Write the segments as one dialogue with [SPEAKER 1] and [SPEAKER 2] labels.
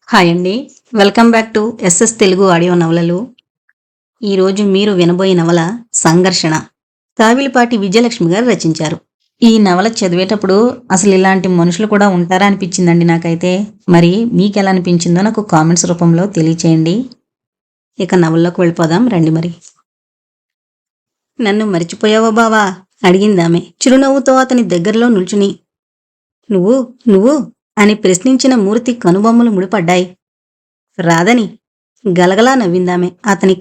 [SPEAKER 1] Hi అండి. Welcome back to SS Telugu audio నవలలు. ఈరోజు మీరు వినబోయే నవల 'సంఘర్షణ'. కావిలిపాటి విజయలక్ష్మి గారు రచించారు. ఈ నవల చదివేటప్పుడు అసలు ఇలాంటి మనుషులు కూడా ఉంటారా అనిపించిందండి నాకైతే. మరి మీకెలా అనిపించిందో నాకు కామెంట్స్ రూపంలో తెలియచేయండి. ఇక నవల్లోకి వెళ్ళిపోదాం రండి మరి. నన్ను మరిచిపోయావా బావా? అడిగిందామె చిరునవ్వుతో అతని దగ్గరలో నిల్చుని. నువ్వు నువ్వు అని ప్రశ్నించిన మూర్తి కనుబొమ్మలు ముడిపడ్డాయి. రాదని గలగలా నవ్విందామె అతని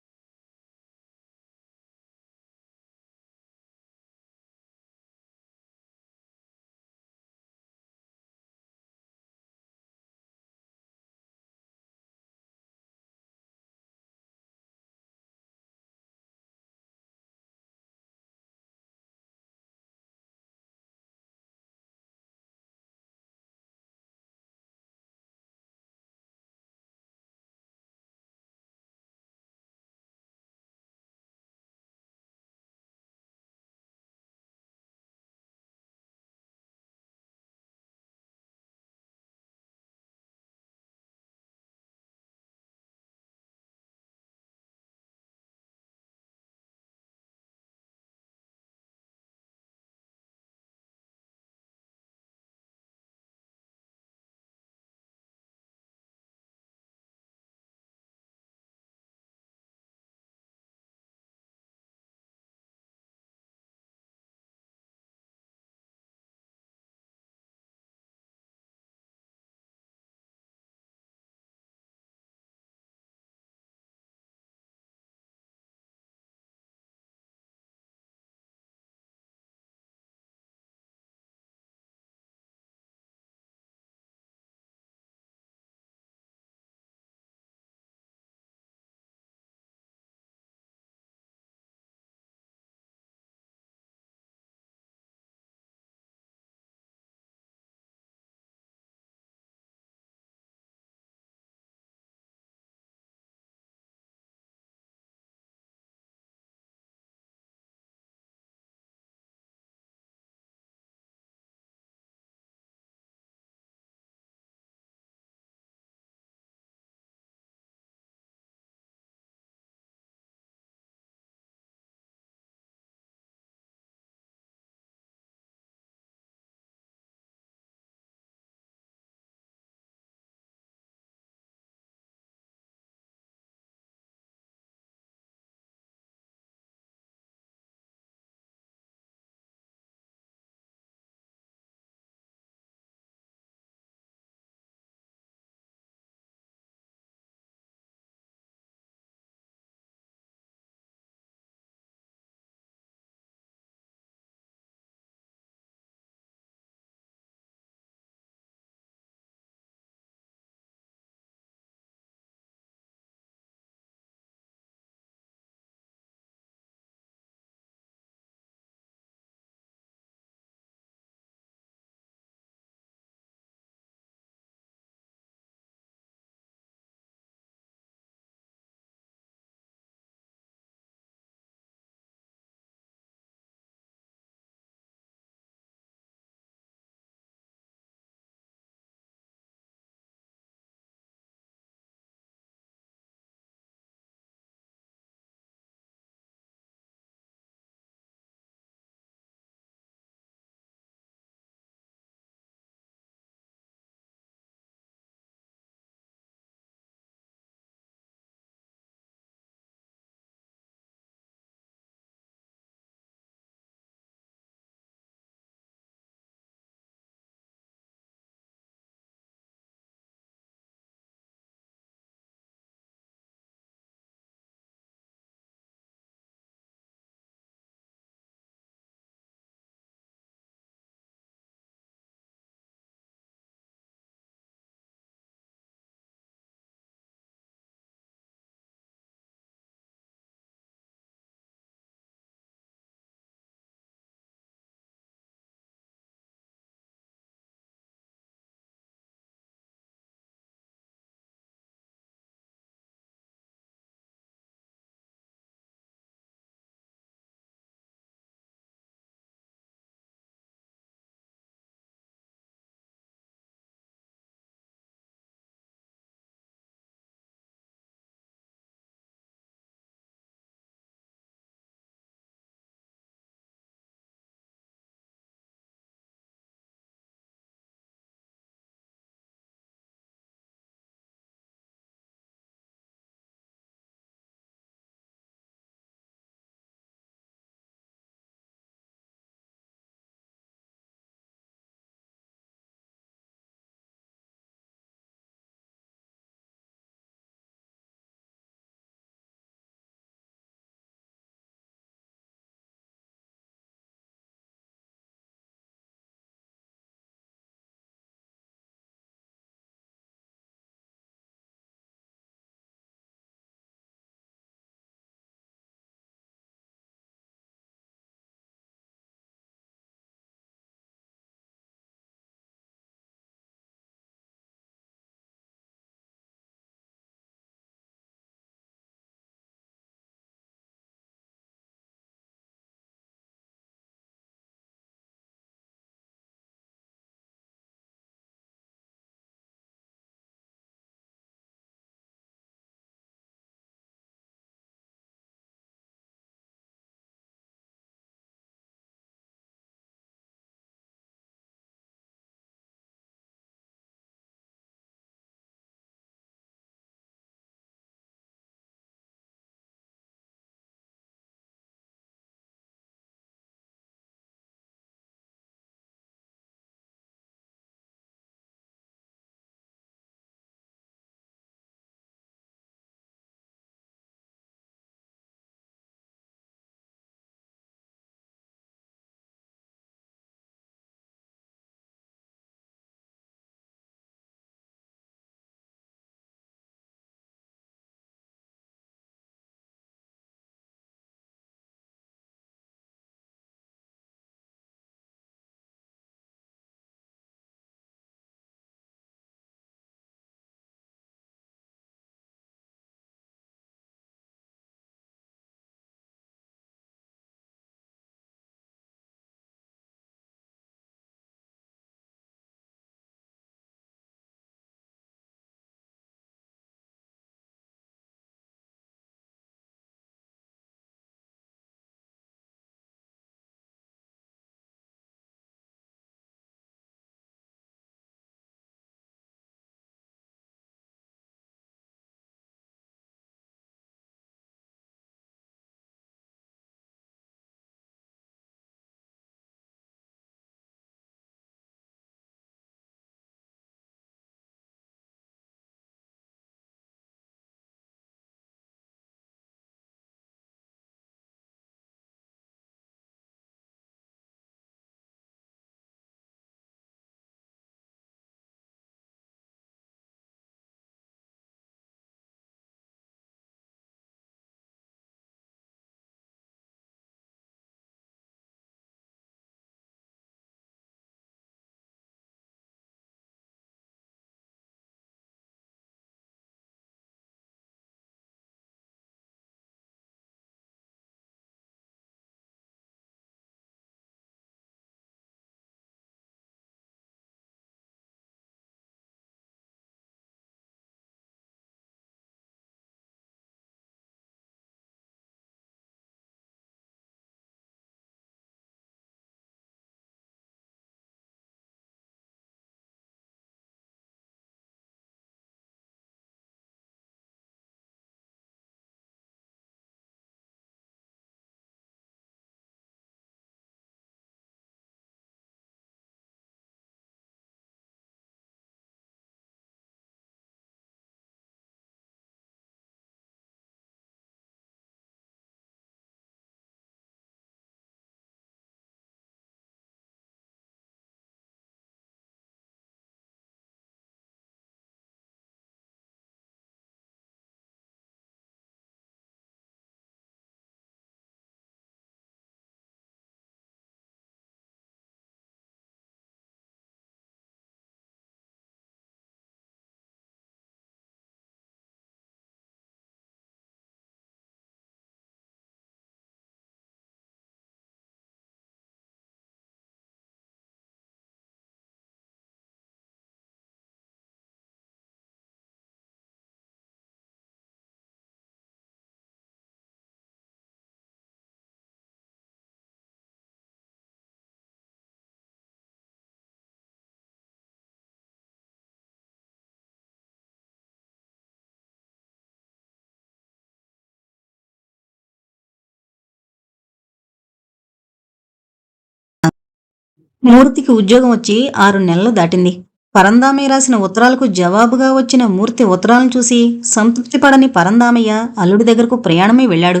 [SPEAKER 1] మూర్తికి ఉద్యోగం వచ్చి 6 నెలలు దాటింది. పరందామయ్య రాసిన ఉత్తరాలకు జవాబుగా వచ్చిన మూర్తి ఉత్తరాలను చూసి సంతృప్తి పడని పరందామయ్య అల్లుడి దగ్గరకు ప్రయాణమై వెళ్ళాడు.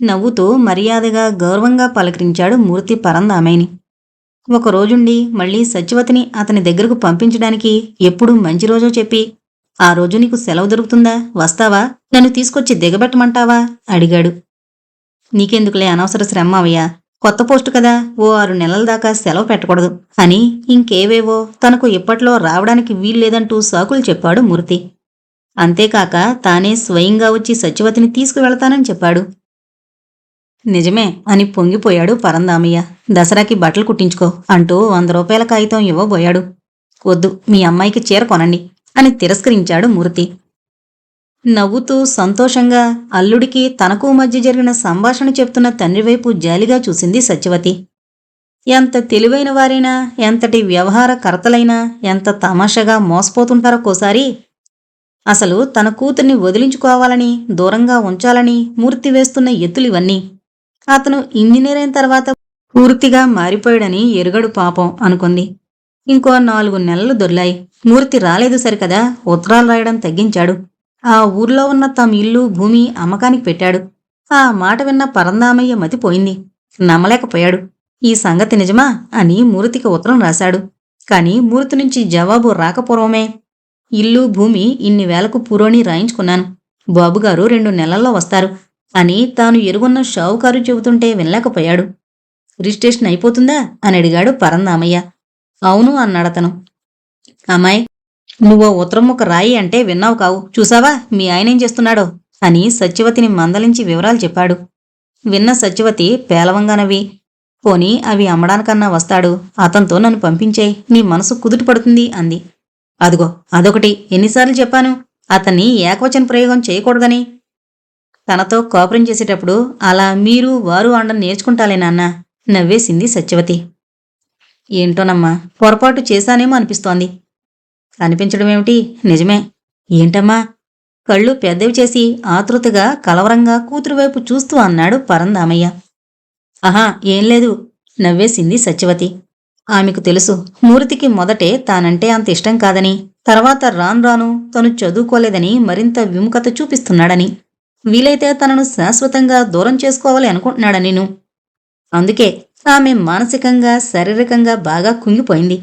[SPEAKER 1] నవ్వుతూ మర్యాదగా గౌరవంగా పలకరించాడు మూర్తి పరందామయ్యని. ఒకరోజుండి మళ్ళీ సత్యవతిని అతని దగ్గరకు పంపించడానికి ఎప్పుడు మంచి రోజో చెప్పి, ఆ రోజు నీకు సెలవు దొరుకుతుందా, వస్తావా, నన్ను తీసుకొచ్చి దిగబెట్టమంటావా అడిగాడు. నీకెందుకులే అనవసర శ్రమ అవయ్యా, కొత్త పోస్టు కదా, ఓ 6 నెలల దాకా సెలవు పెట్టకూడదు అని ఇంకేవేవో తనకు ఇప్పట్లో రావడానికి వీల్లేదంటూ సాకులు చెప్పాడు మూర్తి. అంతేకాక తానే స్వయంగా వచ్చి సత్యవతిని తీసుకువెళతానని చెప్పాడు. నిజమే అని పొంగిపోయాడు పరందామయ్య. దసరాకి బట్టలు కుట్టించుకో అంటూ 100 రూపాయల కాగితం ఇవ్వబోయాడు. వద్దు, మీ అమ్మాయికి చీర కొనండి అని తిరస్కరించాడు మూర్తి. నవ్వుతూ సంతోషంగా అల్లుడికి తనకు మధ్య జరిగిన సంభాషణ చెప్తున్న తండ్రివైపు జాలిగా చూసింది సత్యవతి. ఎంత తెలివైన వారైనా, ఎంతటి వ్యవహారకర్తలైనా ఎంత తమాషాగా మోసపోతుంటారోకోసారి. అసలు తన కూతుర్ని వదిలించుకోవాలని, దూరంగా ఉంచాలని మూర్తి వేస్తున్న ఎత్తులివన్నీ. అతను ఇంజనీర్ అయిన తర్వాత పూర్తిగా మారిపోయాడని ఎరుగడు పాపం అనుకుంది. ఇంకో 4 నెలలు దొర్లాయి. మూర్తి రాలేదు సరికదా, ఉత్తరాలు రాయడం తగ్గించాడు. ఆ ఊర్లో ఉన్న తమ ఇల్లు, భూమి అమ్మకానికి పెట్టాడు. ఆ మాట విన్న పరందామయ్య మతిపోయింది. నమ్మలేకపోయాడు. ఈ సంగతి నిజమా అని మూర్తికి ఉత్తరం రాశాడు. కాని మూర్తి నుంచి జవాబు రాకపూర్వమే, ఇల్లు, భూమి ఇన్ని వేలకు పురోణి రాయించుకున్నాను. బాబుగారు 2 నెలల్లో వస్తారు అని తాను ఎరుగున్న షావుకారు చెబుతుంటే వినలేకపోయాడు. రిజిస్ట్రేషన్ అయిపోతుందా అని అడిగాడు పరందామయ్య. అవును అన్నాడతను. అమ్మాయి, నువ్వో ఉత్తరం ముక్క రాయి అంటే విన్నావు కావు. చూసావా మీ ఆయనేం చేస్తున్నాడో అని సత్యవతిని మందలించి వివరాలు చెప్పాడు. విన్న సత్యవతి పేలవంగా నవ్వి, పోనీ అవి అమ్మడానికన్నా వస్తాడు, అతనితో నన్ను పంపించేయి, నీ మనసు కుదుట పడుతుంది అంది. అదిగో అదొకటి, ఎన్నిసార్లు చెప్పాను అతన్ని ఏకవచన ప్రయోగం చేయకూడదని. తనతో కోపరం చేసేటప్పుడు అలా మీరు వారు అండం నేర్చుకుంటాలే నాన్న నవ్వేసింది సత్యవతి. ఏంటోనమ్మా, పొరపాటు చేశానేమో అనిపిస్తోంది. అనిపించడమేమిటి, నిజమే. ఏంటమ్మా? కళ్ళు పెద్దవి చేసి ఆతృతగా కలవరంగా కూతురు వైపు చూస్తూ అన్నాడు పరందామయ్య. ఆహా, ఏం లేదు నవ్వేసింది సత్యవతి. ఆమెకు తెలుసు మూర్తికి మొదటే తానంటే అంత ఇష్టం కాదని, తర్వాత రాను రాను తను చదువుకోలేదని మరింత విముఖత చూపిస్తున్నాడని, వీలైతే తనను శాశ్వతంగా దూరం చేసుకోవాలి అనుకుంటున్నాడని. అందుకే ఆమె మానసికంగా శారీరకంగా బాగా కుంగిపోయింది.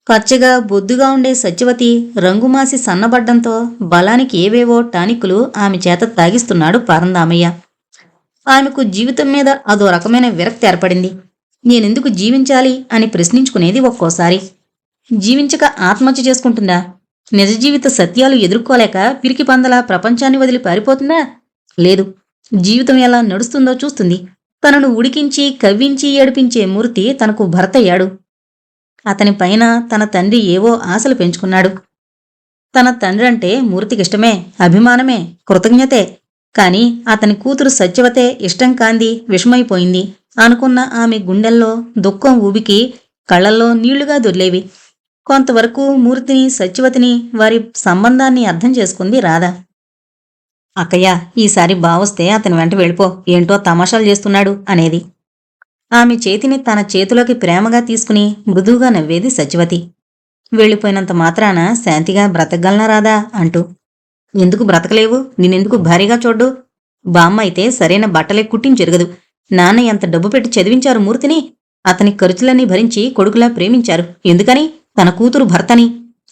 [SPEAKER 1] పచ్చగా బొద్దుగా ఉండే సత్యవతి రంగుమాసి సన్నబడ్డంతో బలానికి ఏవేవో టానిక్కులు ఆమె చేత తాగిస్తున్నాడు పరందామయ్య. ఆమెకు జీవితం మీద అదో రకమైన విరక్తి ఏర్పడింది. నేనెందుకు జీవించాలి అని ప్రశ్నించుకునేది ఒక్కోసారి. జీవించక ఆత్మహత్య చేసుకుంటుందా? నిజ జీవిత సత్యాలు ఎదుర్కోలేక పిరికి పందలా ప్రపంచాన్ని వదిలి పారిపోతుందా? లేదు, జీవితం ఎలా నడుస్తుందో చూస్తుంది. తనను ఉడికించి కవ్వించి ఏడిపించే మూర్తి తనకు భర్తయ్యాడు. అతని పైన తన తండ్రి ఏవో ఆశలు పెంచుకున్నాడు. తన తండ్రంటే మూర్తికిష్టమే, అభిమానమే, కృతజ్ఞతే. కాని అతని కూతురు సత్యవతే ఇష్టం కాంది విషమైపోయింది అనుకున్న ఆమె గుండెల్లో దుఃఖం ఊబికి కళ్లల్లో నీళ్లుగా దొర్లేవి. కొంతవరకు మూర్తిని, సత్యవతిని, వారి సంబంధాన్ని అర్థం చేసుకుంది రాధ. అక్కయ్య, ఈసారి బావొస్తే అతని వెంట వెళ్ళిపో, ఏంటో తమాషాలు చేస్తున్నాడు అనేది. ఆమె చేతిని తన చేతిలోకి ప్రేమగా తీసుకుని మృదువుగా నవ్వేది సత్యవతి. వెళ్ళిపోయినంత మాత్రాన శాంతిగా బ్రతకగలనా రాదా అంటూ. ఎందుకు బ్రతకలేవు? నేనెందుకు భారీగా చూడ్డు? బామ్మ అయితే సరైన బట్టలే కుట్టించెరగదు. నాన్న ఎంత డబ్బు పెట్టి చదివించారు మూర్తిని. అతని ఖర్చులన్నీ భరించి కొడుకులా ప్రేమించారు. ఎందుకని? తన కూతురు భర్తని.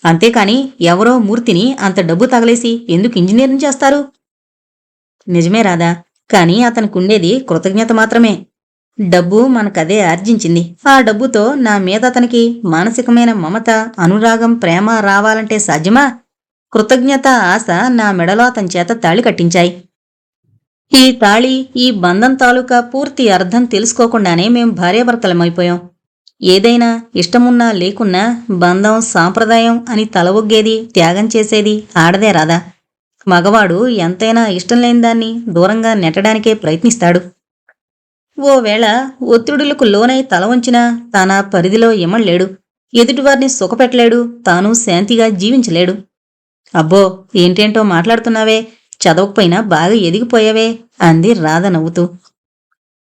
[SPEAKER 1] అంతేకాని ఎవరో మూర్తిని అంత డబ్బు తగలేసి ఎందుకు ఇంజనీరింగ్ చేస్తారు? నిజమే రాదా, కాని అతనికుండేది కృతజ్ఞత మాత్రమే. డబ్బు మనకదే ఆర్జించింది. ఆ డబ్బుతో నా మీద అతనికి మానసికమైన మమత, అనురాగం, ప్రేమ రావాలంటే సాధ్యమా? కృతజ్ఞత, ఆశ నా మెడలో అతని చేత తాళి కట్టించాయి. ఈ తాళి, ఈ బంధం తాలూకా పూర్తి అర్థం తెలుసుకోకుండానే మేం భార్యాభర్తలమైపోయాం. ఏదైనా ఇష్టమున్నా లేకున్నా బంధం, సాంప్రదాయం అని తల ఒగ్గేది, త్యాగం చేసేది ఆడదే రాదా. మగవాడు ఎంతైనా ఇష్టం లేని దాన్ని దూరంగా నెట్టడానికే ప్రయత్నిస్తాడు. ఓవేళ ఒత్తిడులకు లోనై తల వంచినా తన పరిధిలో ఇమళ్లేడు. ఎదుటివారిని సుఖపెట్టలేడు, తాను శాంతిగా జీవించలేడు. అబ్బో, ఏంటేంటో మాట్లాడుతున్నావే, చదవకపోయినా బాగా ఎదిగిపోయావే అంది రాధ నవ్వుతూ.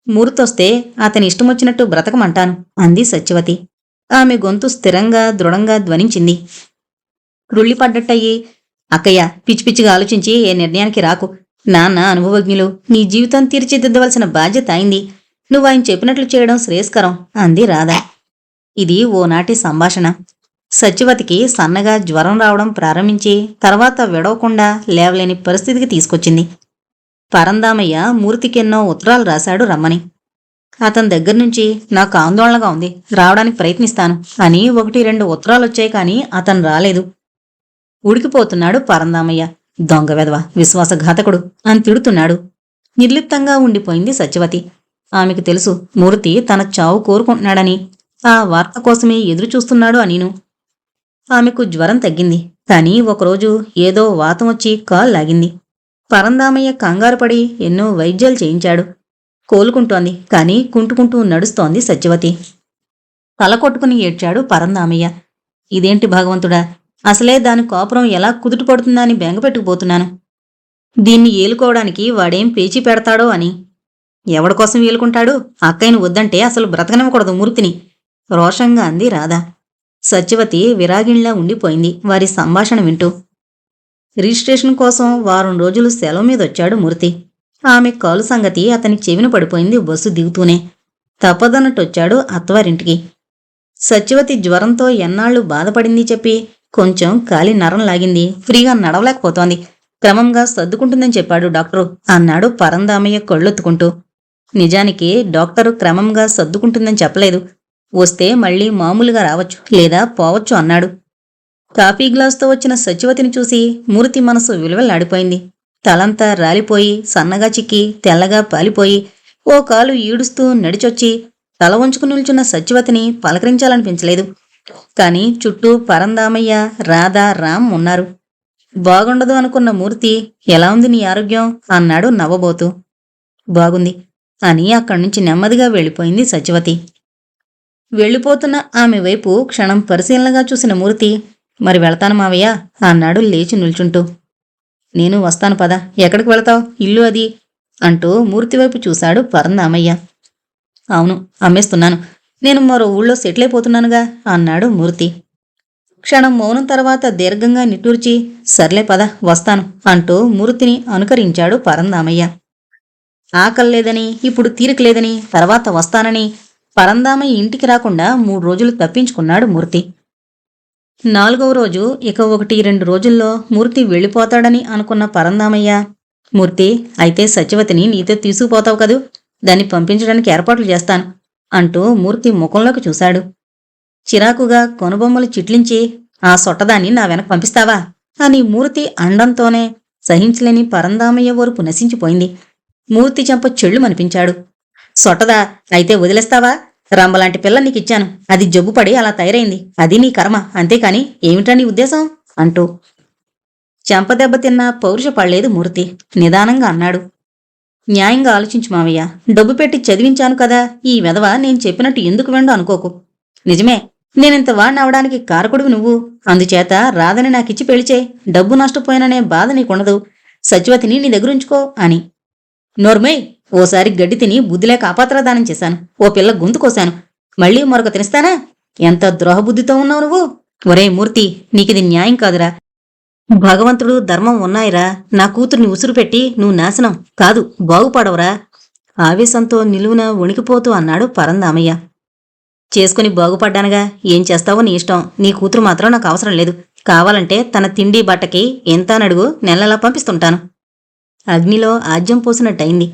[SPEAKER 1] మూర్తొస్తే అతని ఇష్టమొచ్చినట్టు బ్రతకమంటాను అంది సత్యవతి. ఆమె గొంతు స్థిరంగా దృఢంగా ధ్వనించింది. క్రుళ్ళిపడ్డట్టయి, అక్కయ్య, పిచ్చి పిచ్చిగా ఆలోచించి ఏ నిర్ణయానికి రాకు. నాన్న అనుభవజ్ఞులు, నీ జీవితం తీర్చిదిద్దవలసిన బాధ్యత అయింది. నువ్వు ఆయన చెప్పినట్లు చేయడం శ్రేయస్కరం అంది రాధ. ఇది ఓనాటి సంభాషణ. సత్యవతికి సన్నగా జ్వరం రావడం ప్రారంభించి తర్వాత విడవకుండా లేవలేని పరిస్థితికి తీసుకొచ్చింది. పరందామయ్య మూర్తికెన్నో ఉత్తరాలు రాశాడు రమ్మని. అతని దగ్గర్నుంచి నాకు ఆందోళనగా ఉంది, రావడానికి ప్రయత్నిస్తాను అని 1-2 ఉత్తరాలొచ్చాయి, కానీ అతను రాలేదు. ఉడికిపోతున్నాడు పరందామయ్య. దొంగ వెధవ, విశ్వాసఘాతకుడు అని తిడుతున్నాడు. నిర్లిప్తంగా ఉండిపోయింది సత్యవతి. ఆమెకు తెలుసు మూర్తి తన చావు కోరుకుంటున్నాడని, ఆ వార్త కోసమే ఎదురుచూస్తున్నాడు అనిను. ఆమెకు జ్వరం తగ్గింది, కానీ ఒకరోజు ఏదో వాతం వచ్చి కాలు లాగింది. పరందామయ్య కంగారుపడి ఎన్నో వైద్యాలు చేయించాడు. కోలుకుంటోంది, కానీ కుంటుకుంటూ నడుస్తోంది సత్యవతి. తల కొట్టుకుని ఏడ్చాడు పరందామయ్య. ఇదేంటి భగవంతుడా, అసలే దాని కాపురం ఎలా కుదుటపడుతుందా అని బెంగపెట్టుకుపోతున్నాను. దీన్ని ఏలుకోవడానికి వాడేం పేచీ పెడతాడో అని. ఎవడికోసం ఏలుకుంటాడు? అక్కయ్యను వద్దంటే అసలు బ్రతకనివ్వకూడదు మూర్తిని, రోషంగా అంది రాధ. సత్యవతి విరాగిణ్లా ఉండిపోయింది వారి సంభాషణ వింటూ. రిజిస్ట్రేషన్ కోసం వారం రోజులు సెలవు మీదొచ్చాడు మూర్తి. ఆమె కాలు సంగతి అతని చెవిన పడిపోయింది బస్సు దిగుతూనే. తప్పదన్నట్టొచ్చాడు అత్తవారింటికి. సత్యవతి జ్వరంతో ఎన్నాళ్లు బాధపడింది చెప్పి కొంచెం కాలి నరం లాగింది, ఫ్రీగా నడవలేకపోతోంది, క్రమంగా సర్దుకుంటుందని చెప్పాడు డాక్టరు అన్నాడు పరందామయ్య కళ్ళొత్తుకుంటూ. నిజానికి డాక్టరు క్రమంగా సర్దుకుంటుందని చెప్పలేదు. వస్తే మళ్లీ మామూలుగా రావచ్చు, లేదా పోవచ్చు అన్నాడు. కాఫీ గ్లాసుతో వచ్చిన సత్యవతిని చూసి మూర్తి మనసు విలువలాడిపోయింది. తలంతా రాలిపోయి సన్నగా చిక్కి తెల్లగా పాలిపోయి ఓ కాలు ఈడుస్తూ నడిచొచ్చి తల వంచుకు నిల్చున్న సత్యవతిని పలకరించాలనిపించలేదు. కాని చుట్టూ పరందామయ్య, రాధ, రామ్ ఉన్నారు. బాగుండదు అనుకున్న మూర్తి, ఎలా ఉంది నీ ఆరోగ్యం అన్నాడు నవ్వబోతూ. బాగుంది అని అక్కడ్నుంచి నెమ్మదిగా వెళ్ళిపోయింది సత్యవతి. వెళ్ళిపోతున్న ఆమె వైపు క్షణం పరిశీలనగా చూసిన మూర్తి, మరి వెళతాను మావయ్య అన్నాడు లేచి నిల్చుంటూ. నేను వస్తాను పద. ఎక్కడికి వెళతావు? ఇల్లు అది అంటూ మూర్తివైపు చూశాడు పరందామయ్య. అవును, అమ్మేస్తున్నాను. నేను మరో ఊళ్ళో సెటిల్ అయిపోతున్నానుగా అన్నాడు మూర్తి. క్షణం మౌనం తర్వాత దీర్ఘంగా నిట్టూర్చి, సర్లే పద వస్తాను అంటూ మూర్తిని అనుకరించాడు పరందామయ్య. ఆకల్లేదని, ఇప్పుడు తీరికలేదని, తర్వాత వస్తానని పరందామయ్య ఇంటికి రాకుండా 3 రోజులు తప్పించుకున్నాడు మూర్తి. 4వ రోజు ఇక 1-2 రోజుల్లో మూర్తి వెళ్ళిపోతాడని అనుకున్న పరందామయ్య, మూర్తి, అయితే సత్యవతిని నీతో తీసుకుపోతావు కదూ, దాన్ని పంపించడానికి ఏర్పాట్లు చేస్తాను అంటూ మూర్తి ముఖంలోకి చూశాడు. చిరాకుగా కొనుబొమ్మలు చిట్లించి, ఆ సొట్టదాన్ని నా వెనక పంపిస్తావా అని మూర్తి అండంతోనే సహించలేని పరందామయ్య ఓర్పు నశించిపోయింది. మూర్తి చెంప చెళ్ళుమనిపించాడు. సొట్టదా, అయితే వదిలేస్తావా? రంబలాంటి పిల్ల నీకిచ్చాను, అది జబ్బుపడి అలా తయారైంది, అది నీ కర్మ, అంతేకాని ఏమిటా నీ ఉద్దేశం అంటూ. చెంపదెబ్బతిన్న పౌరుష పడలేదు మూర్తి. నిదానంగా అన్నాడు, న్యాయంగా ఆలోచించు మావయ్య, డబ్బు పెట్టి చదివించాను కదా, ఈ వెధవ నేను చెప్పినట్టు ఎందుకు వెండు అనుకోకు. నిజమే, నేనింత వాడిని అవడానికి కారకుడివి నువ్వు, అందుచేత రాధని నాకిచ్చి పెళ్లిచే, డబ్బు నష్టపోయిననే బాధ నీకుండదు, సత్యవతిని నీ దగ్గరుంచుకో అని. నోర్మయ్, ఓసారి గడ్డి తిని బుద్ధిలేక అపాత్రదానం చేశాను, ఓ పిల్ల గొంతు కోశాను, మళ్ళీ మరొక తినిస్తానా? ఎంత ద్రోహబుద్ధితో ఉన్నావు నువ్వు. ఒరే మూర్తి, నీకిది న్యాయం కాదురా. భగవంతుడు, ధర్మం ఉన్నాయిరా. నా కూతుర్ని ఉసురు పెట్టి నువ్వు నాశనం కాదు, బాగుపడవరా. ఆవేశంతో నిలువున వణికిపోతూ అన్నాడు పరందామయ్య. చేసుకుని బాగుపడ్డానుగా, ఏం చేస్తావో నీ ఇష్టం, నీ కూతురు మాత్రం నాకు అవసరం లేదు. కావాలంటే తన తిండి బట్టకి ఎంత నడుగు నెలలా పంపిస్తుంటాను. అగ్నిలో ఆజ్యం పోసినట్టయింది.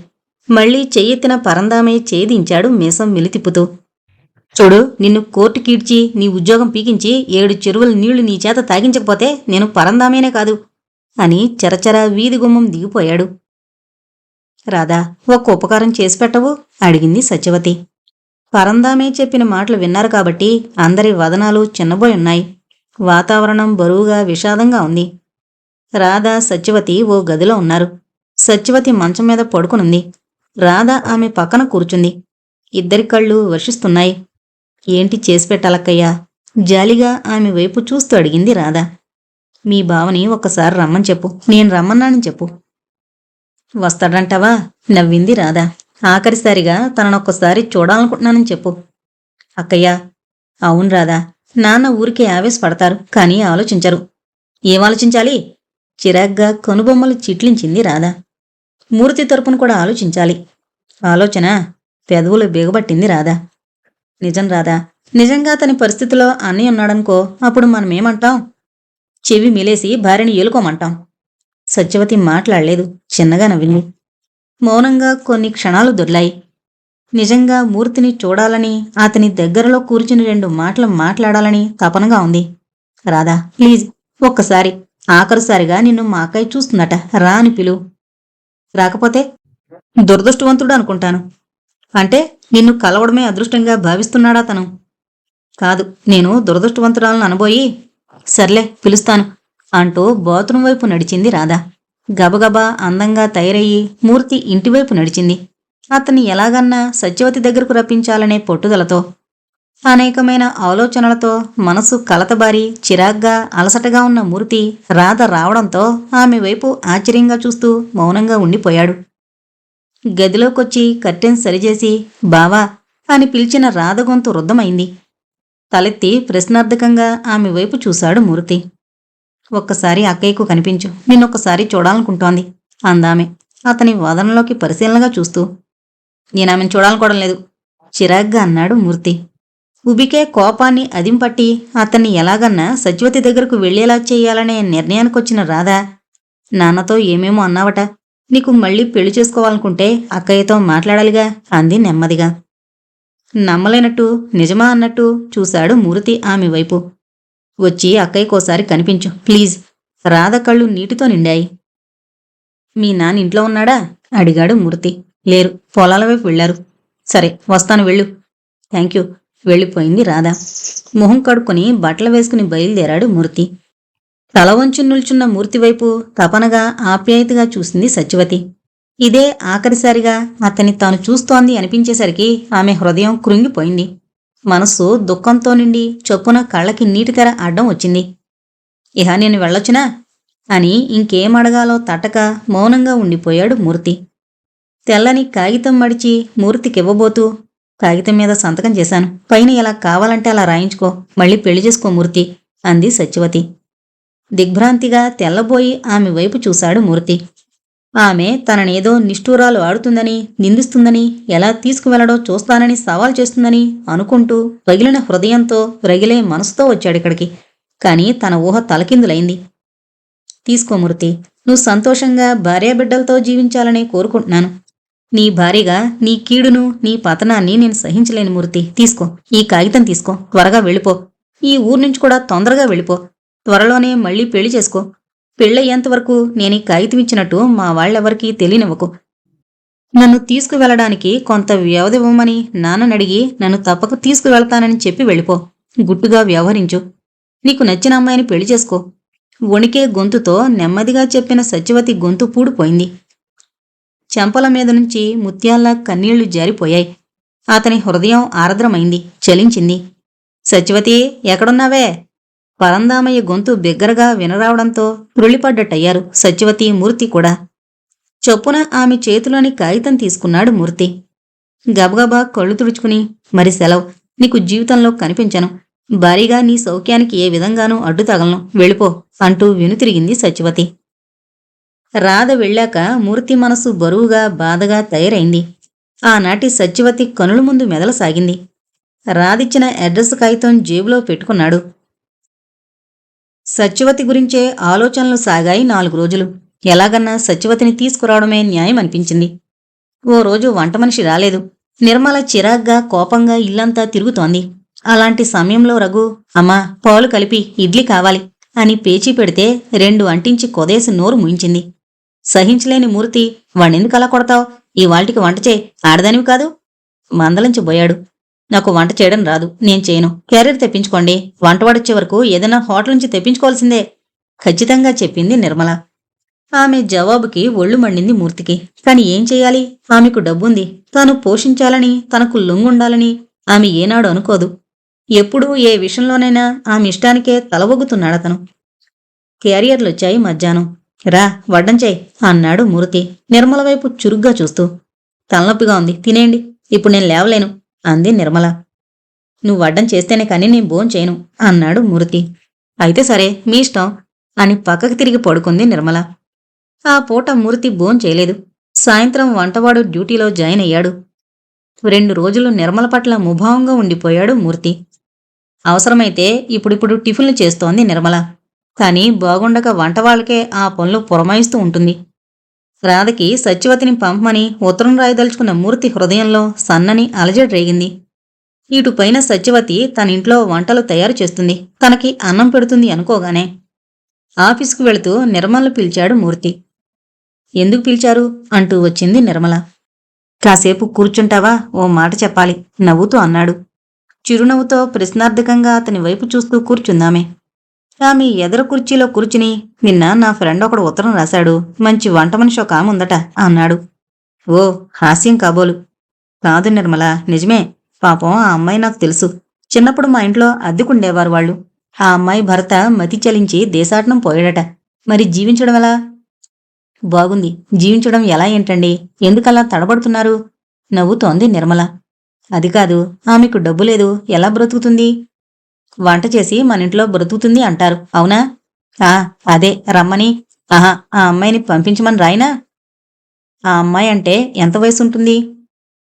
[SPEAKER 1] మళ్లీ చెయ్యెత్తిన పరందామయ్య చేదించాడు మీసం మిలితిప్పుతూ. చూడు, నిన్ను కోర్టు కీడ్చి నీ ఉద్యోగం పీకించి 7 చెరువుల నీళ్లు నీ చేత తాగించకపోతే నేను పరందామేనే కాదు అని చెరచెర వీధి గుమ్మం దిగిపోయాడు. రాధా, ఒక్క ఉపకారం చేసి పెట్టవు అడిగింది సత్యవతి. పరందామే చెప్పిన మాటలు విన్నారు కాబట్టి అందరి వదనాలు చిన్నబోయున్నాయి. వాతావరణం బరువుగా విషాదంగా ఉంది. రాధ, సత్యవతి ఓ గదిలో ఉన్నారు. సత్యవతి మంచం మీద పడుకునుంది. రాధ ఆమె పక్కన కూర్చుంది. ఇద్దరి కళ్ళు వర్షిస్తున్నాయి. ఏంటి చేసి పెట్టాలక్కయ్యా? జాలిగా ఆమె వైపు చూస్తూ అడిగింది రాధ. మీ బావని ఒక్కసారి రమ్మని చెప్పు, నేను రమ్మన్నానని చెప్పు. వస్తాడంటావా? నవ్వింది రాధ. ఆఖరిసారిగా తననొక్కసారి చూడాలనుకుంటున్నానని చెప్పు. అక్కయ్య, అవును రాధా, నాన్న ఊరికే ఆవేశపడతారు, కానీ ఆలోచించరు. ఏం ఆలోచించాలి? చిరాగ్గా కనుబొమ్మలు చిట్లించింది రాధ. మూర్తి తరపున కూడా ఆలోచించాలి. ఆలోచన పెదవులు బిగబట్టింది రాధ. నిజం రాధా, నిజంగా అతని పరిస్థితిలో అన్నయ్య ఉన్నాడనుకో, అప్పుడు మనమేమంటాం? చెవి మిలేసి భార్యని ఏలుకోమంటాం. సత్యవతి మాట్లాడలేదు, చిన్నగా నవ్వింది. మౌనంగా కొన్ని క్షణాలు దొర్లాయి. నిజంగా మూర్తిని చూడాలని, అతని దగ్గరలో కూర్చుని 2 మాటలు మాట్లాడాలని తపనగా ఉంది. రాధా, ప్లీజ్, ఒక్కసారి, ఆఖరుసారిగా నిన్ను మా అక్కయ్య చూస్తుందట, రా అని పిలువు. రాకపోతే దురదృష్టవంతుడు అనుకుంటాను. అంటే నిన్ను కలవడమే అదృష్టంగా భావిస్తున్నాడా తను? కాదు, నేను దురదృష్టవంతురాలను అనబోయి, సర్లే పిలుస్తాను అంటూ బాత్రూం వైపు నడిచింది రాధ. గబగబా అందంగా తయారయ్యి మూర్తి ఇంటివైపు నడిచింది. అతన్ని ఎలాగన్నా సత్యవతి దగ్గరకు రప్పించాలనే పట్టుదలతో. అనేకమైన ఆలోచనలతో మనసు కలతబారి చిరాగ్గా అలసటగా ఉన్న మూర్తి రాధ రావడంతో ఆమె వైపు ఆశ్చర్యంగా చూస్తూ మౌనంగా ఉండిపోయాడు. గదిలోకొచ్చి కర్టెన్ సరిచేసి బావా అని పిలిచిన రాధ గొంతు రుద్ధమైంది. తలెత్తి ప్రశ్నార్థకంగా ఆమె వైపు చూశాడు మూర్తి. ఒక్కసారి అక్కయ్యకు కనిపించు, నిన్నొక్కసారి చూడాలనుకుంటోంది అందామె అతని వదనంలోకి పరిశీలనగా చూస్తూ. నేనామెను చూడాలనుకోవడం లేదు, చిరాగ్గా అన్నాడు మూర్తి. ఉబికే కోపాన్ని అదింపట్టి అతన్ని ఎలాగన్నా సత్యవతి దగ్గరకు వెళ్లేలా చెయ్యాలనే నిర్ణయానికొచ్చిన రాధ, నాన్నతో ఏమేమో అన్నావట, నీకు మళ్ళీ పెళ్లి చేసుకోవాలనుకుంటే అక్కయ్యతో మాట్లాడాలిగా అంది నెమ్మదిగా. నమ్మలేనట్టు నిజమా అన్నట్టు చూశాడు మూర్తి ఆమె వైపు. వచ్చి అక్కయ్యకోసారి కనిపించు ప్లీజ్. రాధ కళ్ళు నీటితో నిండాయి. మీ నాన్న ఇంట్లో ఉన్నాడా అడిగాడు మూర్తి. లేరు, పొలాల వైపు వెళ్లారు. సరే వస్తాను, వెళ్ళు. థ్యాంక్యూ. వెళ్ళిపోయింది రాధ. మొహం కడుక్కొని బట్టలు వేసుకుని బయలుదేరాడు మూర్తి. తల వంచి నిల్చున్న మూర్తి వైపు తపనగా ఆప్యాయతగా చూసింది సత్యవతి. ఇదే ఆఖరిసారిగా అతన్ని తాను చూస్తోంది అనిపించేసరికి ఆమె హృదయం కృంగిపోయింది. మనస్సు దుఃఖంతో నిండి చొప్పున కళ్ళకి నీటికర అడ్డం వచ్చింది. ఇహ నేను వెళ్ళొచ్చునా అని ఇంకేం అడగాలో తట్టక మౌనంగా ఉండిపోయాడు మూర్తి. తెల్లని కాగితం మడిచి మూర్తికివ్వబోతూ, కాగితం మీద సంతకం చేశాను, పైన ఎలా కావాలంటే అలా రాయించుకో, మళ్ళీ పెళ్లి చేసుకో మూర్తి అంది సత్యవతి. దిగ్భ్రాంతిగా తెల్లబోయి ఆమె వైపు చూశాడు మూర్తి. ఆమె తననేదో నిష్ఠూరాలు ఆడుతుందని, నిందిస్తుందని, ఎలా తీసుకువెళ్లడో చూస్తానని సవాల్ చేస్తుందని అనుకుంటూ పగిలిన హృదయంతో రగిలే మనసుతో వచ్చాడిక్కడికి. కాని తన ఊహ తలకిందులైంది. తీసుకో మూర్తి, నువ్వు సంతోషంగా భార్యాబిడ్డలతో జీవించాలని కోరుకుంటున్నాను. నీ భార్యగా నీ కీడును, నీ పతనాన్ని నేను సహించలేని మూర్తి. తీసుకో, ఈ కాగితం తీసుకో, త్వరగా వెళ్ళిపో. ఈ ఊరు నుంచి కూడా తొందరగా వెళ్ళిపో. త్వరలోనే మళ్ళీ పెళ్లి చేసుకో. పెళ్ళయ్యేంతవరకు నేను ఈ కాగితం ఇచ్చినట్టు మా వాళ్ళెవరికీ తెలియనివ్వకు. నన్ను తీసుకువెళ్లడానికి కొంత వ్యవధి ఇవ్వమని నాన్ననడిగి నన్ను తప్పక తీసుకువెళ్తానని చెప్పి వెళ్ళిపో. గుట్టుగా వ్యవహరించు. నీకు నచ్చిన అమ్మాయిని పెళ్లి చేసుకో. వణికే గొంతుతో నెమ్మదిగా చెప్పిన సత్యవతి గొంతు పూడిపోయింది. చెంపల మీద నుంచి ముత్యాల్లా కన్నీళ్లు జారిపోయాయి. అతని హృదయం ఆర్ద్రమైంది, చలించింది. సత్యవతి, ఎక్కడున్నావే? పరందామయ్య గొంతు బిగ్గరగా వినరావడంతో త్రుళ్ళిపడ్డట్టయ్యారు సత్యవతి, మూర్తి కూడా. చొప్పున ఆమె చేతిలోని కాగితం తీసుకున్నాడు మూర్తి. గబగబా కళ్ళు తుడుచుకుని, మరి సెలవు, నీకు జీవితంలో కనిపించను. భారీగా నీ సౌఖ్యానికి ఏ విధంగానూ అడ్డు తగలను, వెళ్ళిపో అంటూ వెనుతిరిగింది సత్యవతి. రాధ వెళ్ళాక మూర్తి మనసు బరువుగా బాధగా తయారైంది. ఆనాటి సత్యవతి కనుల ముందు మెదలసాగింది. రాధిచ్చిన అడ్రస్ కాగితం జేబులో పెట్టుకున్నాడు. సత్యవతి గురించే ఆలోచనలు సాగాయి 4 రోజులు. ఎలాగన్నా సత్యవతిని తీసుకురావడమే న్యాయం అనిపించింది. ఓ రోజు వంట మనిషి రాలేదు. నిర్మల చిరాగ్గా కోపంగా ఇల్లంతా తిరుగుతోంది. అలాంటి సమయంలో రఘు, అమ్మా పాలు కలిపి ఇడ్లీ కావాలి అని పేచీ పెడితే 2 అంటించి కొదేసి నోరు ముయించింది. సహించలేని మూర్తి, వాణ్ణెందుకు అలా కొడతావు? ఇవాళ్టికి వంట చేయి, ఆడదానివి కాదు మందలించబోయాడు. నాకు వంట చేయడం రాదు, నేను చేయను. క్యారియర్ తెప్పించుకోండి. వంటవాడొచ్చే వరకు ఏదైనా హోటల్ నుంచి తెప్పించుకోవాల్సిందే ఖచ్చితంగా చెప్పింది నిర్మల. ఆమె జవాబుకి ఒళ్ళు మండింది మూర్తికి. కాని ఏం చెయ్యాలి? ఆమెకు డబ్బుంది. తాను పోషించాలని, తనకు లొంగుండాలని ఆమె ఏనాడు అనుకోదు. ఎప్పుడూ ఏ విషయంలోనైనా ఆమె ఇష్టానికే తలవొగ్గుతున్నాడతను. క్యారియర్లొచ్చాయి మధ్యాహ్నం. రా వడ్డం చేయి అన్నాడు మూర్తి నిర్మల వైపు చురుగ్గా చూస్తూ. తలనొప్పిగా ఉంది, తినేయండి, ఇప్పుడు నేను లేవలేను అంది నిర్మల. నువ్వు అడ్డం చేస్తేనే కానీ నేను భోంచేయను అన్నాడు మూర్తి. అయితే సరే, మీ ఇష్టం అని పక్కకి తిరిగి పడుకుంది నిర్మల. ఆ పూట మూర్తి భోంచేయలేదు. సాయంత్రం వంటవాడు డ్యూటీలో జాయిన్ అయ్యాడు. 2 రోజులు నిర్మల పట్ల ముభావంగా ఉండిపోయాడు మూర్తి. అవసరమైతే ఇప్పుడిప్పుడు టిఫిన్లు చేస్తోంది నిర్మల. కాని బాగుండక వంటవాళ్ళకే ఆ పనులు పురమాయిస్తూ ఉంటుంది. రాధకి సత్యవతిని పంపమని ఉత్తరం రాయదలుచుకున్న మూర్తి హృదయంలో సన్నని అలజడి రేగింది. ఇటుపైన సత్యవతి తన ఇంట్లో వంటలు తయారు చేస్తుంది, తనకి అన్నం పెడుతుంది అనుకోగానే ఆఫీసుకు వెళుతూ నిర్మలను పిలిచాడు మూర్తి. ఎందుకు పిలిచారు అంటూ వచ్చింది నిర్మల. కాసేపు కూర్చుంటావా, ఓ మాట చెప్పాలి నవ్వుతూ అన్నాడు. చిరునవ్వుతో ప్రశ్నార్థకంగా అతని వైపు చూస్తూ కూర్చుందామే. ఆమె ఎదర కుర్చీలో కూర్చుని, నిన్న నా ఫ్రెండ్ ఒకడు ఉత్తరం రాశాడు, మంచి వంట మనిషి ఒక ఆమె ఉందట అన్నాడు. ఓ, హాస్యం కాబోలు. కాదు నిర్మల, నిజమే. పాపం ఆ అమ్మాయి నాకు తెలుసు. చిన్నప్పుడు మా ఇంట్లో అద్దెకుండేవారు వాళ్ళు. ఆ అమ్మాయి భర్త మతి చలించి దేశాటనం పోయాడట. మరి జీవించడం ఎలా? బాగుంది. జీవించడం ఎలా ఏంటండి? ఎందుకలా తడబడుతున్నారు? నవ్వుతోంది నిర్మల. అది కాదు, ఆమెకు డబ్బు లేదు, ఎలా బ్రతుకుతుంది? వంట చేసి మన ఇంట్లో బ్రతుకుతుంది అంటారు, అవునా? అదే రమ్మని. ఆహా, ఆ అమ్మాయిని పంపించమని రాయినా? ఆ అమ్మాయి అంటే ఎంత వయసు ఉంటుంది?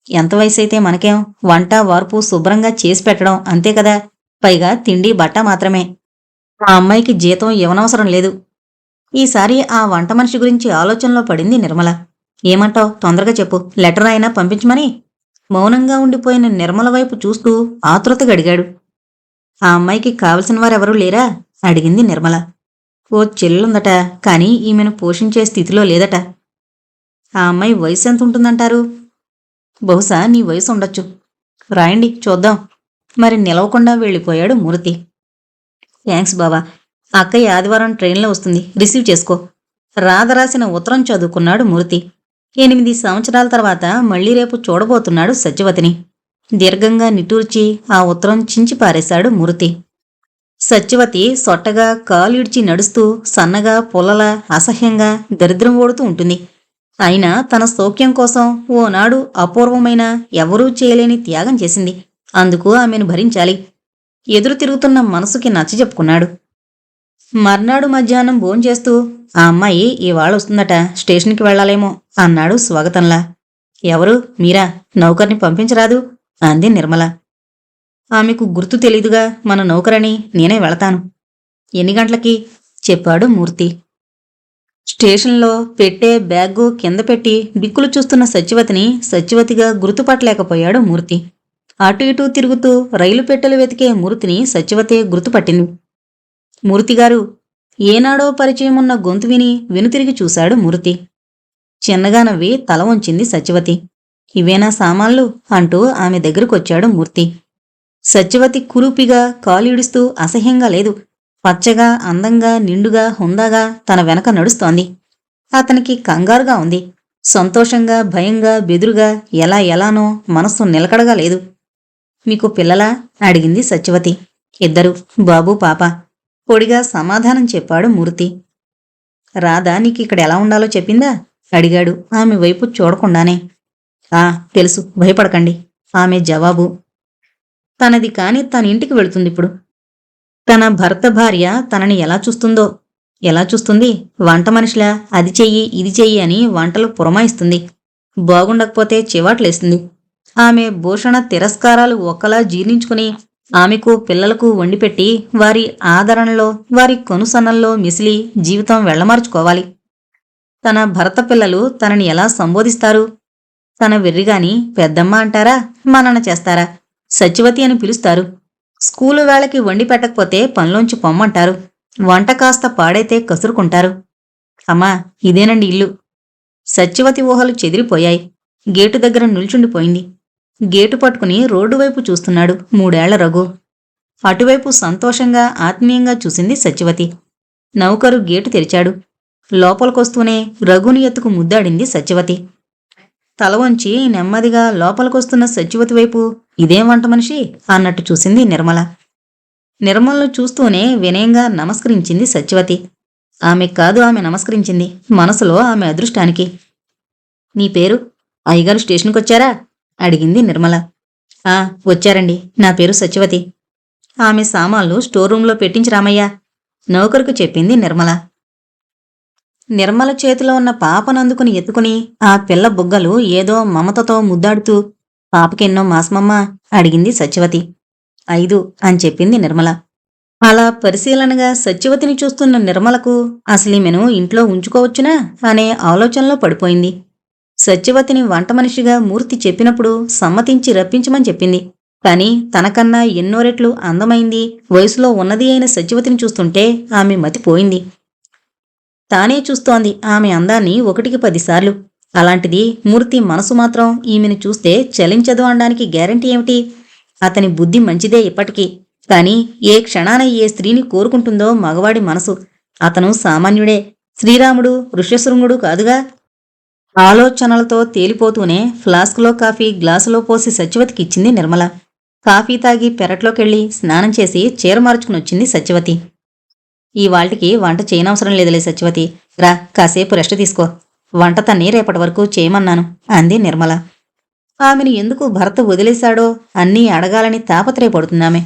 [SPEAKER 1] ఎంత వయసు అయితే మనకేం, వంట వార్పు శుభ్రంగా చేసి పెట్టడం అంతే కదా. పైగా తిండి బట్ట మాత్రమే. ఆ అమ్మాయికి జీతం ఇవ్వనవసరం లేదు. ఈసారి ఆ వంట మనిషి గురించి ఆలోచనలో పడింది నిర్మల. ఏమంటావ్, తొందరగా చెప్పు, లెటర్ అయినా పంపించమని. మౌనంగా ఉండిపోయిన నిర్మల వైపు చూస్తూ ఆతృతగా అడిగాడు. ఆ అమ్మాయికి కావలసిన వారెవరూ లేరా అడిగింది నిర్మల. ఓ చెల్లుందట, కాని ఈమెను పోషించే స్థితిలో లేదట. ఆ అమ్మాయి వయసు ఎంత ఉంటుందంటారు? బహుశా నీ వయసు ఉండొచ్చు. రాయండి చూద్దాం. మరి నిలవకుండా వెళ్ళిపోయాడు మూర్తి. థ్యాంక్స్ బావా. అక్కయ్య ఆదివారం ట్రైన్లో వస్తుంది, రిసీవ్ చేసుకో. రాధ రాసిన ఉత్తరం చదువుకున్నాడు మూర్తి. 8 సంవత్సరాల తర్వాత మళ్లీ రేపు చూడబోతున్నాడు సత్యవతిని. దీర్ఘంగా నిట్టూర్చి ఆ ఉత్తరం చించి పారేశాడు మూర్తి. సత్యవతి సొట్టగా కాలిడ్చి నడుస్తూ సన్నగా పొల్లలా అసహ్యంగా దరిద్రం ఓడుతూ ఉంటుంది. అయినా తన సౌఖ్యం కోసం ఓనాడు అపూర్వమైన ఎవరూ చేయలేని త్యాగం చేసింది. అందుకు ఆమెను భరించాలి. ఎదురు తిరుగుతున్న మనసుకి నచ్చజెప్పుకున్నాడు. మర్నాడు మధ్యాహ్నం భోంచేస్తూ, ఆ అమ్మాయి ఇవాళ వస్తుందట, స్టేషన్కి వెళ్లాలేమో అన్నాడు స్వాగతంలా. ఎవరు? మీరా? నౌకర్ని పంపించరాదు అంది నిర్మల. ఆమెకు గుర్తు తెలీదుగా, మన నౌకరని. నేనే వెళతాను. ఎన్ని గంటలకి? చెప్పాడు మూర్తి. స్టేషన్లో పెట్టే బ్యాగు కింద పెట్టి దిక్కులు చూస్తున్న సత్యవతిగా గుర్తుపట్టలేకపోయాడు మూర్తి. అటు ఇటూ తిరుగుతూ రైలు పెట్టెలు వెతికే మూర్తిని సత్యవతే గుర్తుపట్టింది. మూర్తిగారు, ఏనాడో పరిచయమున్న గొంతు విని వెనుతిరిగి చూశాడు మూర్తి. చిన్నగా నవ్వి తల వంచింది సత్యవతి. ఇవేనా సామాన్లు అంటూ ఆమె దగ్గరకొచ్చాడు మూర్తి. సత్యవతి కురూపిగా కాలీడుస్తూ అసహ్యంగా లేదు. పచ్చగా, అందంగా, నిండుగా, హుందాగా తన వెనక నడుస్తోంది. అతనికి కంగారుగా ఉంది. సంతోషంగా, భయంగా, బెదురుగా, ఎలానో మనస్సు నిలకడగా లేదు. మీకు పిల్లలా అడిగింది సత్యవతి. 2, బాబు పాప. పొడిగా సమాధానం చెప్పాడు మూర్తి. రాధా నీకిక్కడ ఎలా ఉండాలో చెప్పిందా అడిగాడు ఆమె వైపు చూడకుండానే. తెలుసు, భయపడకండి ఆమె జవాబు. తనది కాని తన ఇంటికి వెళుతుందిప్పుడు. తన భర్త భార్య తనని ఎలా చూస్తుందో. ఎలా చూస్తుంది? వంట మనిషిలా అది చెయ్యి ఇది చెయ్యి అని వంటలు పురమాయిస్తుంది. బాగుండకపోతే చివాట్లేస్తుంది. ఆమె భూషణ తిరస్కారాలు ఒక్కలా జీర్ణించుకుని ఆమెకు పిల్లలకు వండిపెట్టి వారి ఆదరణలో వారి కొనుసన్నల్లో మిసిలి జీవితం వెళ్లమార్చుకోవాలి. తన భర్త పిల్లలు తనని ఎలా సంబోధిస్తారు? తన వెర్రిగాని పెద్దమ్మ అంటారా, మనన చేస్తారా, సత్యవతి అని పిలుస్తారు. స్కూలు వేళకి వండి పెట్టకపోతే పనిలోంచి పొమ్మంటారు. వంట కాస్త పాడైతే కసురుకుంటారు. అమ్మా, ఇదేనండి ఇల్లు. సత్యవతి ఊహలు చెదిరిపోయాయి. గేటు దగ్గర నిల్చుండిపోయింది. గేటు పట్టుకుని రోడ్డు వైపు చూస్తున్నాడు 3 ఏళ్ల రఘు. అటువైపు సంతోషంగా ఆత్మీయంగా చూసింది సత్యవతి. నౌకరు గేటు తెరిచాడు. లోపలికొస్తూనే రఘుని ఎత్తుకు ముద్దాడింది సత్యవతి. తల వంచి నెమ్మదిగా లోపలికొస్తున్న సత్యవతి వైపు, ఇదేం వంట మనిషి అన్నట్టు చూసింది నిర్మల. నిర్మలను చూస్తూనే వినయంగా నమస్కరించింది సత్యవతి. ఆమె కాదు ఆమె నమస్కరించింది, మనసులో ఆమె అదృష్టానికి. నీ పేరు అయ్యగారు స్టేషన్కొచ్చారా? అడిగింది నిర్మల. ఆ, వచ్చారండి. నా పేరు సత్యవతి. ఆమె సామాన్లు స్టోర్ రూంలో పెట్టించి రామయ్యా, నౌకరుకు చెప్పింది నిర్మల. నిర్మల చేతిలో ఉన్న పాపనందుకుని ఎత్తుకుని ఆ పిల్ల బుగ్గలు ఏదో మమతతో ముద్దాడుతూ, పాపకెన్నో మాసమమ్మా? అడిగింది సత్యవతి. 5 అని చెప్పింది నిర్మల. అలా పరిశీలనగా సత్యవతిని చూస్తున్న నిర్మలకు అసలీమెను ఇంట్లో ఉంచుకోవచ్చునా అనే ఆలోచనలో పడిపోయింది. సత్యవతిని వంట మనిషిగా మూర్తి చెప్పినప్పుడు సమ్మతించి రప్పించమని చెప్పింది. కాని తనకన్నా ఎన్నో రెట్లు అందమైంది, వయసులో ఉన్నది అయిన సత్యవతిని చూస్తుంటే ఆమె మతిపోయింది. తానే చూస్తోంది ఆమె అందాన్ని 1కి 10 సార్లు. అలాంటిది మూర్తి మనసు మాత్రం ఈమెను చూస్తే చలించదు అనడానికి గ్యారంటీ ఏమిటి? అతని బుద్ధి మంచిదే ఇప్పటికీ. కాని ఏ క్షణాన ఏ స్త్రీని కోరుకుంటుందో మగవాడి మనసు. అతను సామాన్యుడే, శ్రీరాముడు ఋష్యశృంగుడు కాదుగా. ఆలోచనలతో తేలిపోతూనే ఫ్లాస్క్లో కాఫీ గ్లాసులో పోసి సత్యవతికి ఇచ్చింది నిర్మల. కాఫీ తాగి పెరట్లోకెళ్ళి స్నానం చేసి చీర మార్చుకునొచ్చింది సత్యవతి. ఈవాళ్టికి వంట చేయనవసరం లేదులే సత్యవతి, రా కాసేపు రెస్ట్ తీసుకో. వంట తన్ని రేపటి వరకు చేయమన్నాను అంది నిర్మల. ఆమెను ఎందుకు భర్త వదిలేశాడో అన్నీ అడగాలని తాపత్రయపడుతుందామె.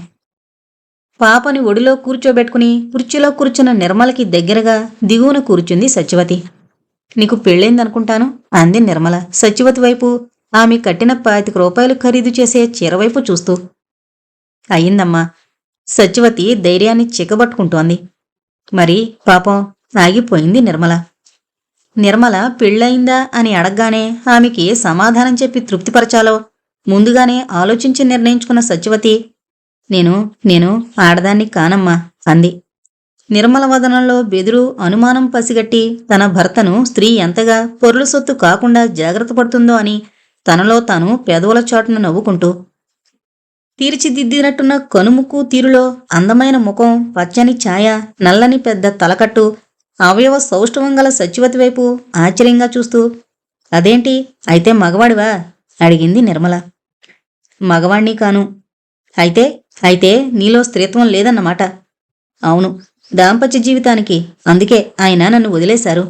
[SPEAKER 1] పాపని ఒడిలో కూర్చోబెట్టుకుని కుర్చీలో కూర్చున్న నిర్మలకి దగ్గరగా దిగువన కూర్చుంది సత్యవతి. నీకు పెళ్ళైందనుకుంటాను అంది నిర్మల సత్యవతి వైపు, ఆమె కట్టిన 25 రూపాయలు ఖరీదు చేసే చీరవైపు చూస్తూ. అయిందమ్మా. సత్యవతి ధైర్యాన్ని చిక్కబట్టుకుంటోంది. మరి పాపం ఆగిపోయింది నిర్మల. నిర్మల పెళ్ళయిందా అని అడగ్గానే ఆమెకి సమాధానం చెప్పి తృప్తిపరచాలో ముందుగానే ఆలోచించి నిర్ణయించుకున్న సత్యవతి, నేను ఆడదాన్ని కానమ్మా అంది. నిర్మల వదనంలో బెదురు అనుమానం పసిగట్టి తన భర్తను స్త్రీ ఎంతగా పొరులు సొత్తు కాకుండా జాగ్రత్త పడుతుందో అని తనలో తాను పెదవుల చాటున నవ్వుకుంటూ, తీర్చిదిద్దినట్టున్న కనుముక్కు తీరులో అందమైన ముఖం, పచ్చని ఛాయ, నల్లని పెద్ద తలకట్టు, అవయవ సౌష్ఠవం గల సత్యవతి వైపు ఆశ్చర్యంగా చూస్తూ, అదేంటి అయితే మగవాడివా? అడిగింది నిర్మల. మగవాణ్ణి కాను. అయితే నీలో స్త్రీత్వం లేదన్నమాట. అవును, దాంపత్య జీవితానికి. అందుకే ఆయన నన్ను వదిలేశారు.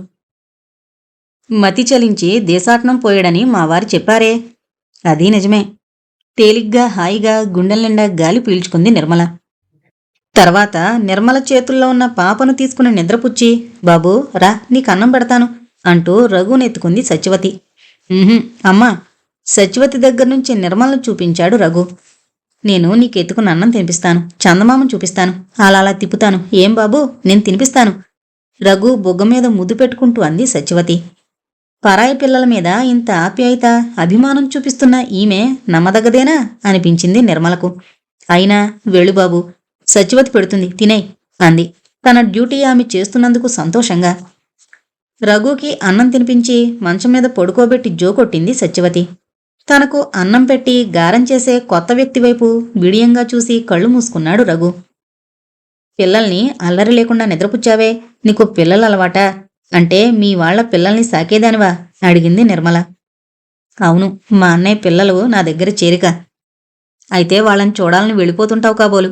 [SPEAKER 1] మతి చలించి దేశాటనం పోయాడని మా వారు చెప్పారే. అదీ నిజమే. తేలిగ్గా హాయిగా గుండెల నిండా గాలి పీల్చుకుంది నిర్మల. తర్వాత నిర్మల చేతుల్లో ఉన్న పాపను తీసుకుని నిద్రపుచ్చి, బాబూ రా నీకన్నం పెడతాను అంటూ రఘునెత్తుకుంది సత్యవతి. అమ్మా. సత్యవతి దగ్గర్నుంచి నిర్మలను చూపించాడు రఘు. నేను నీకెత్తుకుని అన్నం తినిపిస్తాను, చందమామను చూపిస్తాను, అలా తిప్పుతాను. ఏం బాబూ, నేను తినిపిస్తాను. రఘు బొగ్గ మీద ముద్దు పెట్టుకుంటూ అంది సత్యవతి. పరాయి పిల్లల మీద ఇంత ఆప్యాయత, అభిమానం చూపిస్తున్న ఈమె నమ్మదగ్గదేనా అనిపించింది నిర్మలకు. అయినా వెళుబాబు, సత్యవతి పెడుతుంది, తినేయ్ అంది తన డ్యూటీ ఆమె చేస్తున్నందుకు సంతోషంగా. రఘుకి అన్నం తినిపించి మంచం మీద పడుకోబెట్టి జోకొట్టింది సత్యవతి. తనకు అన్నం పెట్టి గారం చేసే కొత్త వ్యక్తి వైపు బిడియంగా చూసి కళ్ళు మూసుకున్నాడు రఘు. పిల్లల్ని అల్లరి లేకుండా నిద్రపుచ్చావే, నీకు పిల్లలు అలవాటా? అంటే మీ వాళ్ల పిల్లల్ని సాకేదానివా? అడిగింది నిర్మల. అవును, మా అన్నయ్య పిల్లలు నా దగ్గర చేరిక. అయితే వాళ్ళని చూడాలని వెళ్ళిపోతుంటావు కాబోలు.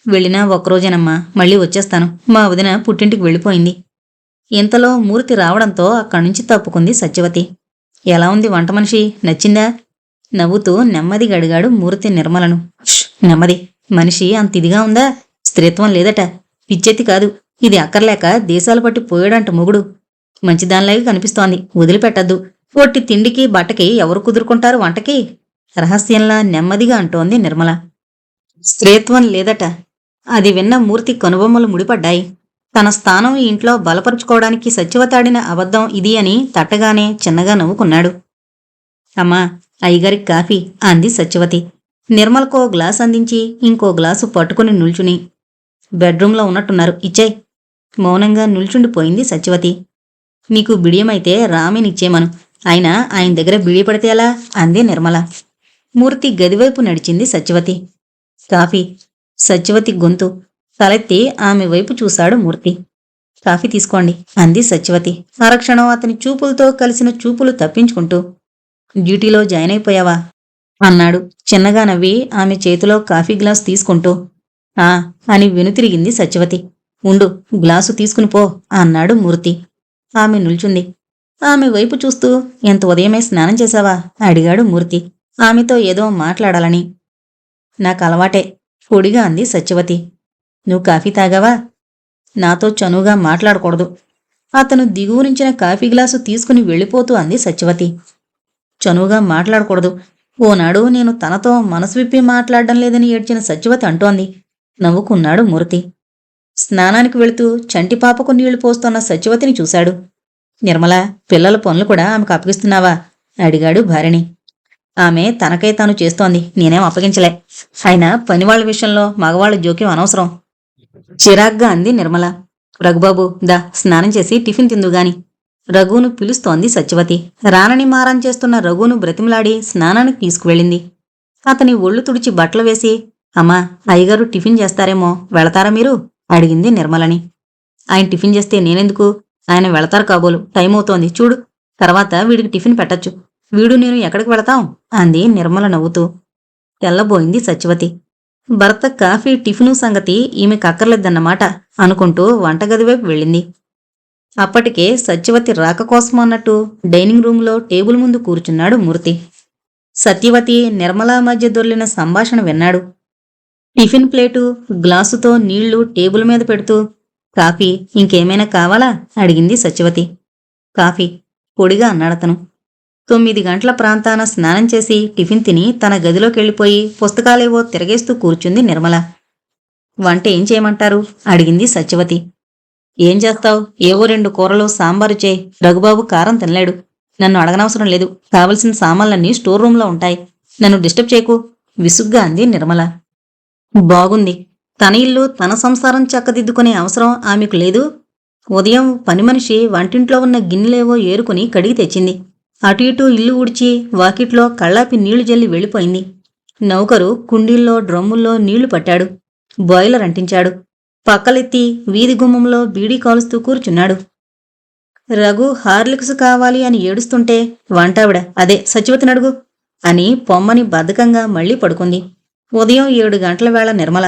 [SPEAKER 1] వెళ్ళినా ఒక్కరోజేనమ్మా, మళ్ళీ వచ్చేస్తాను. మా వదిన పుట్టింటికి వెళ్ళిపోయింది. ఇంతలో మూర్తి రావడంతో అక్కడ్నుంచి తప్పుకుంది సత్యవతి. ఎలా ఉంది వంట మనిషి, నచ్చిందా? నవ్వుతూ నెమ్మదిగా అడిగాడు మూర్తి నిర్మలను. నెమ్మది, మనిషి అంత ఇదిగా ఉందా? స్త్రీత్వం లేదట, పిచ్చెత్తి కాదు. ఇది అక్కర్లేక దేశాలు పట్టి పోయాడంట మొగుడు. మంచిదానిలాగే కనిపిస్తోంది, వదిలిపెట్టద్దు. ఒట్టి తిండికి బట్టకి ఎవరు కుదురుకుంటారు వంటకి? రహస్యంలా నెమ్మదిగా అంటోంది నిర్మల. స్త్రీత్వం లేదట. అది విన్న మూర్తి కనుబొమ్మలు ముడిపడ్డాయి. తన స్థానం ఈ ఇంట్లో బలపరుచుకోవడానికి సత్యవతాడిన అబద్ధం ఇది అని తట్టగానే చిన్నగా నవ్వుకున్నాడు. అమ్మా, అయ్యగారికి కాఫీ అంది సత్యవతి. నిర్మలకో గ్లాస్ అందించి ఇంకో గ్లాసు పట్టుకుని నిల్చుని, బెడ్రూంలో ఉన్నట్టున్నారు, ఇచ్చేయ్. మౌనంగా నిల్చుండిపోయింది సత్యవతి. నీకు బిడియమైతే రామినిచ్చేమను, అయినా ఆయన దగ్గర బిడి పడితే ఎలా అంది నిర్మల. మూర్తి గదివైపు నడిచింది సత్యవతి. కాఫీ. సత్యవతి గొంతు. తలెత్తి ఆమె వైపు చూశాడు మూర్తి. కాఫీ తీసుకోండి అంది సత్యవతి అరక్షణం అతని చూపులతో కలిసిన చూపులు తప్పించుకుంటూ. డ్యూటీలో జాయిన్ అయిపోయావా అన్నాడు చిన్నగా నవ్వి ఆమె చేతిలో కాఫీ గ్లాసు తీసుకుంటూ. ఆ అని వెనుతిరిగింది సత్యవతి. ఉండు, గ్లాసు తీసుకుని పో అన్నాడు మూర్తి. ఆమె నిల్చుంది. ఆమె వైపు చూస్తూ, ఎంత ఉదయమే స్నానం చేశావా అడిగాడు మూర్తి, ఆమెతో ఏదో మాట్లాడాలని. నాకలవాటే పొడిగా అంది సత్యవతి. నువ్వు కాఫీ తాగావా? నాతో చనువుగా మాట్లాడకూడదు. అతను దిగువరించిన కాఫీ గ్లాసు తీసుకుని వెళ్ళిపోతూ అంది సత్యవతి. చనువుగా మాట్లాడకూడదు. ఓనాడు నేను తనతో మనసు విప్పి మాట్లాడడం లేదని ఏడ్చిన సత్యవతి అంటోంది. నవ్వుకున్నాడు మూర్తి. స్నానానికి వెళుతూ చంటిపాపకు నీళ్లు పోస్తోన్న సత్యవతిని చూశాడు. నిర్మల, పిల్లల పనులు కూడా ఆమెకు అప్పగిస్తున్నావా అడిగాడు భార్యని. ఆమె తనకై తాను చేస్తోంది, నేనేం అప్పగించలే. అయినా పనివాళ్ల విషయంలో మగవాళ్ల జోక్యం అనవసరం చిరాగ్గా అంది నిర్మల. రఘుబాబు, దా స్నానం చేసి టిఫిన్ తిందుగాని రఘువును పిలుస్తోంది సత్యవతి. రానని మారం చేస్తున్న రఘువును బ్రతిమలాడి స్నానానికి తీసుకువెళ్ళింది. అతని ఒళ్ళు తుడిచి బట్టలు వేసి, అమ్మా, అయ్యగారు టిఫిన్ చేస్తారేమో, వెళతారా మీరు అడిగింది నిర్మలని. ఆయన టిఫిన్ చేస్తే నేనెందుకు? ఆయన వెళతారు కాబోలు, టైం అవుతోంది చూడు, తర్వాత వీడికి టిఫిన్ పెట్టచ్చు. వీడు నేను ఎక్కడికి వెళతాం అంది నిర్మల నవ్వుతూ. తెల్లబోయింది సత్యవతి. భర్త కాఫీ టిఫిను సంగతి ఈమెకు అక్కర్లేదన్నమాట అనుకుంటూ వంటగది వైపు వెళ్ళింది. అప్పటికే సత్యవతి రాక కోసం అన్నట్టు డైనింగ్ రూంలో టేబుల్ ముందు కూర్చున్నాడు మూర్తి. సత్యవతి, నిర్మల మధ్య దొర్లిన సంభాషణ విన్నాడు. టిఫిన్ ప్లేటు, గ్లాసుతో నీళ్లు టేబుల్ మీద పెడుతూ, కాఫీ ఇంకేమైనా కావాలా అడిగింది సత్యవతి. కాఫీ పొడిగా అన్నాడతను. 9 గంటల ప్రాంతాన స్నానం చేసి టిఫిన్ తిని తన గదిలోకెళ్ళిపోయి పుస్తకాలేవో తిరగేస్తూ కూర్చుంది నిర్మల. వంట ఏం చేయమంటారు అడిగింది సత్యవతి. ఏం చేస్తావు? ఏవో 2 కూరలు సాంబారు చేయి. రఘుబాబు కారం తినలేడు. నన్ను అడగనవసరం లేదు. కావలసిన సామాన్లన్నీ స్టోర్ రూంలో ఉంటాయి. నన్ను డిస్టర్బ్ చేయకు విసుగ్గా అంది నిర్మల. బాగుంది. తన ఇల్లు తన సంసారం చక్కదిద్దుకునే అవసరం ఆమెకు లేదు. ఉదయం పని మనిషి వంటింట్లో ఉన్న గిన్నెలేవో ఏరుకుని కడిగి తెచ్చింది. అటు ఇటు ఇల్లు ఊడ్చి వాకిట్లో కళ్ళాపి నీళ్లు జల్లి వెళ్ళిపోయింది. నౌకరు కుండీల్లో డ్రమ్ముల్లో నీళ్లు పట్టాడు. బాయిలర్ అంటించాడు. పక్కలెత్తి వీధి గుమ్మంలో బీడీ కాలుస్తూ కూర్చున్నాడు. రఘు హార్లిక్స్ కావాలి అని ఏడుస్తుంటే వంటావిడ, అదే సత్యవతిని అడుగు అని పొమ్మని బద్ధకంగా మళ్లీ పడుకుంది. ఉదయం 7 గంటల వేళ నిర్మల.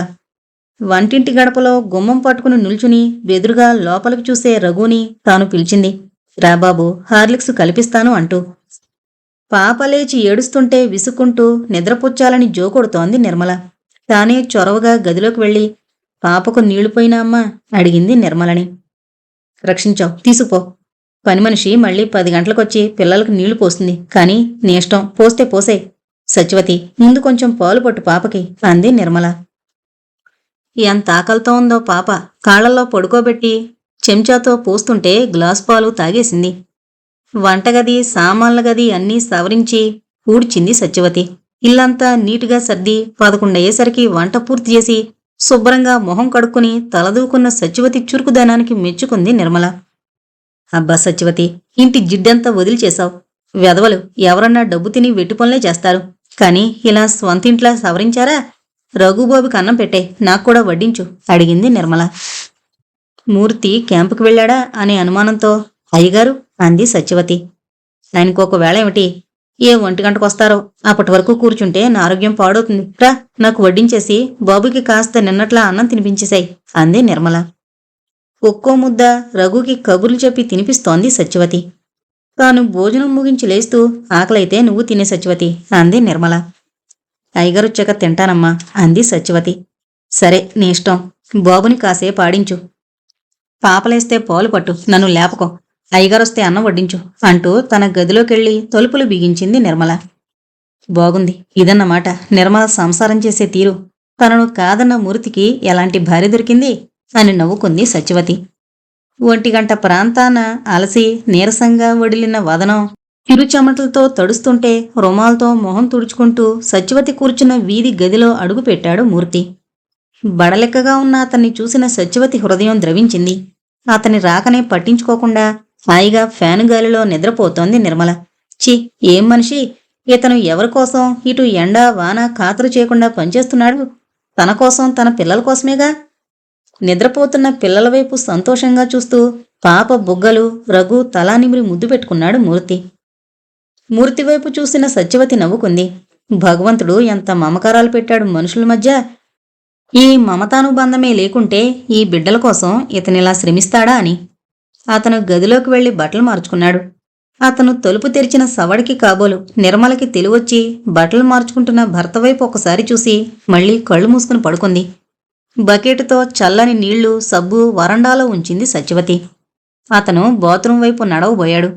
[SPEAKER 1] వంటింటి గడపలో గుమ్మం పట్టుకుని నిల్చుని బెదురుగా లోపలికి చూసే రఘుని తాను పిలిచింది. రాబాబు, హార్లిక్స్ కల్పిస్తాను అంటూ. పాప లేచి ఏడుస్తుంటే విసుక్కుంటూ నిద్రపుచ్చాలని జోకొడుతోంది నిర్మల. తానే చొరవగా గదిలోకి వెళ్ళి, పాపకు నీళ్లు పోయినా అమ్మా అడిగింది నిర్మలని. రక్షించావు, తీసుకుపో. పని మనిషి మళ్ళీ 10 గంటలకొచ్చి పిల్లలకు నీళ్లు పోస్తుంది. కానీ నీ ఇష్టం, పోస్తే పోసే. సత్యవతి, ముందు కొంచెం పాలు పట్టు పాపకి అంది నిర్మల. ఎంత ఆకలితో ఉందో పాప. కాళ్లల్లో పడుకోబెట్టి చెంచాతో పోస్తుంటే గ్లాసు పాలు తాగేసింది. వంటగది, సామాన్ల గది అన్నీ సవరించి ఊడ్చింది సత్యవతి. ఇల్లంతా నీటుగా సర్ది 11 అయ్యేసరికి వంట పూర్తి చేసి శుభ్రంగా మొహం కడుక్కుని తలదూకున్న సత్యవతి చురుకుదనానికి మెచ్చుకుంది నిర్మల. అబ్బా సత్యవతి, ఇంటి జిడ్డంతా వదిలిచేశావు. వెధవలు ఎవరన్నా డబ్బు తిని వెట్టుపనులే చేస్తారు. కాని ఇలా స్వంతింట్లా సవరించారా? రఘుబాబుకి అన్నం పెట్టే, నాక్కూడా వడ్డించు అడిగింది నిర్మల. మూర్తి క్యాంపుకి వెళ్ళాడా అనే అనుమానంతో, అయ్యగారు అంది సత్యవతి. ఆయనకొకవేళ ఏమిటి? ఏ 1 గంటకొస్తారో. అప్పటి వరకు కూర్చుంటే నా ఆరోగ్యం పాడవుతుంది. రా, నాకు వడ్డించేసి బాబుకి కాస్త నిన్నట్లా అన్నం తినిపించేశాయి అంది నిర్మల. ఒక్కో ముద్ద రఘుకి కబుర్లు చెప్పి తినిపిస్తోంది సత్యవతి. తాను భోజనం ముగించి లేస్తూ, ఆకలైతే నువ్వు తినే సత్యవతి అంది నిర్మల. అయ్యగారొచ్చాక తింటానమ్మా అంది సత్యవతి. సరే, నీ ఇష్టం. బాబుని కాసేపు ఆడించు. పాపలేస్తే పాలు పట్టు, నన్ను లేపకో. అయ్యగారొస్తే అన్నం వడ్డించు అంటూ తన గదిలోకెళ్ళి తలుపులు బిగించింది నిర్మల. బాగుంది. ఇదన్నమాట నిర్మల సంసారం చేసే తీరు. తనను కాదన్న మూర్తికి ఎలాంటి భార్య దొరికింది అని నవ్వుకుంది సత్యవతి. 1 గంట ప్రాంతాన అలసి నీరసంగా వడిలిన వదనం చిరుచెమటలతో తడుస్తుంటే రుమాల్తో మొహం తుడుచుకుంటూ సత్యవతి కూర్చున్న వీధి గదిలో అడుగుపెట్టాడు మూర్తి. బడలెక్కగా ఉన్న అతన్ని చూసిన సత్యవతి హృదయం ద్రవించింది. అతని రాకనే పట్టించుకోకుండా హాయిగా ఫ్యాను గాలిలో నిద్రపోతోంది నిర్మల. చి, ఏం మనిషి! ఇతను ఎవరికోసం ఇటు ఎండా వాన ఖాతరు చేయకుండా పనిచేస్తున్నాడు? తన కోసం, తన పిల్లల కోసమేగా. నిద్రపోతున్న పిల్లల వైపు సంతోషంగా చూస్తూ పాప బుగ్గలు, రఘు తలా నిమిరి ముద్దు పెట్టుకున్నాడు మూర్తి. మూర్తి వైపు చూసిన సత్యవతి నవ్వుకుంది. భగవంతుడు ఎంత మమకారాలు పెట్టాడు మనుషుల మధ్య. ఈ మమతానుబంధమే లేకుంటే ఈ బిడ్డల కోసం ఇతనిలా శ్రమిస్తాడా అని. అతను గదిలోకి వెళ్లి బట్టలు మార్చుకున్నాడు. అతను తలుపు తెరిచిన సవడికి కాబోలు నిర్మలకి తెలివొచ్చి బట్టలు మార్చుకుంటున్న భర్త వైపు ఒకసారి చూసి మళ్లీ కళ్ళు మూసుకుని పడుకుంది. బకెటుతో చల్లని నీళ్లు సబ్బు వరండాలో ఉంచింది సత్యవతి. అతను బాత్రూం వైపు నడవబోయాడు.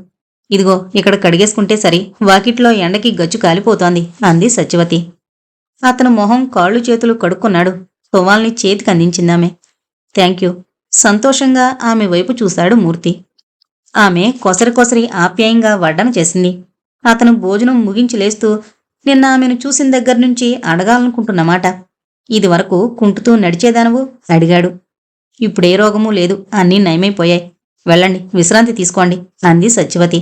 [SPEAKER 1] ఇదిగో ఇక్కడ కడిగేసుకుంటే సరి, వాకిట్లో ఎండకి గచ్చు కాలిపోతోంది అంది సత్యవతి. అతను మొహం కాళ్ళు చేతులు కడుక్కున్నాడు. తువాల్ని చేతికి అందించిందామె. థ్యాంక్యూ. సంతోషంగా ఆమె వైపు చూశాడు మూర్తి. ఆమె కొసరి కొసరి ఆప్యాయంగా వడ్డన చేసింది. అతను భోజనం ముగించి లేస్తూ, నిన్న ఆమెను చూసిన దగ్గర్నుంచి అడగాలనుకుంటున్నమాట. ఇదివరకు కుంటుతూ నడిచేదానవు అడిగాడు. ఇప్పుడే రోగమూ లేదు, అన్నీ నయమైపోయాయి. వెళ్ళండి, విశ్రాంతి తీసుకోండి అంది సత్యవతి.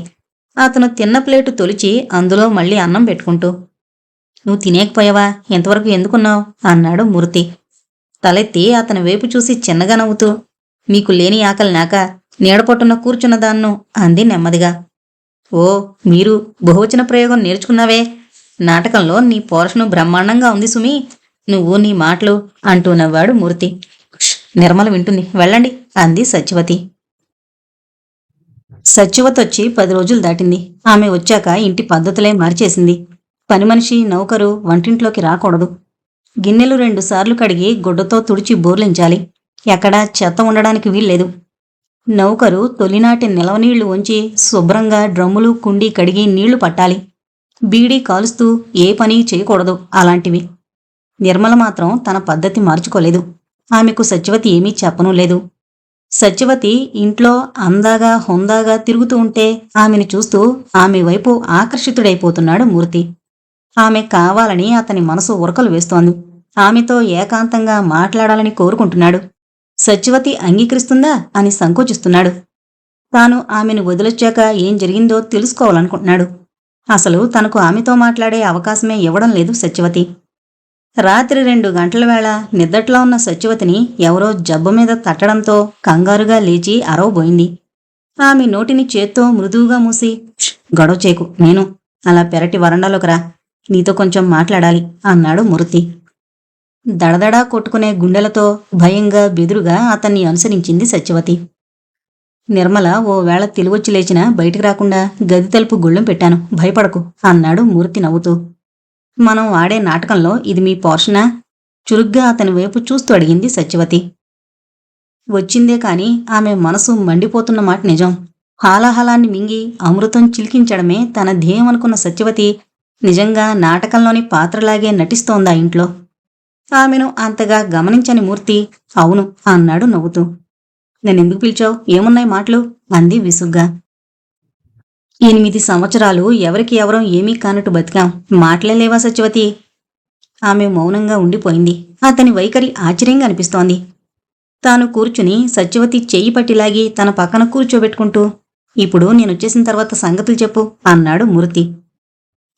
[SPEAKER 1] అతను తిన్న ప్లేటు తొలిచి అందులో మళ్ళీ అన్నం పెట్టుకుంటూ. నువ్వు తినేకపోయావా? ఎంతవరకు ఎందుకున్నావు అన్నాడు మూర్తి. తలెత్తి అతని వైపు చూసి చిన్నగా నవ్వుతూ, మీకు లేని ఆకలి నాక నీడపట్టున కూర్చున్నదాన్ను అంది నెమ్మదిగా. ఓ, మీరు బహువచన ప్రయోగం నేర్చుకున్నావే. నాటకంలో నీ పోర్షను బ్రహ్మాండంగా ఉంది సుమి. నువ్వు నీ మాటలు అంటూ నవ్వాడు మూర్తి. నిర్మల వింటుంది, వెళ్ళండి అంది సత్యవతి. సత్యవతి వచ్చి 10 రోజులు దాటింది. ఆమె వచ్చాక ఇంటి పద్ధతులే మార్చేసింది. పని మనిషి నౌకరు వంటింట్లోకి రాకూడదు. గిన్నెలు 2 సార్లు కడిగి గుడ్డతో తుడిచి బోర్లించాలి. ఎక్కడా చెత్త ఉండడానికి వీల్లేదు. నౌకరు తొలినాటి నిలవనీళ్లు వంచి శుభ్రంగా డ్రమ్ములు కుండీ కడిగి నీళ్లు పట్టాలి. బీడీ కాలుస్తూ ఏ పని చేయకూడదు. అలాంటివి. నిర్మల మాత్రం తన పద్ధతి మార్చుకోలేదు. ఆమెకు సత్యవతి ఏమీ చెప్పనూ లేదు. సత్యవతి ఇంట్లో అందాగా హుందాగా తిరుగుతూ ఉంటే ఆమెను చూస్తూ ఆమె వైపు ఆకర్షితుడైపోతున్నాడు మూర్తి. ఆమె కావాలని అతని మనసు ఉరకలు వేస్తోంది. ఆమెతో ఏకాంతంగా మాట్లాడాలని కోరుకుంటున్నాడు. సత్యవతి అంగీకరిస్తుందా అని సంకోచిస్తున్నాడు. తాను ఆమెను వదిలొచ్చాక ఏం జరిగిందో తెలుసుకోవాలనుకుంటున్నాడు. అసలు తనకు ఆమెతో మాట్లాడే అవకాశమే ఇవ్వడం లేదు సత్యవతి. రాత్రి 2 గంటల వేళ నిద్దట్లో ఉన్న సత్యవతిని ఎవరో జబ్బ మీద తట్టడంతో కంగారుగా లేచి అరవబోయింది. ఆమె నోటిని చేత్తో మృదువుగా మూసి, గొడవ చేకు, నేను అలా పెరటి వరండాలోకి రా, నీతో కొంచెం మాట్లాడాలి అన్నాడు మూర్తి. దడదడా కొట్టుకునే గుండెలతో భయంగా బెదురుగా అతన్ని అనుసరించింది సత్యవతి. నిర్మల ఓ వేళ తెలివొచ్చి లేచినా బయటికి రాకుండా గది తలుపు గుళ్ళెం పెట్టాను, భయపడకు అన్నాడు మూర్తి నవ్వుతూ. మనం ఆడే నాటకంలో ఇది మీ పోర్షనా? చురుగ్గా అతని వైపు చూస్తూ అడిగింది సత్యవతి. వచ్చిందే కాని ఆమె మనసు మండిపోతున్న మాట నిజం. హాలాహలాన్ని మింగి అమృతం చిలికించడమే తన ధ్యేయమనుకున్న సత్యవతి నిజంగా నాటకంలోని పాత్రలాగే నటిస్తోందా ఇంట్లో? ఆమెను అంతగా గమనించని మూర్తి అవును అన్నాడు నవ్వుతూ. నేనెందుకు పిలిచావు? ఏమున్నాయి మాటలు అంది విసుగ్గా. 8 సంవత్సరాలు ఎవరికి ఎవరం ఏమీ కానట్టు బతికాం, మాటలే లేవా సత్యవతి? ఆమె మౌనంగా ఉండిపోయింది. అతని వైఖరి ఆశ్చర్యంగా అనిపిస్తోంది. తాను కూర్చుని సత్యవతి చెయ్యి పట్టిలాగి తన పక్కన కూర్చోబెట్టుకుంటూ, ఇప్పుడు నేనొచ్చేసిన తర్వాత సంగతులు చెప్పు అన్నాడు మూర్తి.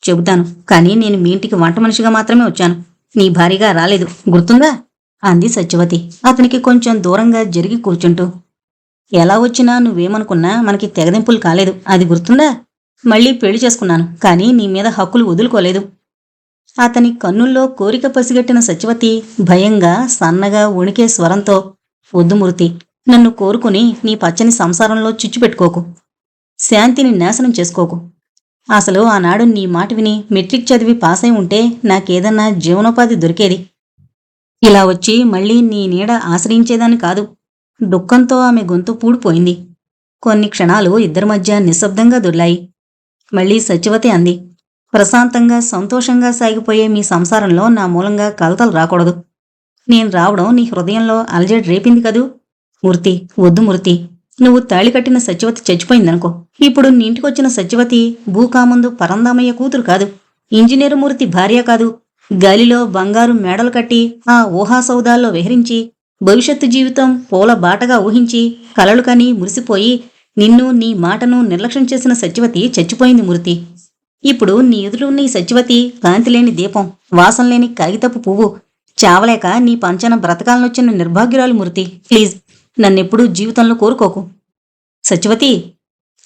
[SPEAKER 1] చెబుతాను, కానీ నేను మీ ఇంటికి వంట మనిషిగా మాత్రమే వచ్చాను, నీ భారీగా రాలేదు, గుర్తుందా అంది సత్యవతి అతనికి కొంచెం దూరంగా జరిగి కూర్చుంటూ. ఎలా వచ్చినా నువ్వేమనుకున్నా మనకి తెగదెంపులు కాలేదు, అది గుర్తుందా? మళ్ళీ పెళ్లి చేసుకున్నాను, కానీ నీ మీద హక్కులు వదులుకోలేదు. అతని కన్నుల్లో కోరిక పసిగట్టిన సత్యవతి భయంగా సన్నగా వణికే స్వరంతో, వద్దు మూర్తి, నన్ను కోరుకుని నీ పచ్చని సంసారంలో చిచ్చుపెట్టుకోకు, శాంతిని నాశనం చేసుకోకు. అసలు ఆనాడు నీ మాట విని మెట్రిక్ చదివి పాసై ఉంటే నాకేదన్నా జీవనోపాధి దొరికేది. ఇలా వచ్చి మళ్ళీ నీ నీడ ఆశ్రయించేదాన్ని కాదు. దుఃఖంతో ఆమె గొంతు పూడిపోయింది. కొన్ని క్షణాలు ఇద్దరి మధ్య నిశ్శబ్దంగా దొర్లాయి. మళ్ళీ సత్యవతి అంది, ప్రశాంతంగా సంతోషంగా సాగిపోయే మీ సంసారంలో నా మూలంగా కలతలు రాకూడదు. నేను రావడం నీ హృదయంలో అలజడి రేపింది కదూ? మూర్తి, వద్దు మూర్తి, నువ్వు తాళి కట్టిన సత్యవతి చచ్చిపోయిందనుకో. ఇప్పుడు నీ ఇంటికొచ్చిన సత్యవతి భూకామందు పరందామయ్య కూతురు కాదు, ఇంజనీరు మూర్తి భార్య కాదు. గాలిలో బంగారు మేడలు కట్టి ఆ ఊహాసౌదాల్లో విహరించి భవిష్యత్తు జీవితం పూల బాటగా ఊహించి కలలు కని మురిసిపోయి నిన్ను నీ మాటను నిర్లక్ష్యం చేసిన సత్యవతి చచ్చిపోయింది మూర్తి. ఇప్పుడు నీ ఎదురున్న ఈ సత్యవతి కాంతిలేని దీపం, వాసనలేని కాగితపు పువ్వు, చావలేక నీ పంచన బ్రతకాలనొచ్చిన నిర్భాగ్యురాలు మూర్తి. ప్లీజ్, నన్నెప్పుడూ జీవితంలో కోరుకోకు. సత్యవతి,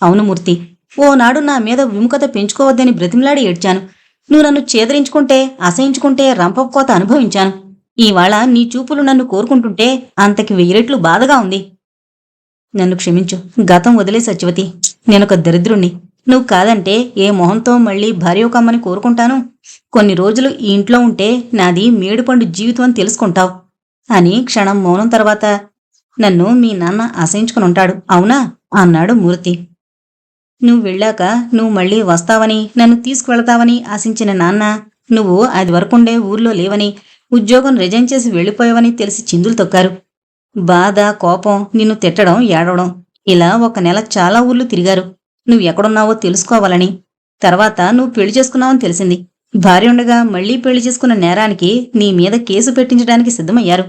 [SPEAKER 1] అవును మూర్తి, ఓనాడు నా మీద విముఖత పెంచుకోవద్దని బ్రతిమలాడి ఏడ్చాను. నువ్వు నన్ను చేదరించుకుంటే అసహించుకుంటే రంపకోత అనుభవించాను. ఈవాళ నీ చూపులు నన్ను కోరుకుంటుంటే అంతకి 1000 రెట్లు బాధగా ఉంది. నన్ను క్షమించు, గతం వదిలే సత్యవతి, నేనొక దరిద్రుణ్ణి. నువ్వు కాదంటే ఏ మొహంతో మళ్ళీ భార్య కమ్మని కోరుకుంటాను? కొన్ని రోజులు ఈ ఇంట్లో ఉంటే నాది మేడిపండు జీవితం అని తెలుసుకుంటావు అని క్షణం మౌనం తర్వాత, నన్ను మీ నాన్న అసహించుకునుంటాడు, అవునా అన్నాడు మూర్తి. నువ్వు వెళ్ళాక నువ్వు మళ్ళీ వస్తావని, నన్ను తీసుకువెళతావని ఆశించిన నాన్న, నువ్వు అది వరకుండే ఊర్లో లేవని, ఉద్యోగం రిజైన్ చేసి వెళ్ళిపోయావని తెలిసి చిందులు తొక్కారు. బాధ, కోపం, నిన్ను తిట్టడం, ఏడవడం, ఇలా 1 నెల చాలా ఊర్లు తిరిగారు నువ్వు ఎక్కడున్నావో తెలుసుకోవాలని. తర్వాత నువ్వు పెళ్లి చేసుకున్నావని తెలిసింది. భార్య ఉండగా మళ్లీ పెళ్లి చేసుకున్న నేరానికి నీ మీద కేసు పెట్టించడానికి సిద్ధమయ్యారు.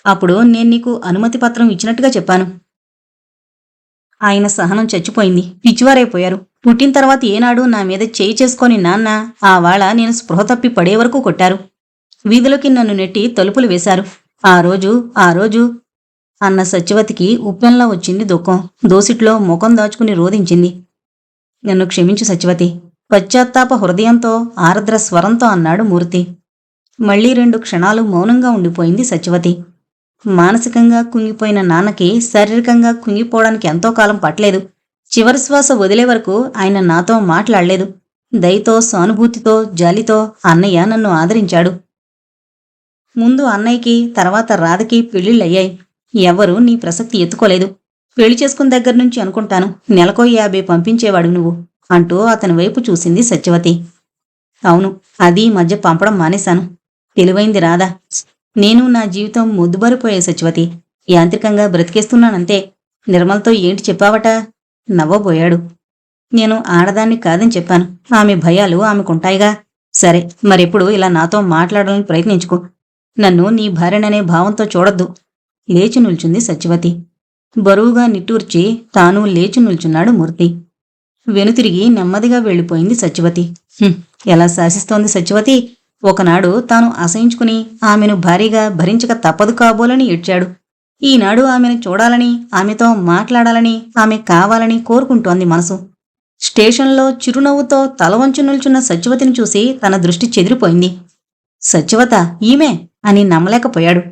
[SPEAKER 1] అప్పుడు నేను నీకు అనుమతి పత్రం ఇచ్చినట్టుగా చెప్పాను. ఆయన సహనం చచ్చిపోయింది. పిచ్చివారైపోయారు. పుట్టిన తర్వాత ఏనాడు నా మీద చేయి చేసుకొని నాన్న ఆవాళ నేను స్పృహ తప్పి పడే వరకు కొట్టారు. వీధిలోకి నన్ను నెట్టి తలుపులు వేశారు. ఆ రోజు అన్న సత్యవతికి ఉప్పెన్లా వచ్చింది దుఃఖం. దోసిట్లో ముఖం దాచుకుని రోధించింది. నన్ను క్షమించు సత్యవతి, పశ్చాత్తాప హృదయంతో ఆర్ద్ర స్వరంతో అన్నాడు మూర్తి. మళ్లీ 2 క్షణాలు మౌనంగా ఉండిపోయింది సత్యవతి. మానసికంగా కుంగిపోయిన నాన్నకి శారీరకంగా కుంగిపోవడానికి ఎంతో కాలం పట్టలేదు. చివరి శ్వాస వదిలే వరకు ఆయన నాతో మాట్లాడలేదు. దయతో, సానుభూతితో, జాలితో అన్నయ్య నన్ను ఆదరించాడు. ముందు అన్నయ్యకి, తర్వాత రాధకి పెళ్లిళ్ళయ్యాయి. ఎవ్వరూ నీ ప్రసక్తి ఎత్తుకోలేదు. పెళ్లి చేసుకున్న దగ్గర నుంచి అనుకుంటాను నెలకో 50 పంపించేవాడు నువ్వు అంటూ అతని వైపు చూసింది సత్యవతి. అవును, అది ఈ మధ్య పంపడం మానేశాను. తెలివైంది రాధా. నేను నా జీవితం ముద్దుబారిపోయే సత్యవతి. యాంత్రికంగా బ్రతికేస్తున్నానంతే. నిర్మలతో ఏంటి చెప్పావట? నవ్వబోయాడు. నేను ఆడదాన్ని కాదని చెప్పాను. ఆమె భయాలు ఆమెకుంటాయిగా. సరే, మరెప్పుడు ఇలా నాతో మాట్లాడాలని ప్రయత్నించుకో. నన్ను నీ భార్యననే భావంతో చూడొద్దు. లేచి నిల్చుంది సత్యవతి. బరువుగా నిట్టూర్చి తాను లేచి నిల్చున్నాడు మూర్తి. వెనుతిరిగి నెమ్మదిగా వెళ్ళిపోయింది సత్యవతి. ఎలా శాసిస్తోంది సత్యవతి. ఒకనాడు తాను అసహించుకుని ఆమెను భారీగా భరించక తప్పదు కాబోలని ఏడ్చాడు. ఈనాడు ఆమెను చూడాలని, ఆమెతో మాట్లాడాలని, ఆమె కావాలని కోరుకుంటోంది మనసు. స్టేషన్లో చిరునవ్వుతో తలవంచు నిల్చున్న సత్యవతిని చూసి తన దృష్టి చెదిరిపోయింది. సత్యవత ఈమె అని నమ్మలేకపోయాడు.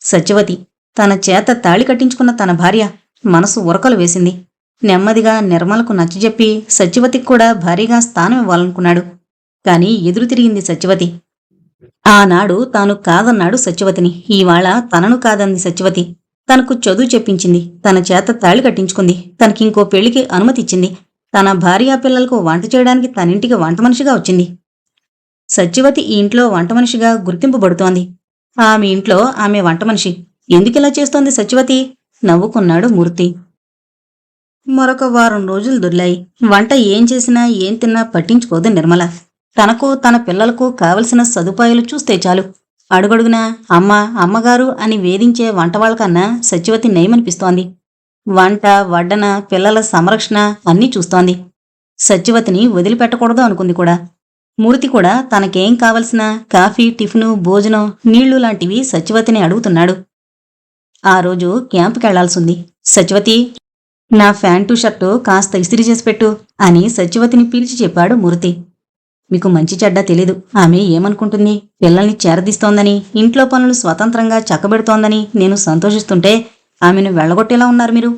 [SPEAKER 1] సత్యవతి, తన చేత తాళి కట్టించుకున్న తన భార్య. మనసు ఉరకలు వేసింది. నెమ్మదిగా నిర్మలకు నచ్చజెప్పి సత్యవతికి కూడా భారీగా స్థానం ఇవ్వాలనుకున్నాడు. కాని ఎదురు తిరిగింది సత్యవతి. ఆనాడు తాను కాదన్నాడు సత్యవతిని. ఈవాళ తనను కాదంది సత్యవతి. తనకు చదువు చెప్పించింది. తన చేత తాళి కట్టించుకుంది. తనకింకో పెళ్లికి అనుమతిచ్చింది. తన భార్యా పిల్లలకు వంట చేయడానికి తనింటికి వంట మనిషిగా వచ్చింది. సత్యవతి ఈ ఇంట్లో వంట మనిషిగా గుర్తింపబడుతోంది. ఆమె ఇంట్లో ఆమె వంట మనిషి. ఎందుకిలా చేస్తోంది సత్యవతి? నవ్వుకున్నాడు మూర్తి. మరొక 1 వారం రోజులు దొర్లాయి. వంట ఏం చేసినా ఏం తిన్నా పట్టించుకోదు నిర్మల. తనకు తన పిల్లలకు కావలసిన సదుపాయాలు చూస్తే చాలు. అడుగడుగునా అమ్మగారు అని వేధించే వంటవాళ్ళకన్నా సత్యవతి నయమనిపిస్తోంది. వంట, వడ్డన, పిల్లల సంరక్షణ అన్నీ చూస్తోంది. సత్యవతిని వదిలిపెట్టకూడదు అనుకుంది కూడా. మూర్తి కూడా తనకేం కావలసిన కాఫీ, టిఫిను, భోజనం, నీళ్లు లాంటివి సత్యవతిని అడుగుతున్నాడు. ఆ రోజు క్యాంపుకెళ్లాల్సింది. సత్యవతి, నా ప్యాంటు షర్టు కాస్త ఇస్త్రీ చేసి పెట్టు అని సత్యవతిని పిలిచి చెప్పాడు మూర్తి. మీకు మంచి చెడ్డ తెలీదు. ఆమె ఏమనుకుంటుంది? పిల్లల్ని చేరదీస్తోందని, ఇంట్లో పనులు స్వతంత్రంగా చక్కబెడుతోందని నేను సంతోషిస్తుంటే ఆమెను వెళ్ళగొట్టేలా ఉన్నారు మీరు.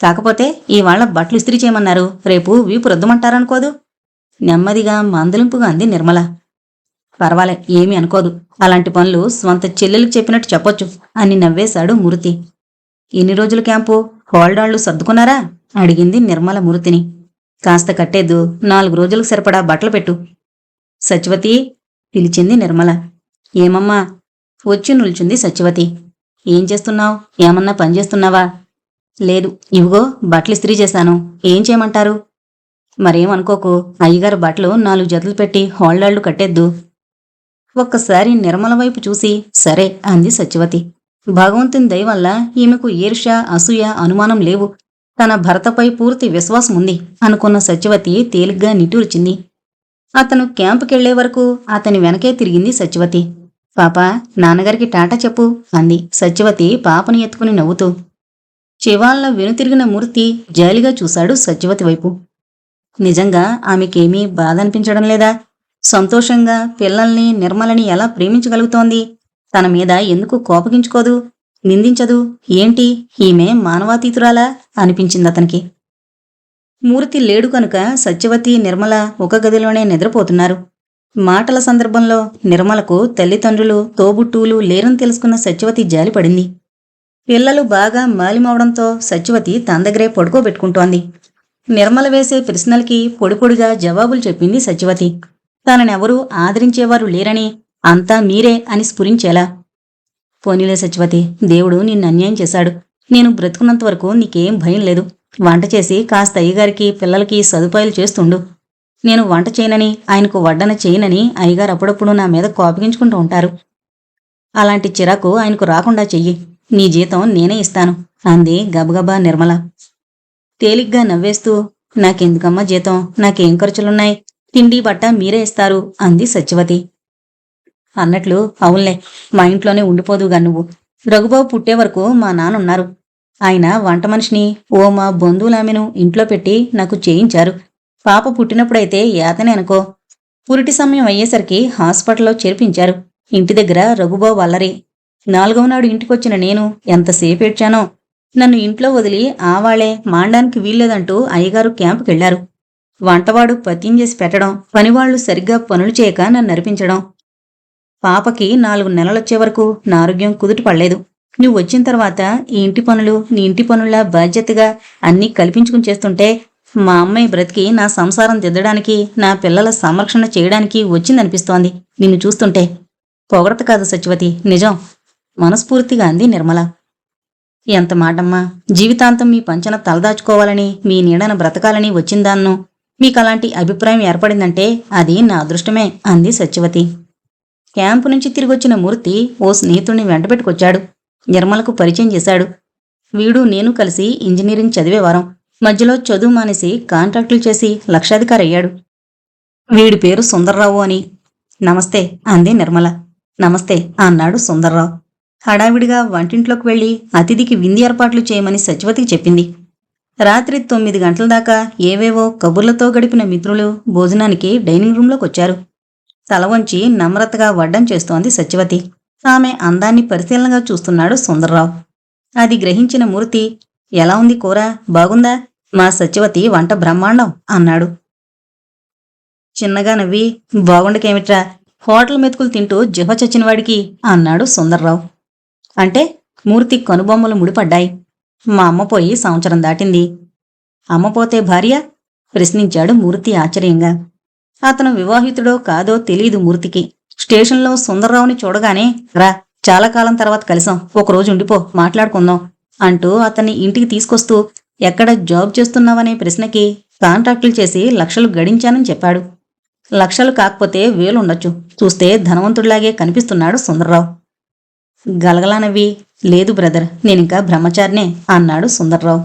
[SPEAKER 1] కాకపోతే ఇవాళ బట్టలు ఇస్త్రీ చేయమన్నారు, రేపు వీపు రుద్దమంటారనుకోదు. నెమ్మదిగా మందలింపుగా అంది నిర్మల. పర్వాలే, ఏమీ అనుకోదు. అలాంటి పనులు స్వంత చెల్లెలకు చెప్పినట్టు చెప్పొచ్చు అని నవ్వేశాడు మూర్తి. ఎన్ని రోజుల క్యాంపు? హోల్డాళ్లు సర్దుకున్నారా? అడిగింది నిర్మల మూర్తిని. కాస్త కట్టేద్దు, 4 రోజులకు సరిపడా బట్టలు పెట్టు. సత్యవతి పిలిచింది నిర్మల. ఏమమ్మా? వచ్చి నిల్చుంది సత్యవతి. ఏం చేస్తున్నావు? ఏమన్నా పని చేస్తున్నావా? లేదు, ఇవిగో బట్టలు ఇస్త్రీ చేశాను. ఏం చేయమంటారు? మరేమనుకోకు, అయ్యగారు బట్టలు 4 జతలు పెట్టి హోల్డాళ్లు కట్టేద్దు. ఒక్కసారి నిర్మల వైపు చూసి సరే అంది సత్యవతి. భగవంతుని దయవల్ల ఈమెకు ఈర్ష్య, అసూయ, అనుమానం లేవు. తన భర్తపై పూర్తి విశ్వాసం ఉంది అనుకున్న సత్యవతి తేలిగ్గా నిట్టూర్చింది. అతను క్యాంపుకెళ్లే వరకు అతని వెనకే తిరిగింది సత్యవతి. పాపా, నాన్నగారికి టాటా చెప్పు అంది సత్యవతి పాపను ఎత్తుకుని నవ్వుతూ. చివాళ్ళ వెనుతిరిగిన మూర్తి జాలిగా చూశాడు సత్యవతి వైపు. నిజంగా ఆమెకేమీ బాధ అనిపించడం లేదా? సంతోషంగా పిల్లల్ని, నిర్మలని ఎలా ప్రేమించగలుగుతోంది? తన మీద ఎందుకు కోపగించుకోదు, నిందించదు? ఏంటి ఈమె మానవాతీతురాలా అనిపించింది అతనికి. మూర్తి లేడు కనుక సత్యవతి, నిర్మల ఒక గదిలోనే నిద్రపోతున్నారు. మాటల సందర్భంలో నిర్మలకు తల్లిదండ్రులు, తోబుట్టువులు లేరని తెలుసుకున్న సత్యవతి జాలిపడింది. పిల్లలు బాగా మాలిమవడంతో సత్యవతి తన దగ్గరే పడుకోబెట్టుకుంటోంది. నిర్మల వేసే ప్రశ్నలకి పొడిపొడిగా జవాబులు చెప్పింది సత్యవతి. తననెవరూ ఆదరించేవారు లేరని, అంతా మీరే అని స్ఫురించేలా. పోనీలే సత్యవతి, దేవుడు నిన్ను అన్యాయం చేశాడు. నేను బ్రతుకున్నంతవరకు నీకేం భయం లేదు. వంట చేసి కాస్త అయ్యగారికి, పిల్లలకి సదుపాయాలు చేస్తుండు. నేను వంట చేయనని, ఆయనకు వడ్డన చేయనని అయ్యగారు అప్పుడప్పుడు నా మీద కోపగించుకుంటూ ఉంటారు. అలాంటి చిరాకు ఆయనకు రాకుండా చెయ్యి. నీ జీతం నేనే ఇస్తాను అంది గబగబా నిర్మల. తేలిగ్గా నవ్వేస్తూ, నాకెందుకమ్మా జీతం, నాకేం ఖర్చులున్నాయి, తిండి బట్ట మీరే ఇస్తారు అంది సత్యవతి. అన్నట్లు అవునులే, మా ఇంట్లోనే ఉండిపోదుగా నువ్వు. రఘుబాబు పుట్టే వరకు మా నాన్నున్నారు. ఆయన వంట మనిషిని ఓ మా బంధువులామెను ఇంట్లో పెట్టి నాకు చేయించారు. పాప పుట్టినప్పుడైతే యాతనే అనుకో. పురిటి సమయం అయ్యేసరికి హాస్పిటల్లో చేర్పించారు. ఇంటి దగ్గర రఘుబాబు అల్లరి. 4వ నాడు ఇంటికొచ్చిన నేను ఎంతసేపు ఏడ్చానో. నన్ను ఇంట్లో వదిలి ఆవాళ్లే మాండానికి వీల్లేదంటూ అయ్యగారు క్యాంపుకెళ్లారు. వంటవాడు పత్యం చేసి పెట్టడం, పనివాళ్లు సరిగ్గా పనులు చేయక నన్ను నరిపించడం. పాపకి 4 నెలలొచ్చే వరకు నా ఆరోగ్యం కుదుట పడలేదు. నువ్వు వచ్చిన తర్వాత ఈ ఇంటి పనులు నీ ఇంటి పనుల బాధ్యతగా అన్నీ కల్పించుకుని చేస్తుంటే మా అమ్మాయి బ్రతికి నా సంసారం దిద్దడానికి, నా పిల్లల సంరక్షణ చేయడానికి వచ్చిందనిపిస్తోంది నిన్ను చూస్తుంటే. పొగడత కాదు సత్యవతి, నిజం మనస్ఫూర్తిగా అంది నిర్మల. ఎంత మాటమ్మా, జీవితాంతం మీ పంచన తలదాచుకోవాలని, మీ నీడన బ్రతకాలని వచ్చిందాన్ను. మీకలాంటి అభిప్రాయం ఏర్పడిందంటే అది నా అదృష్టమే అంది సత్యవతి. క్యాంపు నుంచి తిరిగొచ్చిన మూర్తి ఓ స్నేహితుణ్ణి వెంటబెట్టుకొచ్చాడు. నిర్మలకు పరిచయం చేశాడు. వీడు నేను కలిసి ఇంజనీరింగ్ చదివేవారం. మధ్యలో చదువు మానేసి కాంట్రాక్టులు చేసి లక్షాధికారయ్యాడు. వీడి పేరు సుందర్రావు అని. నమస్తే అంది నిర్మల. నమస్తే అన్నాడు సుందర్రావు. హడావిడిగా వంటింట్లోకి వెళ్లి అతిథికి విందు ఏర్పాట్లు చేయమని సత్యవతికి చెప్పింది. రాత్రి 9 గంటల దాకా ఏవేవో కబుర్లతో గడిపిన మిత్రులు భోజనానికి డైనింగ్ రూంలోకి వచ్చారు. తల వంచి నమ్రతగా వడ్డం చేస్తోంది సత్యవతి. ఆమె అందాన్ని పరిశీలనగా చూస్తున్నాడు సుందర్రావు. అది గ్రహించిన మూర్తి, ఎలా ఉంది కూర, బాగుందా? మా సత్యవతి వంట బ్రహ్మాండం అన్నాడు. చిన్నగా నవ్వి, బాగుండకేమిట్రా, హోటల్ మెతుకులు తింటూ జిహ చచ్చినవాడికి అన్నాడు సుందర్రావు. అంటే? మూర్తి కనుబొమ్మలు ముడిపడ్డాయి. మా అమ్మ పోయి సంవత్సరం దాటింది. అమ్మ పోతే భార్య? ప్రశ్నించాడు మూర్తి ఆశ్చర్యంగా. అతను వివాహితుడో కాదో తెలీదు మూర్తికి. స్టేషన్లో సుందర్రావుని చూడగానే, రా, చాలా కాలం తర్వాత కలిసాం, ఒకరోజు ఉండిపో, మాట్లాడుకుందాం అంటూ అతన్ని ఇంటికి తీసుకొస్తూ, ఎక్కడ జాబ్ చేస్తున్నావనే ప్రశ్నకి కాంట్రాక్టులు చేసి లక్షలు గడించానని చెప్పాడు. లక్షలు కాకపోతే వేలుండొచ్చు. చూస్తే ధనవంతుడిలాగే కనిపిస్తున్నాడు సుందర్రావు. గలగలా నవ్వి, లేదు బ్రదర్, నేనింకా బ్రహ్మచారినే అన్నాడు సుందర్రావు.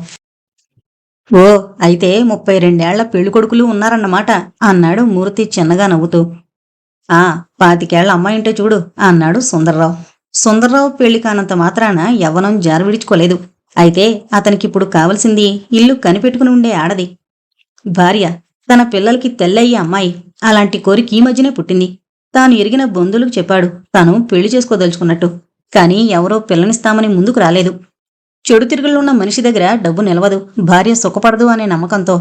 [SPEAKER 1] ఓ, అయితే 32 ఏళ్ల పెళ్ళికొడుకులు ఉన్నారన్నమాట అన్నాడు మూర్తి చిన్నగా నవ్వుతూ. 25 ఏళ్ల అమ్మాయింటే చూడు అన్నాడు సుందర్రావు. సుందర్రావు పెళ్లి కానంత మాత్రాన యవ్వనం జారవిడుచుకోలేదు. అయితే అతనికిప్పుడు కావలసింది ఇల్లు కనిపెట్టుకుని ఉండే ఆడది, భార్య, తన పిల్లలకి తెల్లయ్యే అమ్మాయి. అలాంటి కోరిక ఈ మధ్యనే పుట్టింది. తాను ఎరిగిన బంధువులకు చెప్పాడు తాను పెళ్లి చేసుకోదలుచుకున్నట్టు. కాని ఎవరో పిల్లనిస్తామని ముందుకు రాలేదు. చెడు తిరుగులున్న మనిషి దగ్గర డబ్బు నిలవదు, భార్య సుఖపడదు అనే నమ్మకంతో.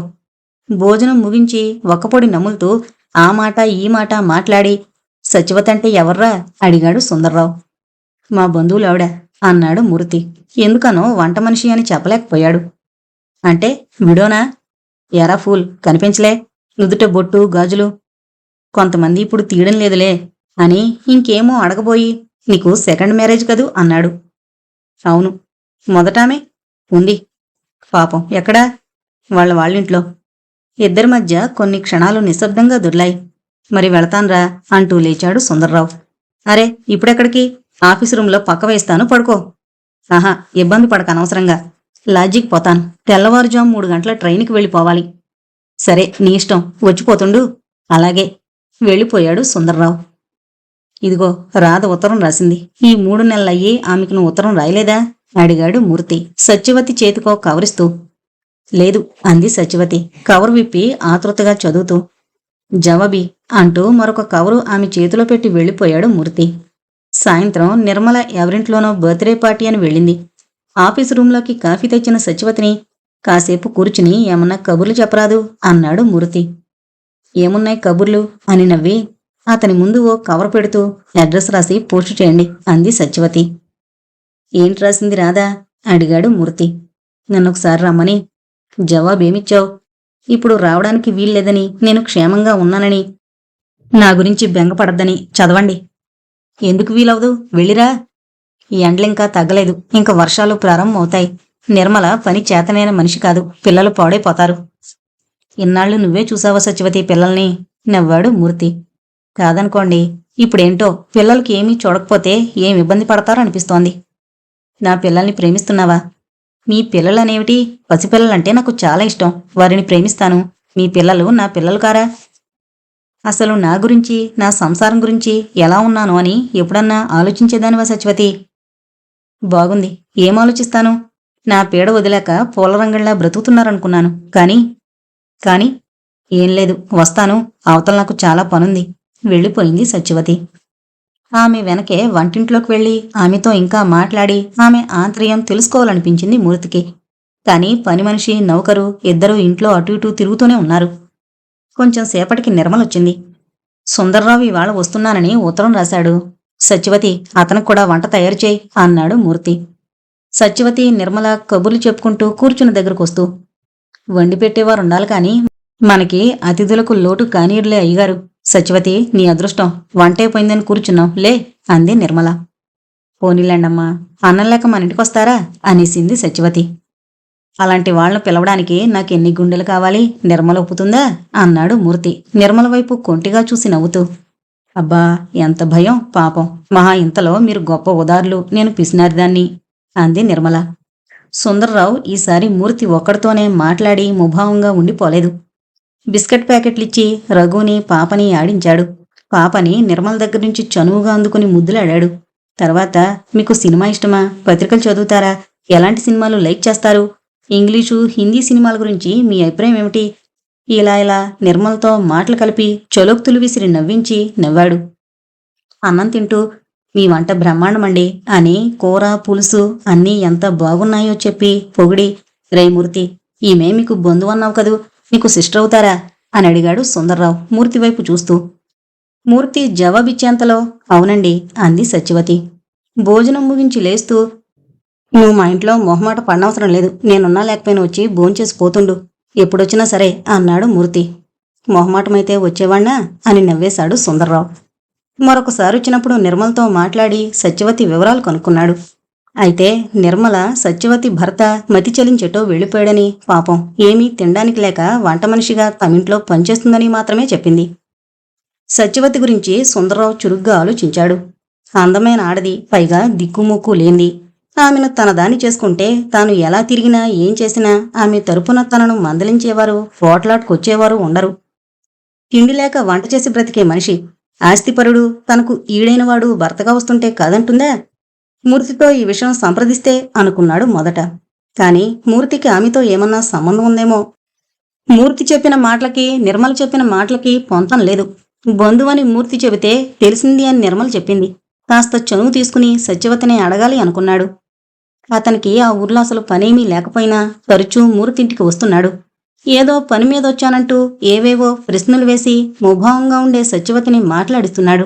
[SPEAKER 1] భోజనం ముగించి ఒక్కపొడి నములుతూ ఆ మాట ఈ మాట మాట్లాడి, సత్యవతంటే ఎవర్రా అడిగాడు సుందర్రావు. మా బంధువులావిడ అన్నాడు మూర్తి. ఎందుకనో వంట మనిషి అని చెప్పలేకపోయాడు. అంటే విడోనా? ఎరా ఫూల్, కనిపించలే, నుదుట బొట్టు గాజులు. కొంతమంది ఇప్పుడు తీయడం లేదులే అని ఇంకేమో అడగబోయి, నీకు సెకండ్ మ్యారేజ్ కదూ అన్నాడు. అవును. మొదటామే ఉంది. పాపం ఎక్కడా? వాళ్ళింట్లో. ఇద్దరి మధ్య కొన్ని క్షణాలు నిశ్శబ్దంగా దొర్లాయి. మరి వెళతాన్రా అంటూ లేచాడు సుందర్రావు. అరే, ఇప్పుడెక్కడికి? ఆఫీసు రూంలో పక్క వేస్తాను, పడుకో. ఆహా, ఇబ్బంది పడక అనవసరంగా. లాడ్జికి పోతాను. తెల్లవారుజాము 3 గంటల ట్రైన్కి వెళ్ళిపోవాలి. సరే, నీ ఇష్టం, వచ్చిపోతుండు. అలాగే వెళ్ళిపోయాడు సుందర్రావు. ఇదిగో రాధ ఉత్తరం రాసింది. ఈ 3 నెలలయ్యి ఆమెకు నువ్వు ఉత్తరం రాయలేదా అడిగాడు మూర్తి సత్యవతి చేతికో కవరిస్తూ. లేదు అంది సత్యవతి కవరు విప్పి ఆతృతగా చదువుతూ. జవాబి అంటూ మరొక కవరు ఆమె చేతిలో పెట్టి వెళ్ళిపోయాడు మూర్తి. సాయంత్రం నిర్మల ఎవరింట్లోనో బర్త్డే పార్టీ అని వెళ్ళింది. ఆఫీసు రూంలోకి కాఫీ తెచ్చిన సత్యవతిని, కాసేపు కూర్చుని ఏమన్నా కబుర్లు చెప్పరాదు అన్నాడు మూర్తి. ఏమున్నాయి కబుర్లు అని నవ్వి అతని ముందు ఓ కవర్ పెడుతూ అడ్రస్ రాసి పోస్టు చేయండి అంది సత్యవతి. ఏంటి రాసింది రాదా అడిగాడు మూర్తి. నన్నొకసారి రమ్మని. జవాబేమిచ్చావు? ఇప్పుడు రావడానికి వీల్లేదని, నేను క్షేమంగా ఉన్నానని, నా గురించి బెంగపడద్దని. చదవండి. ఎందుకు వీలవదు? వెళ్ళిరా. ఈ ఎండలింకా తగ్గలేదు. ఇంక వర్షాలు ప్రారంభమవుతాయి. నిర్మల పని చేతనైన మనిషి కాదు. పిల్లలు పాడైపోతారు. ఇన్నాళ్ళు నువ్వే చూసావా సత్యవతి పిల్లల్ని? నవ్వాడు మూర్తి. కాదనుకోండి. ఇప్పుడేంటో పిల్లలకి ఏమీ చూడకపోతే ఏం ఇబ్బంది పడతారో అనిపిస్తోంది. నా పిల్లల్ని ప్రేమిస్తున్నావా? మీ పిల్లలనేమిటి? పసిపిల్లలంటే నాకు చాలా ఇష్టం. వారిని ప్రేమిస్తాను. మీ పిల్లలు నా పిల్లలు కారా? అసలు నా గురించి, నా సంసారం గురించి ఎలా ఉన్నాను అని ఎప్పుడన్నా ఆలోచించేదానివా సత్యవతి? బాగుంది. ఏం ఆలోచిస్తాను? నా పీడ వదిలాక పూలరంగంలా బ్రతుకుతున్నారనుకున్నాను. కానీ ఏం లేదు. వస్తాను. అవతల నాకు చాలా పనుంది. వెళ్ళిపోయింది సత్యవతి. ఆమె వెనకే వంటింట్లోకి వెళ్ళి ఆమెతో ఇంకా మాట్లాడి ఆమె ఆంతర్యం తెలుసుకోవాలనిపించింది మూర్తికి. కాని పని మనిషి, నౌకరు ఇద్దరూ ఇంట్లో అటు ఇటూ తిరుగుతూనే ఉన్నారు. కొంచెం సేపటికి నిర్మలొచ్చింది. సుందర్రావు ఇవాళ వస్తున్నానని ఉత్తరం రాశాడు. సత్యవతి, అతనికి కూడా వంట తయారు చేయి అన్నాడు మూర్తి. సత్యవతి, నిర్మల కబుర్లు చెప్పుకుంటూ కూర్చున్న దగ్గరకొస్తూ, వండి పెట్టేవారుండాలి కాని మనకి అతిథులకు లోటు కానీరులే అయ్యగారు. సత్యవతి, నీ అదృష్టం. వంటైపోయిందని కూర్చున్నాం లే అంది నిర్మల. పోనీలేండమ్మా, అన్నం లేక మన ఇంటికొస్తారా అనేసింది సత్యవతి. అలాంటి వాళ్ళను పిలవడానికి నాకెన్ని గుండెలు కావాలి? నిర్మల ఒప్పుతుందా అన్నాడు మూర్తి నిర్మల వైపు కొంటిగా చూసి నవ్వుతూ. అబ్బా, ఎంత భయం పాపం. మహా ఇంతలో మీరు గొప్ప ఉదారులు, నేను పిసినారిదాన్ని అంది నిర్మల. సుందర్రావు ఈసారి మూర్తి ఒక్కడితోనే మాట్లాడి ముభావంగా ఉండిపోలేదు. బిస్కెట్ ప్యాకెట్లిచ్చి రఘుని, పాపని ఆడించాడు. పాపని నిర్మల దగ్గర్నుంచి చనువుగా అందుకుని ముద్దులాడాడు. తర్వాత, మీకు సినిమా ఇష్టమా? పత్రికలు చదువుతారా? ఎలాంటి సినిమాలు లైక్ చేస్తారు? ఇంగ్లీషు, హిందీ సినిమాల గురించి మీ అభిప్రాయం ఏమిటి? ఇలా నిర్మలతో మాటలు కలిపి చలోక్తులు విసిరి నవ్వించి నవ్వాడు. అన్నం తింటూ, మీ వంట బ్రహ్మాండమండి అని కూర, పులుసు అన్నీ ఎంత బాగున్నాయో చెప్పి పొగిడి, రేమూర్తి, ఈమె మీకు బంధువన్నావు కదూ, నీకు సిస్టర్ అవుతారా అని అడిగాడు సుందర్రావు మూర్తి వైపు చూస్తూ. మూర్తి జవాబిచ్చేంతలో అవునండి అంది సత్యవతి. భోజనం ముగించి లేస్తూ, నువ్వు మా ఇంట్లో మొహమాట పడనవసరం లేదు. నేనున్నా లేకపోయినా వచ్చి భోంచేసి పోతుండు. ఎప్పుడొచ్చినా సరే అన్నాడు మూర్తి. మొహమాటమైతే వచ్చేవాణ్ణా అని నవ్వేశాడు సుందర్రావు. మరొకసారి వచ్చినప్పుడు నిర్మలతో మాట్లాడి సత్యవతి వివరాలు కనుక్కున్నాడు. అయితే నిర్మల సత్యవతి భర్త మతి చలించెటో వెళ్ళిపోయాడని, పాపం ఏమీ తినడానికి లేక వంట మనిషిగా తమింట్లో పనిచేస్తుందని మాత్రమే చెప్పింది. సత్యవతి గురించి సుందర్రావు చురుగ్గా ఆలోచించాడు. అందమైన ఆడది, పైగా దిక్కుముక్కు లేంది. ఆమెను తనదాన్ని చేసుకుంటే తాను ఎలా తిరిగినా ఏం చేసినా ఆమె తరపున తనను మందలించేవారు, పోట్లాటుకొచ్చేవారు ఉండరు. తిండి లేక వంట చేసి బ్రతికే మనిషి, ఆస్తిపరుడు, తనకు ఈడైనవాడు భర్తగా వస్తుంటే కాదంటుందా? మూర్తితో ఈ విషయం సంప్రదిస్తే అనుకున్నాడు మొదట. కాని మూర్తికి ఆమెతో ఏమన్నా సంబంధం ఉందేమో. మూర్తి చెప్పిన మాటలకి, నిర్మల చెప్పిన మాటలకి పొంతం లేదు. బంధువని మూర్తి చెబితే తెలిసింది అని నిర్మల చెప్పింది. కాస్త చనువు తీసుకుని సత్యవతిని అడగాలి అనుకున్నాడు. అతనికి ఆ ఊర్లో అసలు పనేమీ లేకపోయినా తరచూ మూర్తింటికి వస్తున్నాడు. ఏదో పని మీదొచ్చానంటూ ఏవేవో ప్రశ్నలు వేసి ముభావంగా ఉండే సత్యవతిని మాట్లాడిస్తున్నాడు.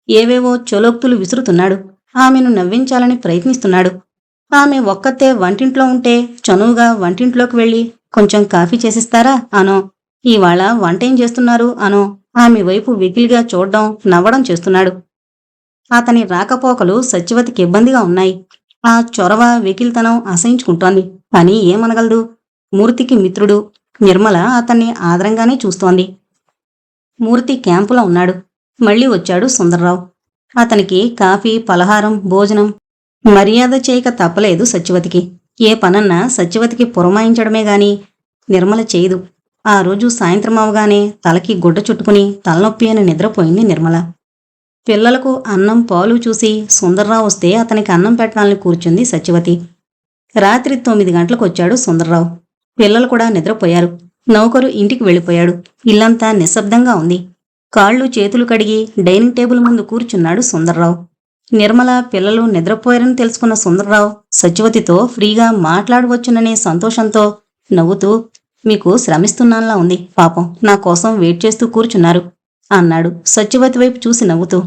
[SPEAKER 1] ఏవేవో చలోక్తులు విసురుతున్నాడు. ఆమెను నవ్వించాలని ప్రయత్నిస్తున్నాడు. ఆమె ఒక్కతే వంటింట్లో ఉంటే చనువుగా వంటింట్లోకి వెళ్ళి కొంచెం కాఫీ చేసిస్తారా అనో, ఇవాళ వంటేం చేస్తున్నారు అనో ఆమె వైపు వెకిలిగా చూడ్డం, నవ్వడం చేస్తున్నాడు. అతని రాకపోకలు సత్యవతికి ఇబ్బందిగా ఉన్నాయి. ఆ చొరవ, వెకిల్తనం అసహించుకుంటోంది. కానీ ఏమనగలదు? మూర్తికి మిత్రుడు. నిర్మల అతన్ని ఆదరంగానే చూస్తోంది. మూర్తి క్యాంపులో ఉన్నాడు. మళ్లీ వచ్చాడు సుందర్రావు. అతనికి కాఫీ, పలహారం, భోజనం మర్యాద చేయక తప్పలేదు సత్యవతికి. ఏ పనన్నా సత్యవతికి పురమాయించడమే గాని నిర్మల చేయదు. ఆ రోజు సాయంత్రం అవగానే తలకి గుడ్డ చుట్టుకుని తలనొప్పి అని నిద్రపోయింది నిర్మల. పిల్లలకు అన్నం, పాలు చూసి సుందర్రావు వస్తే అతనికి అన్నం పెట్టాలని కూర్చుంది సత్యవతి. రాత్రి 9 గంటలకు వచ్చాడు సుందర్రావు. పిల్లలు కూడా నిద్రపోయారు. నౌకరు ఇంటికి వెళ్ళిపోయాడు. ఇల్లంతా నిశ్శబ్దంగా ఉంది. కాళ్ళు చేతులు కడిగి డైనింగ్ టేబుల్ ముందు కూర్చున్నాడు సుందర్రావు. నిర్మల పిల్లలు నిద్రపోయారని తెలుసుకున్న సుందర్రావు సత్యవతితో ఫ్రీగా మాట్లాడవచ్చుననే సంతోషంతో నవ్వుతూ, మీకు శ్రమిస్తున్నాన్లా ఉంది, పాపం నా కోసం వెయిట్ చేస్తూ కూర్చున్నారు అన్నాడు సత్యవతి వైపు చూసి నవ్వుతూ.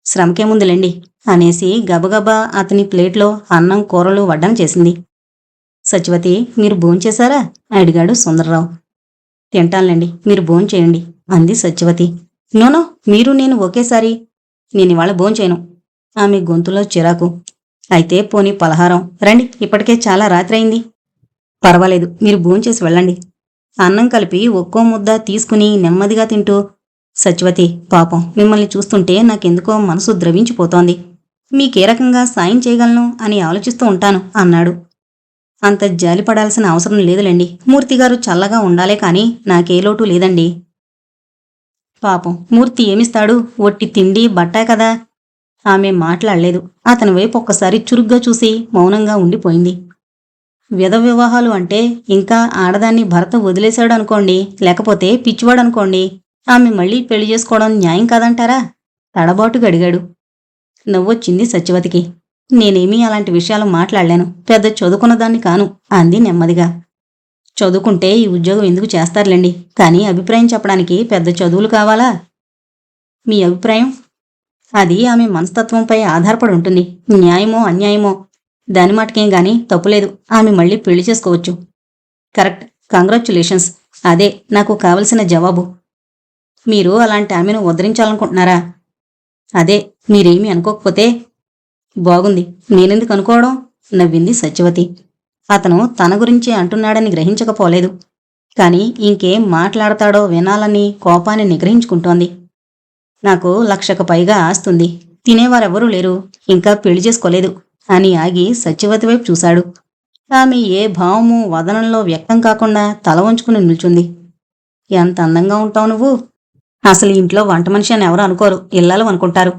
[SPEAKER 1] శ్రమకేముందులేండి అనేసి గబగబా అతని ప్లేట్లో అన్నం కూరలు వడ్డన చేసింది. సత్యవతి, మీరు భోంచేశారా అడిగాడు సుందర్రావు. తింటానులేండి, మీరు భోంచేయండి అంది సత్యవతి. నోనో, మీరు నేను ఒకేసారి. నేనివాళ భోంచేయను. ఆమె గొంతులో చిరాకు. అయితే పోనీ పలహారం రండి, ఇప్పటికే చాలా రాత్రి అయింది. పర్వాలేదు, మీరు భోంచేసి వెళ్ళండి. అన్నం కలిపి ఒక్కో ముద్ద తీసుకుని నెమ్మదిగా తింటూ, సత్యవతి, పాపం మిమ్మల్ని చూస్తుంటే నాకెందుకో మనసు ద్రవించిపోతోంది. మీకే రకంగా సాయం చేయగలను అని ఆలోచిస్తూ ఉంటాను అన్నాడు. అంత జాలిపడాల్సిన అవసరం లేదులేండి, మూర్తిగారు చల్లగా ఉండాలే కాని నాకే లోటు లేదండి. పాపం మూర్తి ఏమిస్తాడు, ఒట్టి తిండి బట్టాయి కదా. ఆమె మాట్లాడలేదు. అతని వైపు ఒక్కసారి చురుగ్గా చూసి మౌనంగా ఉండిపోయింది. విధవివాహాలు అంటే ఇంకా ఆడదాన్ని భర్త వదిలేశాడు అనుకోండి, లేకపోతే పిచ్చివాడు అనుకోండి, ఆమె మళ్ళీ పెళ్లి చేసుకోవడం న్యాయం కాదంటారా? తడబాటుగా అడిగాడు. నవ్వొచ్చింది సత్యవతికి. నేనేమీ అలాంటి విషయాలు మాట్లాడలేను, పెద్ద చదువుకున్నదాన్ని కాను అంది నెమ్మదిగా. చదువుకుంటే ఈ ఉద్యోగం ఎందుకు చేస్తారులేండి, కానీ అభిప్రాయం చెప్పడానికి పెద్ద చదువులు కావాలా? మీ అభిప్రాయం? అది ఆమె మనస్తత్వంపై ఆధారపడి ఉంటుంది. న్యాయమో అన్యాయమో దాని మాటకేం గాని తప్పులేదు, ఆమె మళ్ళీ పెళ్లి చేసుకోవచ్చు. Correct, congratulations. అదే నాకు కావలసిన జవాబు. మీరు అలాంటి ఆమెను ఉద్ధరించాలనుకుంటున్నారా? అదే, మీరేమీ అనుకోకపోతే. బాగుంది, నేనెందుకు అనుకోవడం నవ్వింది సత్యవతి. అతను తన గురించే అంటున్నాడని గ్రహించకపోలేదు. కాని ఇంకేం మాట్లాడతాడో వినాలని కోపాన్ని నిగ్రహించుకుంటోంది. నాకు 1,00,000కు పైగా ఆస్తుంది, తినేవారెవరూ లేరు, ఇంకా పెళ్లి చేసుకోలేదు అని ఆగి సత్యవతి వైపు చూశాడు. ఆమె ఏ భావము వదనంలో వ్యక్తం కాకుండా తల వంచుకుని నిల్చుంది. ఎంత అందంగా ఉంటావు నువ్వు. అసలు ఇంట్లో వంట మనిషి అని ఎవరు అనుకోరు, ఇల్లాలు అనుకుంటారు.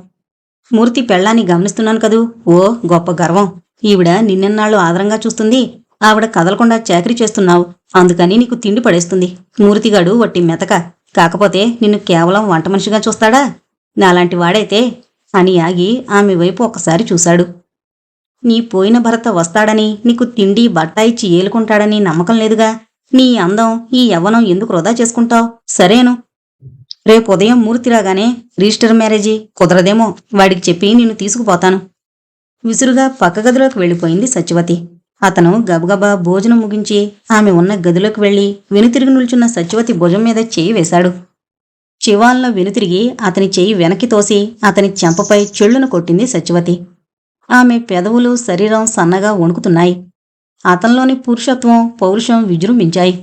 [SPEAKER 1] మూర్తి పెళ్ళాన్ని గమనిస్తున్నాను కదూ, ఓ గొప్ప గర్వం. ఈవిడ నిన్నెన్నాళ్ళు ఆదరంగా చూస్తుంది, ఆవిడ కదలకుండా చాకరీ చేస్తున్నావు, అందుకని నీకు తిండి పడేస్తుంది. మూర్తిగాడు వట్టి మెతక, కాకపోతే నిన్ను కేవలం వంట మనిషిగా చూస్తాడా? నాలాంటి వాడైతే అని ఆగి ఆమె వైపు ఒకసారి చూశాడు. నీ పోయిన భర్త వస్తాడని, నీకు తిండి బట్ట ఇచ్చి ఏలుకుంటాడని నమ్మకం లేదుగా. నీ అందం, ఈ యవ్వనం ఎందుకు వృధా చేసుకుంటావు? సరేను, రేపు ఉదయం మూర్తి రాగానే రిజిస్టర్ మ్యారేజీ కుదరదేమో, వాడికి చెప్పి నిన్ను తీసుకుపోతాను. విసురుగా పక్క గదిలోకి వెళ్ళిపోయింది సత్యవతి. అతను గబగబా భోజనం ముగించి ఆమె ఉన్న గదిలోకి వెళ్లి వెనుతిరిగి నిల్చున్న సత్యవతి భుజం మీద చేయి వేశాడు. చివాల్లో వెనుతిరిగి అతని చేయి వెనక్కి తోసి అతని చెంపపై చెళ్ళును కొట్టింది సత్యవతి. ఆమె పెదవులు, శరీరం సన్నగా వణుకుతున్నాయి. అతనిలోని పురుషత్వం, పౌరుషం విజృంభించాయి.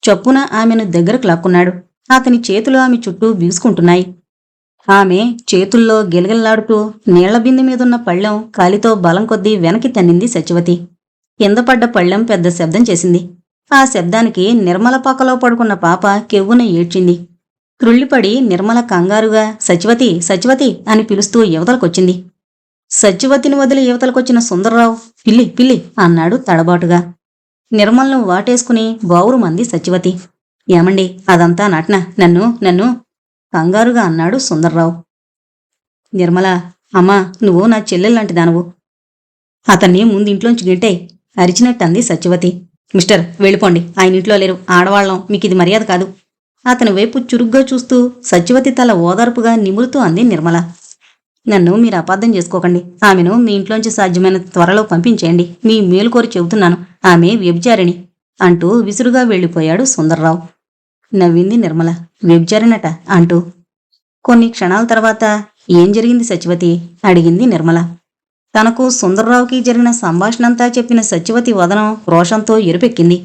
[SPEAKER 1] చప్పున ఆమెను దగ్గరకు లాక్కున్నాడు. అతని చేతులు ఆమె చుట్టూ బిగుసుకుంటున్నాయి. ఆమె చేతుల్లో గిలగిల్లాడుతూ నీళ్ల బిందె మీదున్న పళ్ళెం కాలితో బలం కొద్దీ వెనక్కి తన్నింది సత్యవతి. కింద పడ్డ పళ్ళెం పెద్ద శబ్దం చేసింది. ఆ శబ్దానికి నిర్మల పక్కలో పడుకున్న పాప కెవ్వున ఏడ్చింది. త్రుళ్ళిపడి నిర్మల కంగారుగా సత్యవతి సత్యవతి అని పిలుస్తూ యువతలకొచ్చింది. సత్యవతిని వదిలి యువతలకొచ్చిన సుందర్రావు పిల్లి పిల్లి అన్నాడు తడబాటుగా. నిర్మలను వాటేసుకుని బావురుమంది సత్యవతి. ఏమండి, అదంతా నటన, నన్ను నన్ను కంగారుగా అన్నాడు సుందర్రావు. నిర్మల, అమ్మా, నువ్వు నా చెల్లెల్లాంటి దానవు. అతన్ని ముందింట్లోంచి గింటే అరిచినట్టంది సత్యవతి. మిస్టర్, వెళ్ళిపోండి, ఆయన ఇంట్లో లేరు, ఆడవాళ్ళం, మీకిది మర్యాద కాదు. అతని వైపు చురుగ్గా చూస్తూ సత్యవతి తల ఓదార్పుగా నిమురుతూ అంది నిర్మల. నన్ను మీరు అపార్థం చేసుకోకండి, ఆమెను మీ ఇంట్లోంచి సాధ్యమైన త్వరలో పంపించేయండి, మీ మేలు కోరి చెబుతున్నాను, ఆమె వ్యభిచారిణి అంటూ విసురుగా వెళ్ళిపోయాడు సుందర్రావు. నవ్వింది నిర్మల. వ్యభిచారినట అంటూ. కొన్ని క్షణాల తర్వాత ఏం జరిగింది సత్యవతి అడిగింది నిర్మల. తనకు సుందర్రావుకి జరిగిన సంభాషణంతా చెప్పిన సత్యవతి వదనం రోషంతో ఎరుపెక్కింది.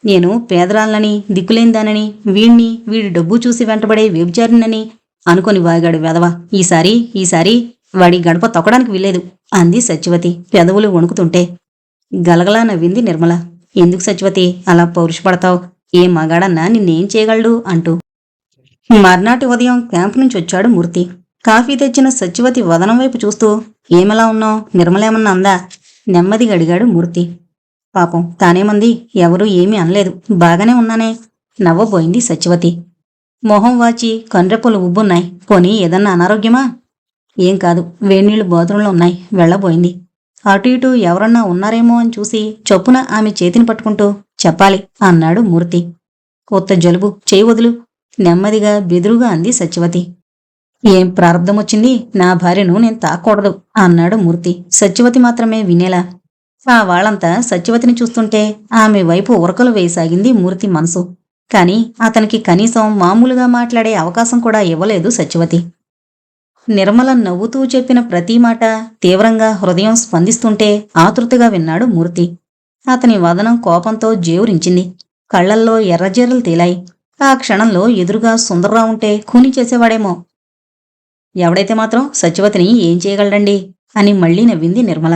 [SPEAKER 1] నేను పేదరాళ్ళని, దిక్కులేందానని, వీడి డబ్బు చూసి వెంటబడే వ్యభిచారినని అనుకొని వాగాడు వెధవ. ఈసారి వాడి గడప తొక్కడానికి వీల్లేదు అంది సత్యవతి పెదవులు వణుకుతుంటే. గలగలా నవ్వింది నిర్మల. ఎందుకు సత్యవతి అలా పౌరుషపడతావు? ఏ మగాడన్నా నిన్నేం చేయగలడు అంటూ. మర్నాటి ఉదయం క్యాంపు నుంచి వచ్చాడు మూర్తి. కాఫీ తెచ్చిన సత్యవతి వదనం వైపు చూస్తూ ఏమలా ఉన్నావు, నిర్మలేమన్నా అందా నెమ్మదిగా అడిగాడు మూర్తి. పాపం తానేమంది, ఎవరూ ఏమీ అనలేదు, బాగానే ఉన్నానే నవ్వబోయింది సత్యవతి. మొహం వాచి కండ్రెప్పులు ఉబ్బున్నాయి. పోనీ ఏదన్నా అనారోగ్యమా? ఏం కాదు, వేడినీళ్లు బాత్రూంలో ఉన్నాయి, వెళ్ళబోయింది. అటు ఇటు ఎవరన్నా ఉన్నారేమో అని చూసి చొప్పున ఆమె చేతిని పట్టుకుంటూ చెప్పాలి అన్నాడు మూర్తి. కొత్త జలుబు, చేయి వదులు, నెమ్మదిగా బెదురుగా అంది సత్యవతి. ఏం ప్రారంధమొచ్చింది, నా భార్యను నేను తాకూడదు అన్నాడు మూర్తి సత్యవతి మాత్రమే వినేలా. ఆ వాళ్ళంతా సత్యవతిని చూస్తుంటే ఆమె వైపు ఉరకలు వేయసాగింది మూర్తి మనసు. కాని అతనికి కనీసం మామూలుగా మాట్లాడే అవకాశం కూడా ఇవ్వలేదు సత్యవతి. నిర్మల నవ్వుతూ చెప్పిన ప్రతి మాట తీవ్రంగా హృదయం స్పందిస్తుంటే ఆతృతగా విన్నాడు మూర్తి. అతని వదనం కోపంతో జేవురించింది. కళ్లల్లో ఎర్రజీరలు తేలాయి. ఆ క్షణంలో ఎదురుగా సుందర్రావు ఉంటే ఖూనీ చేసేవాడేమో. ఎవడైతే మాత్రం సత్యవతిని ఏం చేయగలడండి అని మళ్లీ నవ్వింది నిర్మల.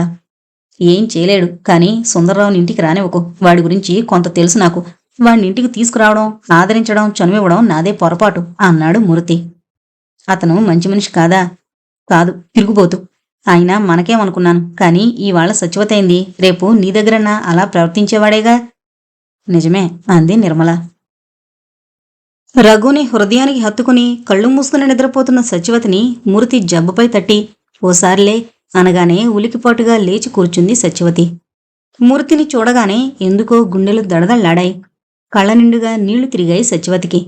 [SPEAKER 1] ఏం చేయలేడు, కాని సుందర్రావుని ఇంటికి రానివ్వకు. వాడి గురించి కొంత తెలుసు నాకు. వాడిని ఇంటికి తీసుకురావడం, ఆదరించడం, చనువివ్వడం నాదే పొరపాటు అన్నాడు మూర్తి. అతను మంచి మనిషి కాదా? కాదు, తిరుగుబోతు. అయినా మనకేమనుకున్నాను, కాని ఇవాళ సత్యవతి అయింది, రేపు నీ దగ్గరన్నా అలా ప్రవర్తించేవాడేగా. నిజమే అంది నిర్మల. రఘుని హృదయానికి హత్తుకుని కళ్ళు మూసుకుని నిద్రపోతున్న సత్యవతిని మూర్తి జబ్బపై తట్టి ఓసారిలే అనగానే ఉలికిపాటుగా లేచి కూర్చుంది సత్యవతి. మూర్తిని చూడగానే ఎందుకో గుండెలు దడదళ్లాడాయి. కళ్ళ నిండుగా నీళ్లు తిరిగాయి సత్యవతికి.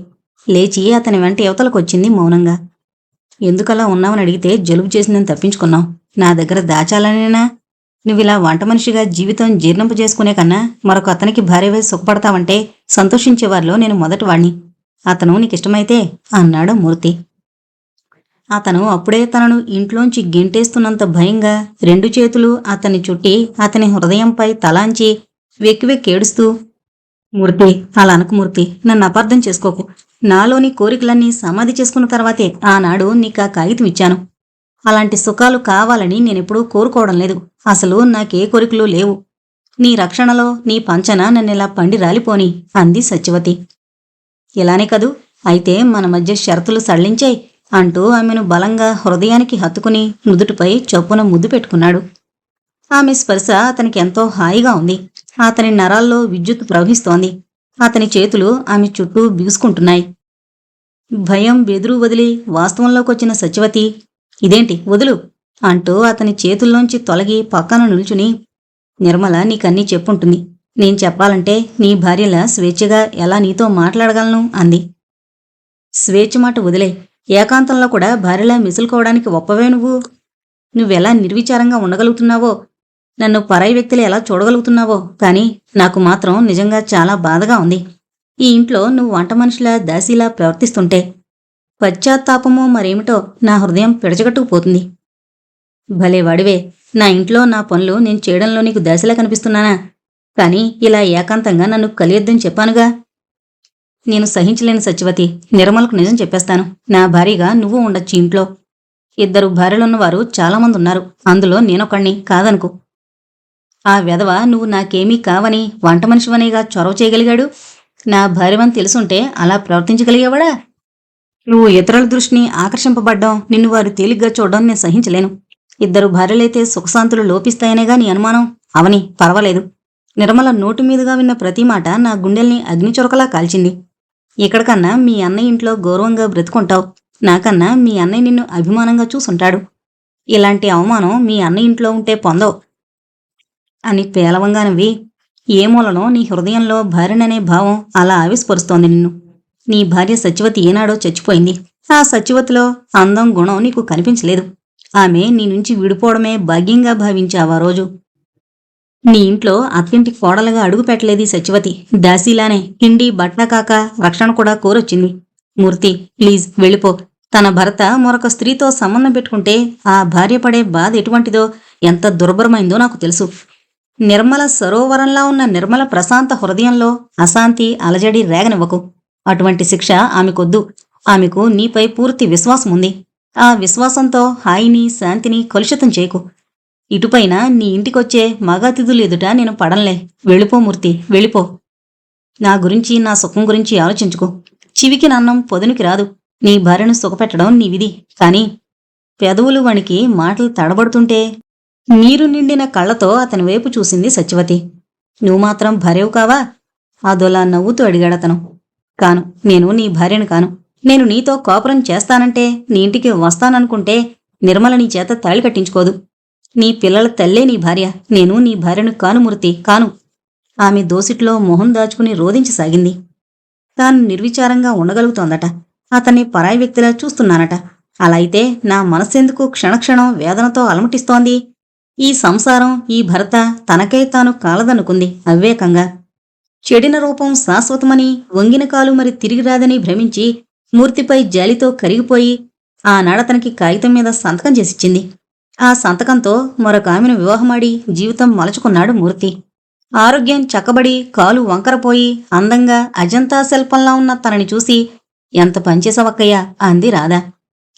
[SPEAKER 1] లేచి అతని వెంట యువతలకొచ్చింది మౌనంగా. ఎందుకలా ఉన్నావని అడిగితే జలుబు చేసిందని తప్పించుకున్నావు. నా దగ్గర దాచాలనేనా? నువ్విలా వంట మనిషిగా జీవితం జీర్ణంపు చేసుకునే కన్నా మరొక అతనికి భార్యవై సుఖపడతావంటే సంతోషించేవారిలో నేను మొదటివాణ్ణి. అతను నీకిష్టమైతే అన్నాడు మూర్తి. అతను అప్పుడే తనను ఇంట్లోంచి గెంటేస్తున్నంత భయంగా రెండు చేతులు అతన్ని చుట్టి అతని హృదయంపై తలాంచి వెక్కి వెక్కి ఏడుస్తూ, మూర్తి, అలా అనకు మూర్తి, నన్ను అపార్థం చేసుకోకు. నాలోని కోరికలన్నీ సమాధి చేసుకున్న తర్వాతే ఆనాడు నీకా కాగితం ఇచ్చాను. అలాంటి సుఖాలు కావాలని నేనెప్పుడూ కోరుకోవడం లేదు. అసలు నాకే కోరికలు లేవు. నీ రక్షణలో, నీ పంచన నన్నిలా పండి రాలిపోని అంది సత్యవతి. ఇలానే కదూ, అయితే మన మధ్య షరతులు సడలించాయి అంటూ ఆమెను బలంగా హృదయానికి హత్తుకుని నుదుటిపై చొప్పున ముద్దు పెట్టుకున్నాడు. ఆమె స్పర్శ అతనికి ఎంతో హాయిగా ఉంది. అతని నరాల్లో విద్యుత్ ప్రవహిస్తోంది. అతని చేతులు ఆమె చుట్టూ బిగుసుకుంటున్నాయి. భయం బెదురు వదిలి వాస్తవంలోకొచ్చిన సత్యవతి, ఇదేంటి వదులు అంటూ అతని చేతుల్లోంచి తొలగి పక్కన నిల్చుని, నిర్మల నీకన్నీ చెప్పుంటుంది. నేను చెప్పాలంటే నీ భార్యలా స్వేచ్ఛగా ఎలా నీతో మాట్లాడగలను అంది. స్వేచ్ఛ మాట వదిలే, ఏకాంతంలో కూడా భార్యలా మిసులుకోవడానికి ఒప్పవే నువ్వు. నువ్వెలా నిర్విచారంగా ఉండగలుగుతున్నావో, నన్ను పరాయి వ్యక్తులు ఎలా చూడగలుగుతున్నావో. కాని నాకు మాత్రం నిజంగా చాలా బాధగా ఉంది. ఈ ఇంట్లో నువ్వు వంట మనిషిలా దాసీలా ప్రవర్తిస్తుంటే పశ్చాత్తాపమో మరేమిటో నా హృదయం పిడచగట్టుకుపోతుంది. భలే వాడివే, నా ఇంట్లో నా పనులు నేను చేయడంలో నీకు దాసిలా కనిపిస్తున్నానా? కాని ఇలా ఏకాంతంగా నన్ను కలియొద్దని చెప్పానుగా. నేను సహించలేని సత్యవతి, నిర్మలకు నిజం చెప్పేస్తాను. నా భార్యగా నువ్వు ఉండొచ్చు ఇంట్లో. 2 భార్యలున్నవారు చాలామంది ఉన్నారు, అందులో నేనొకణ్ణి కాదనుకు. ఆ వెధవ నువ్వు నాకేమీ కావని వంట మనిషివనేగా చొరవ చేయగలిగాడు. నా భార్యవని తెలుసుంటే అలా ప్రవర్తించగలిగేవాడా? నువ్వు ఇతరుల దృష్టిని ఆకర్షింపబడ్డం, నిన్ను వారు తేలిగ్గా చూడడం నేను సహించలేను. 2 భార్యలైతే సుఖశాంతులు లోపిస్తాయనేగా నీ అనుమానం. అవని పర్వాలేదు. నిర్మల నోటి మీదుగా విన్న ప్రతి మాట నా గుండెల్ని అగ్నిచొరకలా కాల్చింది. ఇక్కడికన్నా మీ అన్నయ్య ఇంట్లో గౌరవంగా బ్రతుకుంటావు. నాకన్నా మీ అన్నయ్య నిన్ను అభిమానంగా చూసుంటాడు. ఇలాంటి అవమానం మీ అన్నయ్య ఇంట్లో ఉంటే పొందవు అని పేలవంగా నవ్వి, ఏ మూలనో నీ హృదయంలో భార్యననే భావం అలా ఆవిస్పరుస్తోంది నిన్ను. నీ భార్య సత్యవతి ఏనాడో చచ్చిపోయింది. ఆ సత్యవతిలో అందం, గుణం నీకు కనిపించలేదు. ఆమె నీ నుంచి విడిపోవడమే భాగ్యంగా భావించావా రోజు. నీ ఇంట్లో అత్తింటి కోడలుగా అడుగు పెట్టలేదు సత్యవతి. దాసీలానే తిండి బట్ట కాక రక్షణ కూడా కోరొచ్చింది. మూర్తి, ప్లీజ్ వెళ్ళిపో. తన భర్త మరొక స్త్రీతో సంబంధం పెట్టుకుంటే ఆ భార్య పడే బాధ ఎటువంటిదో, ఎంత దుర్భరమైందో నాకు తెలుసు. నిర్మల సరోవరంలా ఉన్న నిర్మల ప్రశాంత హృదయంలో అశాంతి అలజడి రేగనివ్వకు. అటువంటి శిక్ష ఆమెకొద్దు. ఆమెకు నీపై పూర్తి విశ్వాసం ఉంది. ఆ విశ్వాసంతో హాయిని, శాంతిని కలుషితం చేయకు. ఇటుపైన నీ ఇంటికొచ్చే మగాతిథులు ఎదుట నేను పడంలే. వెళ్ళిపో మూర్తి, వెళ్ళిపో. నా గురించి, నా సుఖం గురించి ఆలోచించుకో. చివికి నన్నం పొదునికి రాదు. నీ భార్యను సుఖపెట్టడం నీ విధి. కాని పెదవులు వణికి మాటలు తడబడుతుంటే నీరు నిండిన కళ్లతో అతని వైపు చూసింది సత్యవతి. నువ్వు మాత్రం భార్యవు కావా? అదోలా నవ్వుతూ అడిగాడతను. కాను, నేను నీ భార్యను కాను. నేను నీతో కాపురం చేస్తానంటే, నీ ఇంటికి వస్తాననుకుంటే నిర్మల నీ చేత తాళి కట్టించుకోదు. నీ పిల్లల తల్లే నీ భార్య. నేను నీ భార్యను కాను మూర్తి, కాను. ఆమె దోసిట్లో మొహం దాచుకుని రోదించసాగింది. తాను నిర్విచారంగా ఉండగలుగుతోందట. అతన్ని పరాయి వ్యక్తిలా చూస్తున్నానట. అలా అయితే నా మనస్సెందుకు క్షణక్షణం వేదనతో అలమటిస్తోంది? ఈ సంసారం, ఈ భర్త తనకై తాను కాలదనుకుంది అవివేకంగా. చెడిన రూపం శాశ్వతమని, వంగిన కాలు మరి తిరిగి రాదని భ్రమించి మూర్తిపై జాలితో కరిగిపోయి ఆనాడతనికి కాగితం మీద సంతకం చేసిచ్చింది. ఆ సంతకంతో మరొక ఆమెను వివాహమాడి జీవితం మలచుకున్నాడు మూర్తి. ఆరోగ్యం చక్కబడి కాలు వంకరపోయి అందంగా అజంతా శిల్పంలా ఉన్న తనని చూసి, ఎంత పనిచేసావక్కయ్యా అంది రాధ.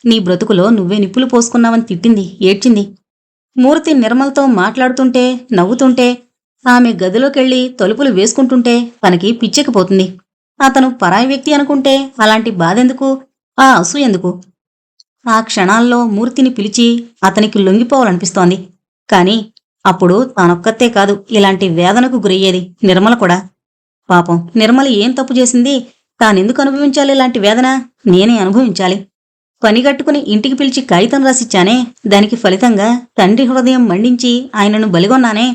[SPEAKER 1] నీ బ్రతుకులో నువ్వే నిప్పులు పోసుకున్నావని తిట్టింది, ఏడ్చింది. మూర్తి నిర్మలతో మాట్లాడుతుంటే, నవ్వుతుంటే, ఆమె గదిలోకెళ్లి తలుపులు వేసుకుంటుంటే తనకి పిచ్చెక్కిపోతుంది. అతను పరాయి వ్యక్తి అనుకుంటే అలాంటి బాధెందుకు, ఆ అసూయెందుకు? ఆ క్షణాల్లో మూర్తిని పిలిచి అతనికి లొంగిపోవాలనిపిస్తోంది. కాని అప్పుడు తానొక్కతే కాదు ఇలాంటి వేదనకు గురయ్యేది నిర్మల కూడా. పాపం నిర్మల ఏం తప్పు చేసింది? తానెందుకు అనుభవించాలి ఇలాంటి వేదన? నేనే అనుభవించాలి. పనిగట్టుకుని ఇంటికి పిలిచి కాగితం రాసిచ్చానే, దానికి ఫలితంగా తండ్రి హృదయం మండించి ఆయనను బలిగొన్నానే.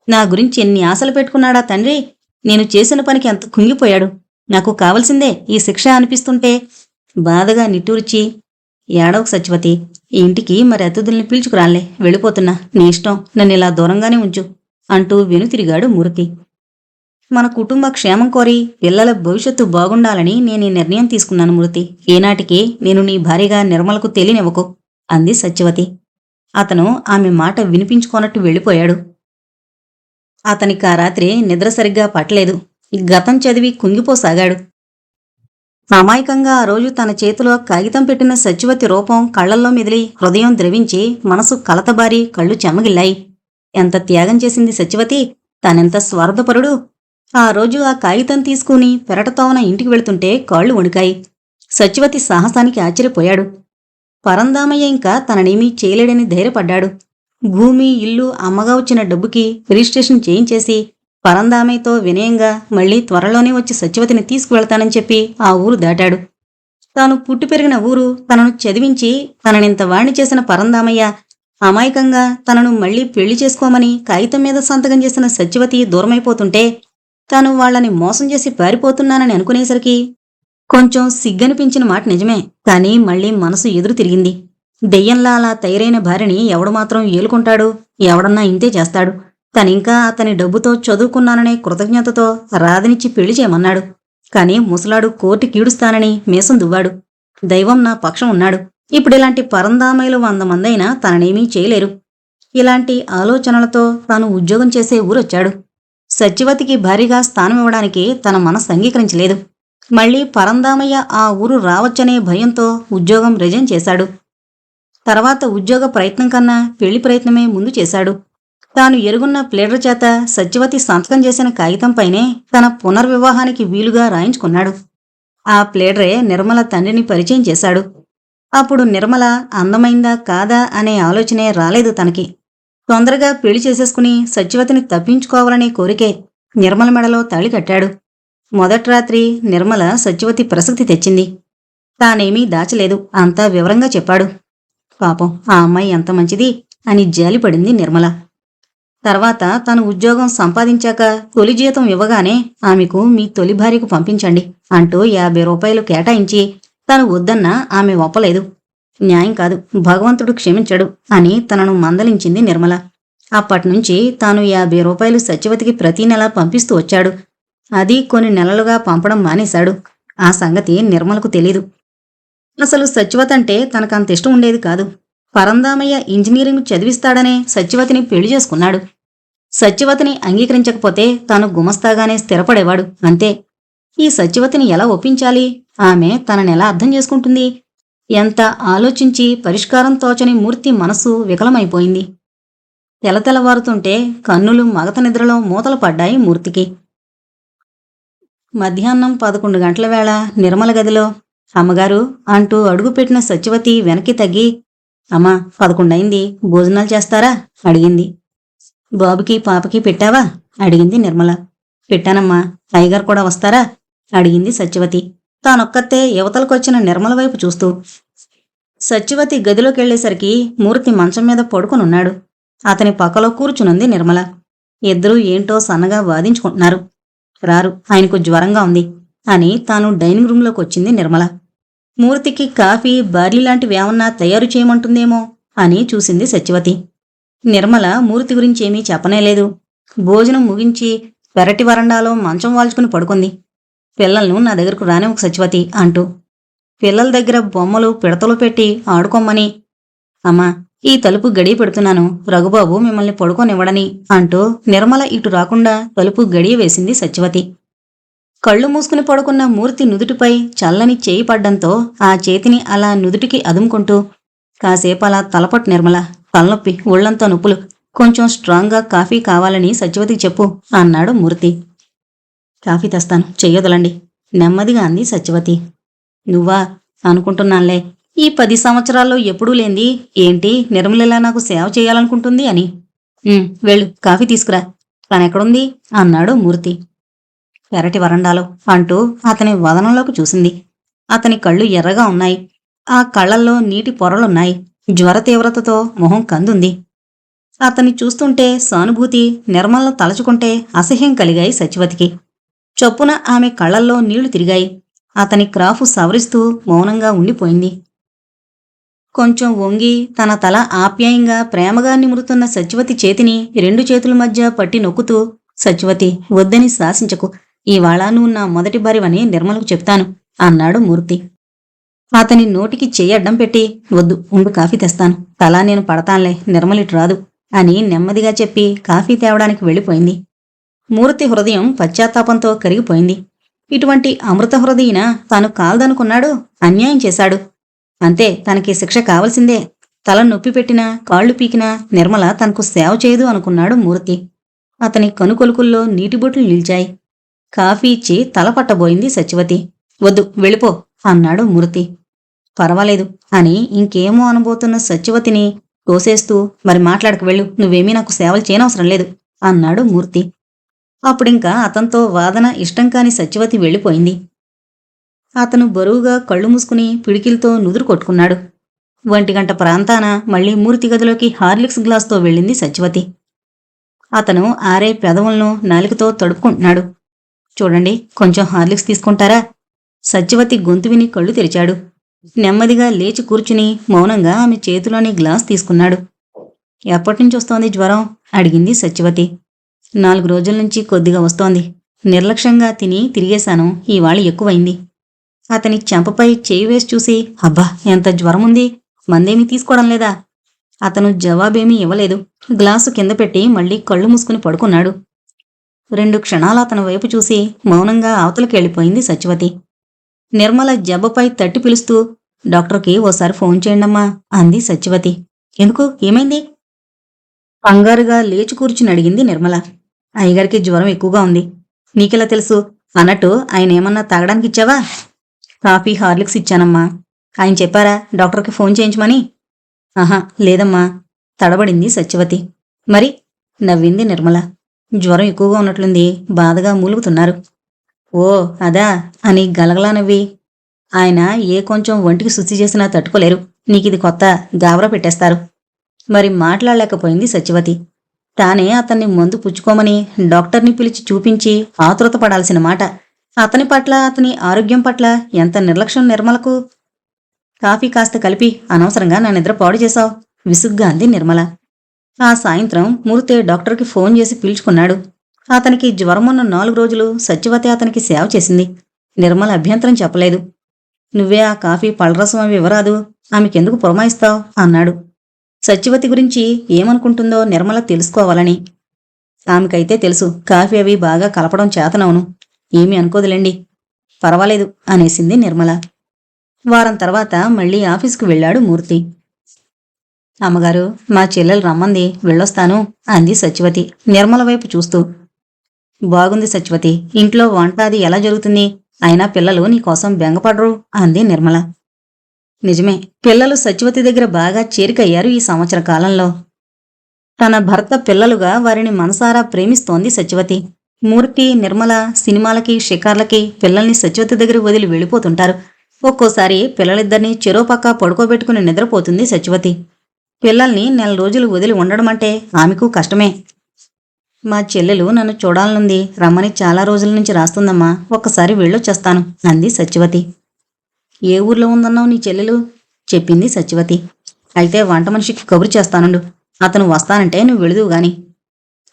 [SPEAKER 1] నా గురించి ఎన్ని ఆశలు పెట్టుకున్నాడా తండ్రి? నేను చేసిన పనికి ఎంత కుంగిపోయాడు. నాకు కావలసిందే ఈ శిక్ష అనిపిస్తుంటే బాధగా నిట్టూర్చి, ఏడవకు సత్యవతి, ఈ ఇంటికి మరి అతిథుల్ని పిలుచుకురాలే, వెళ్ళిపోతున్నా, నీ ఇష్టం, నన్నిలా దూరంగానే ఉంచు అంటూ వెనుతిరిగాడు మూర్తి. మన కుటుంబ క్షేమం కోరి పిల్లల భవిష్యత్తు బాగుండాలని నేను ఈ నిర్ణయం తీసుకున్నాను మూర్తి. ఏనాటికి నేను నీ భార్యగా నిర్మలకు తెలియనివ్వకు అంది సత్యవతి. అతను ఆమె మాట వినిపించుకోనట్టు వెళ్ళిపోయాడు. అతనికి ఆ రాత్రి నిద్ర సరిగ్గా పట్టలేదు. గతం చదివి కుంగిపోసాగాడు. అమాయకంగా ఆ రోజు తన చేతిలో కాగితం పెట్టిన సత్యవతి రూపం కళ్లల్లో మెదిలి హృదయం ద్రవించి మనసు కలతబారి కళ్ళు చెమ్మగిల్లాయి. ఎంత త్యాగం చేసింది సత్యవతి! తనెంత స్వార్థపరుడు! ఆ రోజు ఆ కాగితం తీసుకుని పెరటతోవన ఇంటికి వెళుతుంటే కాళ్లు వణికాయి. సత్యవతి సాహసానికి ఆశ్చర్యపోయాడు. పరందామయ్య ఇంకా తననేమీ చేయలేడని ధైర్యపడ్డాడు. భూమి, ఇల్లు, అమ్మగా వచ్చిన డబ్బుకి రిజిస్ట్రేషన్ చేయించేసి పరందామయ్యతో వినయంగా మళ్లీ త్వరలోనే వచ్చి సత్యవతిని తీసుకువెళ్తానని చెప్పి ఆ ఊరు దాటాడు. తాను పుట్టి పెరిగిన ఊరు, తనను చదివించి తననింత వాణ్ణి చేసిన పరందామయ్య అమాయకంగా తనను మళ్లీ పెళ్లి చేసుకోమని కాగితం మీద సంతకం చేసిన సత్యవతి దూరమైపోతుంటే తాను వాళ్లని మోసం చేసి పారిపోతున్నానని అనుకునేసరికి కొంచెం సిగ్గనిపించిన మాట నిజమే. కాని మళ్లీ మనసు ఎదురు తిరిగింది. దెయ్యంలా అలా తయారైన భార్యని ఎవడు మాత్రం ఏలుకుంటాడు? ఎవడన్నా ఇంతే చేస్తాడు. తనింకా అతని డబ్బుతో చదువుకున్నాననే కృతజ్ఞతతో రాధనిచ్చి పెళ్లి చేయమన్నాడు. కాని ముసలాడు కోర్టు కీడుస్తానని మీసం దువ్వాడు. దైవం నా పక్షం ఉన్నాడు. ఇప్పుడిలాంటి పరందామయ్యలు 100 మందైనా తననేమీ చేయలేరు. ఇలాంటి ఆలోచనలతో తాను ఉద్యోగం చేసే ఊరొచ్చాడు. సత్యవతికి భారీగా స్థానమివ్వడానికి తన మనసు అంగీకరించలేదు. మళ్లీ పరందామయ్య ఆ ఊరు రావచ్చనే భయంతో ఉద్యోగం రిజైన్ చేశాడు. తర్వాత ఉద్యోగ ప్రయత్నం కన్నా పెళ్లి ప్రయత్నమే ముందు చేశాడు. తాను ఎరుగున్న ప్లేడర్ చేత సత్యవతి సంతకం చేసిన కాగితంపైనే తన పునర్వివాహానికి వీలుగా రాయించుకున్నాడు. ఆ ప్లేడరే నిర్మల తండ్రిని పరిచయం చేశాడు. అప్పుడు నిర్మల అందమైందా కాదా అనే ఆలోచనే రాలేదు తనకి. తొందరగా పెళ్లి చేసేసుకుని సత్యవతిని తప్పించుకోవాలనే కోరికే నిర్మల మెడలో తాళి కట్టాడు. మొదటి రాత్రి నిర్మల సత్యవతి ప్రసక్తి తెచ్చింది. తానేమీ దాచలేదు, అంతా వివరంగా చెప్పాడు. పాపం ఆ అమ్మాయి ఎంత మంచిది అని జాలిపడింది నిర్మల. తర్వాత తను ఉద్యోగం సంపాదించాక తొలి జీతం ఇవ్వగానే ఆమెకు మీ తొలి భార్యకు పంపించండి అంటూ 50 రూపాయలు కేటాయించి తను వద్దన్నా ఆమె ఒప్పలేదు. న్యాయం కాదు, భగవంతుడు క్షమించడు అని తనను మందలించింది నిర్మల. అప్పట్నుంచి తాను 50 రూపాయలు సత్యవతికి ప్రతీ నెలా పంపిస్తూ వచ్చాడు. అది కొన్ని నెలలుగా పంపడం మానేశాడు. ఆ సంగతి నిర్మలకు తెలీదు. అసలు సత్యవతి అంటే తనకంత ఇష్టం ఉండేది కాదు. పరందామయ్య ఇంజనీరింగ్ చదివిస్తాడనే సత్యవతిని పెళ్లి చేసుకున్నాడు. సత్యవతిని అంగీకరించకపోతే తాను గుమస్తాగానే స్థిరపడేవాడు, అంతే. ఈ సత్యవతిని ఎలా ఒప్పించాలి? ఆమె తననెలా అర్థం చేసుకుంటుంది? ఎంత ఆలోచించి పరిష్కారం తోచని మూర్తి మనసు వికలమైపోయింది. తెలతెలవారుతుంటే కన్నులు మగత నిద్రలో మూతలు పడ్డాయి మూర్తికి. మధ్యాహ్నం 11 గంటల వేళ నిర్మల గదిలో అమ్మగారు అంటూ అడుగుపెట్టిన సత్యవతి వెనక్కి తగ్గి, అమ్మా 11 అయింది, భోజనాలు చేస్తారా అడిగింది. బాబుకి పాపకి పెట్టావా అడిగింది నిర్మల. పెట్టానమ్మా, అయ్యగారు కూడా వస్తారా అడిగింది సత్యవతి తానొక్కతే యువతలకొచ్చిన నిర్మల వైపు చూస్తూ. సత్యవతి గదిలోకెళ్లేసరికి మూర్తి మంచం మీద పడుకునున్నాడు. అతని పక్కలో కూర్చునుంది నిర్మల. ఇద్దరూ ఏంటో సన్నగా వాదించుకుంటున్నారు. రారు, ఆయనకు జ్వరంగా ఉంది అని తాను డైనింగ్ రూంలోకి వచ్చింది నిర్మల. మూర్తికి కాఫీ, బార్లీ లాంటివేమన్నా తయారు చేయమంటుందేమో అని చూసింది సత్యవతి. నిర్మల మూర్తి గురించేమీ చెప్పనేలేదు. భోజనం ముగించి పెరటి వరండాలో మంచం వాల్చుకుని పడుకుంది. పిల్లలను నా దగ్గరకు రానివ్వకు సత్యవతి అంటూ. పిల్లల దగ్గర బొమ్మలు పిడతలు పెట్టి ఆడుకోమ్మని. అమ్మా, ఈ తలుపు గడియ పెడుతున్నాను, రఘుబాబు మిమ్మల్ని పడుకోనివ్వడని అంటూ నిర్మల ఇటు రాకుండా తలుపు గడియ వేసింది సత్యవతి. కళ్ళు మూసుకుని పడుకున్న మూర్తి నుదుటిపై చల్లని చేయి పడ్డంతో ఆ చేతిని అలా నుదుటికి అదుముకుంటూ, కాసేపు అలా తలపట్టు నిర్మల, తలనొప్పి, ఒళ్లంతా నొప్పులు, కొంచెం స్ట్రాంగ్గా కాఫీ కావాలని సత్యవతికి చెప్పు అన్నాడు మూర్తి. కాఫీ తెస్తాను, చెయ్యొదలండి నెమ్మదిగా అంది సత్యవతి. నువ్వా? అనుకుంటున్నాన్లే, ఈ 10 సంవత్సరాల్లో ఎప్పుడూ లేంది ఏంటి నిర్మలిలా నాకు సేవ చేయాలనుకుంటుంది అని. వెళ్ళు, కాఫీ తీసుకురా. తనెక్కడుంది అన్నాడు మూర్తి. పెరటి వరండాలో అంటూ అతని వదనంలోకి చూసింది. అతని కళ్ళు ఎర్రగా ఉన్నాయి. ఆ కళ్లల్లో నీటి పొరలున్నాయి. జ్వర తీవ్రతతో మొహం కందుంది. అతన్ని చూస్తుంటే సానుభూతి, నిర్మలను తలచుకుంటే అసహ్యం కలిగాయి సత్యవతికి. చొప్పున ఆమె కళ్లల్లో నీళ్లు తిరిగాయి. అతని క్రాఫు సవరిస్తూ మౌనంగా ఉండిపోయింది. కొంచెం వంగి తన తల ఆప్యాయంగా ప్రేమగా నిమురుతున్న సత్యవతి చేతిని 2 చేతుల మధ్య పట్టి నొక్కుతూ, సత్యవతి, వద్దని శాసించకు, ఇవాళ నువ్వు నా మొదటి భార్యవని నిర్మలకు చెప్తాను అన్నాడు మూర్తి. అతని నోటికి చెయ్యడ్డం పెట్టి, వద్దు ఉండు, కాఫీ తెస్తాను, తలా నేను పడతాన్లే, నిర్మలిటు రాదు అని నెమ్మదిగా చెప్పి కాఫీ తేవడానికి వెళ్ళిపోయింది. మూర్తి హృదయం పశ్చాత్తాపంతో కరిగిపోయింది. ఇటువంటి అమృత హృదయిన తాను కాల్దనుకున్నాడు, అన్యాయం చేశాడు. అంతే, తనకి శిక్ష కావలసిందే. తల నొప్పి పెట్టినా, కాళ్లు పీకినా నిర్మల తనకు సేవ చేయదు అనుకున్నాడు మూర్తి. అతని కనుకొలుకుల్లో నీటిబొట్లు నిలిచాయి. కాఫీ ఇచ్చి తల పట్టబోయింది సత్యవతి. వద్దు, వెళ్ళిపో అన్నాడు మూర్తి. పర్వాలేదు అని ఇంకేమో అనబోతున్న సత్యవతిని తోసేస్తూ, మరి మాట్లాడక వెళ్ళు, నువ్వేమీ నాకు సేవలు చేయనవసరం లేదు అన్నాడు మూర్తి. అప్పుడింకా అతనితో వాదన ఇష్టం కాని సత్యవతి వెళ్ళిపోయింది. అతను బరువుగా కళ్ళు మూసుకుని పిడికిలతో నుదురు కొట్టుకున్నాడు. 1 గంట ప్రాంతాన మళ్లీ మూర్తి గదిలోకి హార్లిక్స్ గ్లాస్తో వెళ్ళింది సత్యవతి. అతను ఆరే పెదవులను నాలికతో తడుపుకుంటున్నాడు. చూడండి, కొంచెం హార్లిక్స్ తీసుకుంటారా? సత్యవతి గొంతు విని కళ్ళు తెరిచాడు. నెమ్మదిగా లేచి కూర్చుని మౌనంగా ఆమె చేతిలోని గ్లాస్ తీసుకున్నాడు. ఎప్పటినుంచి వస్తోంది జ్వరం అడిగింది సత్యవతి. 4 రోజుల నుంచి కొద్దిగా వస్తోంది. నిర్లక్ష్యంగా తిని తిరిగేశాను, ఇవాళ ఎక్కువైంది. అతని చెంపపై చేయి వేసి చూసి, అబ్బా ఎంత జ్వరముంది, మందేమీ తీసుకోవడం లేదా? అతను జవాబేమీ ఇవ్వలేదు. గ్లాసు కింద పెట్టి మళ్లీ కళ్ళు మూసుకుని పడుకున్నాడు. 2 క్షణాలు అతని వైపు చూసి మౌనంగా అవతలకి వెళ్ళిపోయింది సత్యవతి. నిర్మల జబ్బపై తట్టి పిలుస్తూ, డాక్టర్కి ఓసారి ఫోన్ చేయండమ్మా అంది సత్యవతి. ఎందుకు, ఏమైంది? కంగారుగా లేచి కూర్చుని అడిగింది నిర్మల. అయ్యగారికి జ్వరం ఎక్కువగా ఉంది. నీకెలా తెలుసు? అన్నట్టు ఆయన ఏమన్నా తాగడానికి ఇచ్చావా? కాఫీ, హార్లిక్స్ ఇచ్చానమ్మా. ఆయన చెప్పారా డాక్టర్కి ఫోన్ చేయించమని? ఆహా, లేదమ్మా తడబడింది సత్యవతి. మరి? నవ్వింది నిర్మల. జ్వరం ఎక్కువగా ఉన్నట్లుంది, బాధగా మూలుగుతున్నారు. ఓ అదా అని గలగలా నవ్వి, ఆయన ఏ కొంచెం ఒంటికి శుద్ధి చేసినా తట్టుకోలేరు. నీకిది కొత్త, గాబరా పెట్టేస్తారు. మరి మాట్లాడలేకపోయింది సత్యవతి. తానే అతన్ని మందు పుచ్చుకోమని డాక్టర్ని పిలిచి చూపించి ఆతృత పడాల్సిన మాట. అతని పట్ల, అతని ఆరోగ్యం పట్ల ఎంత నిర్లక్ష్యం నిర్మలకు. కాఫీ కాస్త కలిపి అనవసరంగా నా నిద్ర పాడు చేశావు విసుగ్గా అంది నిర్మల. ఆ సాయంత్రం మూర్తి డాక్టర్కి ఫోన్ చేసి పిలుచుకున్నాడు. అతనికి జ్వరమున్న 4 రోజులు సత్యవతి అతనికి సేవ చేసింది. నిర్మల అభ్యంతరం చెప్పలేదు. నువ్వే ఆ కాఫీ పళ్ళరసం అవి ఇవ్వరాదు, ఆమెకెందుకు పురమాయిస్తావు అన్నాడు. సత్యవతి గురించి ఏమనుకుంటుందో నిర్మల తెలుసుకోవాలని. ఆమెకైతే తెలుసు, కాఫీ అవి బాగా కలపడం చేతనవును, ఏమీ అనుకోదులేండి, పర్వాలేదు అనేసింది నిర్మల. వారం తర్వాత మళ్లీ ఆఫీసుకు వెళ్ళాడు మూర్తి. అమ్మగారు, మా చెల్లెలు రమ్మంది, వెళ్ళొస్తాను అంది సత్యవతి నిర్మల వైపు చూస్తూ. బాగుంది సత్యవతి, ఇంట్లో వంట అది ఎలా జరుగుతుంది? అయినా పిల్లలు నీకోసం బెంగపడరు అంది నిర్మల. నిజమే, పిల్లలు సత్యవతి దగ్గర బాగా చేరికయ్యారు ఈ సంవత్సర కాలంలో. తన భర్త పిల్లలుగా వారిని మనసారా ప్రేమిస్తోంది సత్యవతి. మూర్తి, నిర్మల సినిమాలకి, షికార్లకి పిల్లల్ని సత్యవతి దగ్గర వదిలి వెళ్ళిపోతుంటారు. ఒక్కోసారి పిల్లలిద్దరినీ చెరో పక్క పడుకోబెట్టుకుని నిద్రపోతుంది సత్యవతి. పిల్లల్ని నెల రోజులు వదిలి ఉండడమంటే ఆమెకు కష్టమే. మా చెల్లెలు నన్ను చూడాలనుంది, రమ్మని చాలా రోజుల నుంచి రాస్తుందమ్మా, ఒక్కసారి వెళ్ళొచ్చేస్తాను అంది సత్యవతి. ఏ ఊర్లో ఉందన్నావు నీ చెల్లెలు? చెప్పింది సత్యవతి. అయితే వంట మనిషికి కబురు చేస్తానుండు, అతను వస్తానంటే నువ్వు వెళుదువు గాని.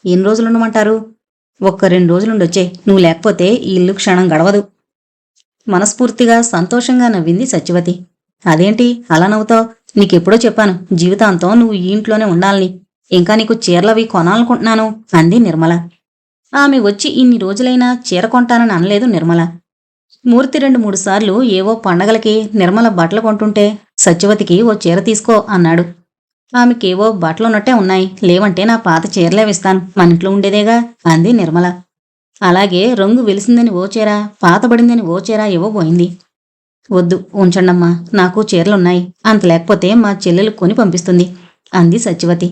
[SPEAKER 1] ఎన్ని రోజులుండమంటారు? ఒక్క 2 రోజులుండొచ్చే, నువ్వు లేకపోతే ఈ ఇల్లు క్షణం గడవదు. మనస్ఫూర్తిగా సంతోషంగా నవ్వింది సత్యవతి. అదేంటి అలా నవ్వుతావు? నీకెప్పుడో చెప్పాను జీవితాంతం నువ్వు ఈ ఇంట్లోనే ఉండాలని. ఇంకా నీకు చీరలవి కొనాలనుకుంటున్నాను అంది నిర్మల. ఆమె వచ్చి ఇన్ని రోజులైనా చీర కొంటానని అనలేదు నిర్మల. మూర్తి 2-3 సార్లు ఏవో పండగలకి నిర్మల బట్టలు కొంటుంటే సత్యవతికి ఓ చీర తీసుకో అన్నాడు. ఆమెకేవో బట్టలున్నట్టే ఉన్నాయి, లేవంటే నా పాత చీరలేవిస్తాను, మన ఇంట్లో ఉండేదేగా అంది నిర్మల. అలాగే రంగు వెలిసిందని ఓ చీర, పాతబడిందని ఓ చీర ఇవ్వబోయింది. వద్దు, ఉంచండమ్మా, నాకు చీరలున్నాయి, అంత లేకపోతే మా చెల్లెలు కొని పంపిస్తుంది అంది సత్యవతి.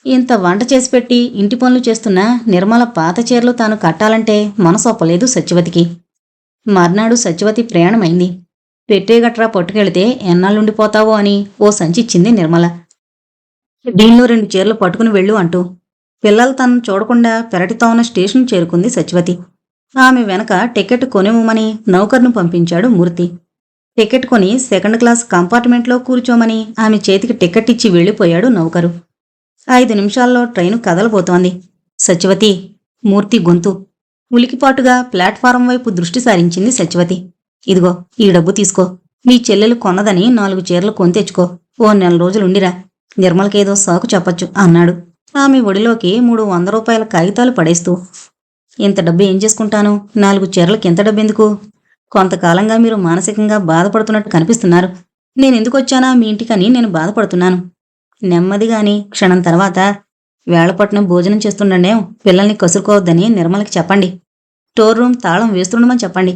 [SPEAKER 1] ఇంత వంట చేసిపెట్టి ఇంటి పనులు చేస్తున్న నిర్మల పాత చీరలు తాను కట్టాలంటే మనసొప్పలేదు సత్యవతికి. మర్నాడు సత్యవతి ప్రయాణమైంది. పెట్టేగట్రా పట్టుకెళితే ఎన్నాళ్ళుండిపోతావో అని ఓ సంచిచ్చింది నిర్మల. దీనిలో 2 చీరలు పట్టుకుని వెళ్ళు అంటూ. పిల్లలు తనను చూడకుండా పెరటితో ఉన్న స్టేషన్ చేరుకుంది సత్యవతి. ఆమె వెనక టికెట్ కొనివ్వమని నౌకర్ను పంపించాడు మూర్తి. టికెట్ కొని 2nd క్లాస్ కంపార్ట్మెంట్లో కూర్చోమని ఆమె చేతికి టికెట్ ఇచ్చి వెళ్ళిపోయాడు నౌకరు. 5 నిమిషాల్లో ట్రైను కదలబోతోంది. సత్యవతి! మూర్తి గొంతు. ఉలికిపాటుగా ప్లాట్ఫారం వైపు దృష్టి సారించింది సత్యవతి. ఇదిగో ఈ డబ్బు తీసుకో, మీ చెల్లెలు కొన్నదని 4 చీరలు కొని తెచ్చుకో, ఓ నెల రోజులుండిరా, నిర్మలకేదో సాకు చెప్పొచ్చు అన్నాడు ఆమె ఒడిలోకి 300 రూపాయల కాగితాలు పడేస్తూ. ఇంత డబ్బు ఏం చేసుకుంటాను? 4 చీరలకి ఎంత డబ్బెందుకు? కొంతకాలంగా మీరు మానసికంగా బాధపడుతున్నట్టు కనిపిస్తున్నారు. నేనెందుకొచ్చానా మీ ఇంటికని నేను బాధపడుతున్నాను. నెమ్మదిగాని క్షణం తర్వాత వేళపట్నం భోజనం చేస్తుండేం, పిల్లల్ని కసురుకోవద్దని నిర్మలకి చెప్పండి. స్టోర్ రూమ్ తాళం వేస్తుండమని చెప్పండి.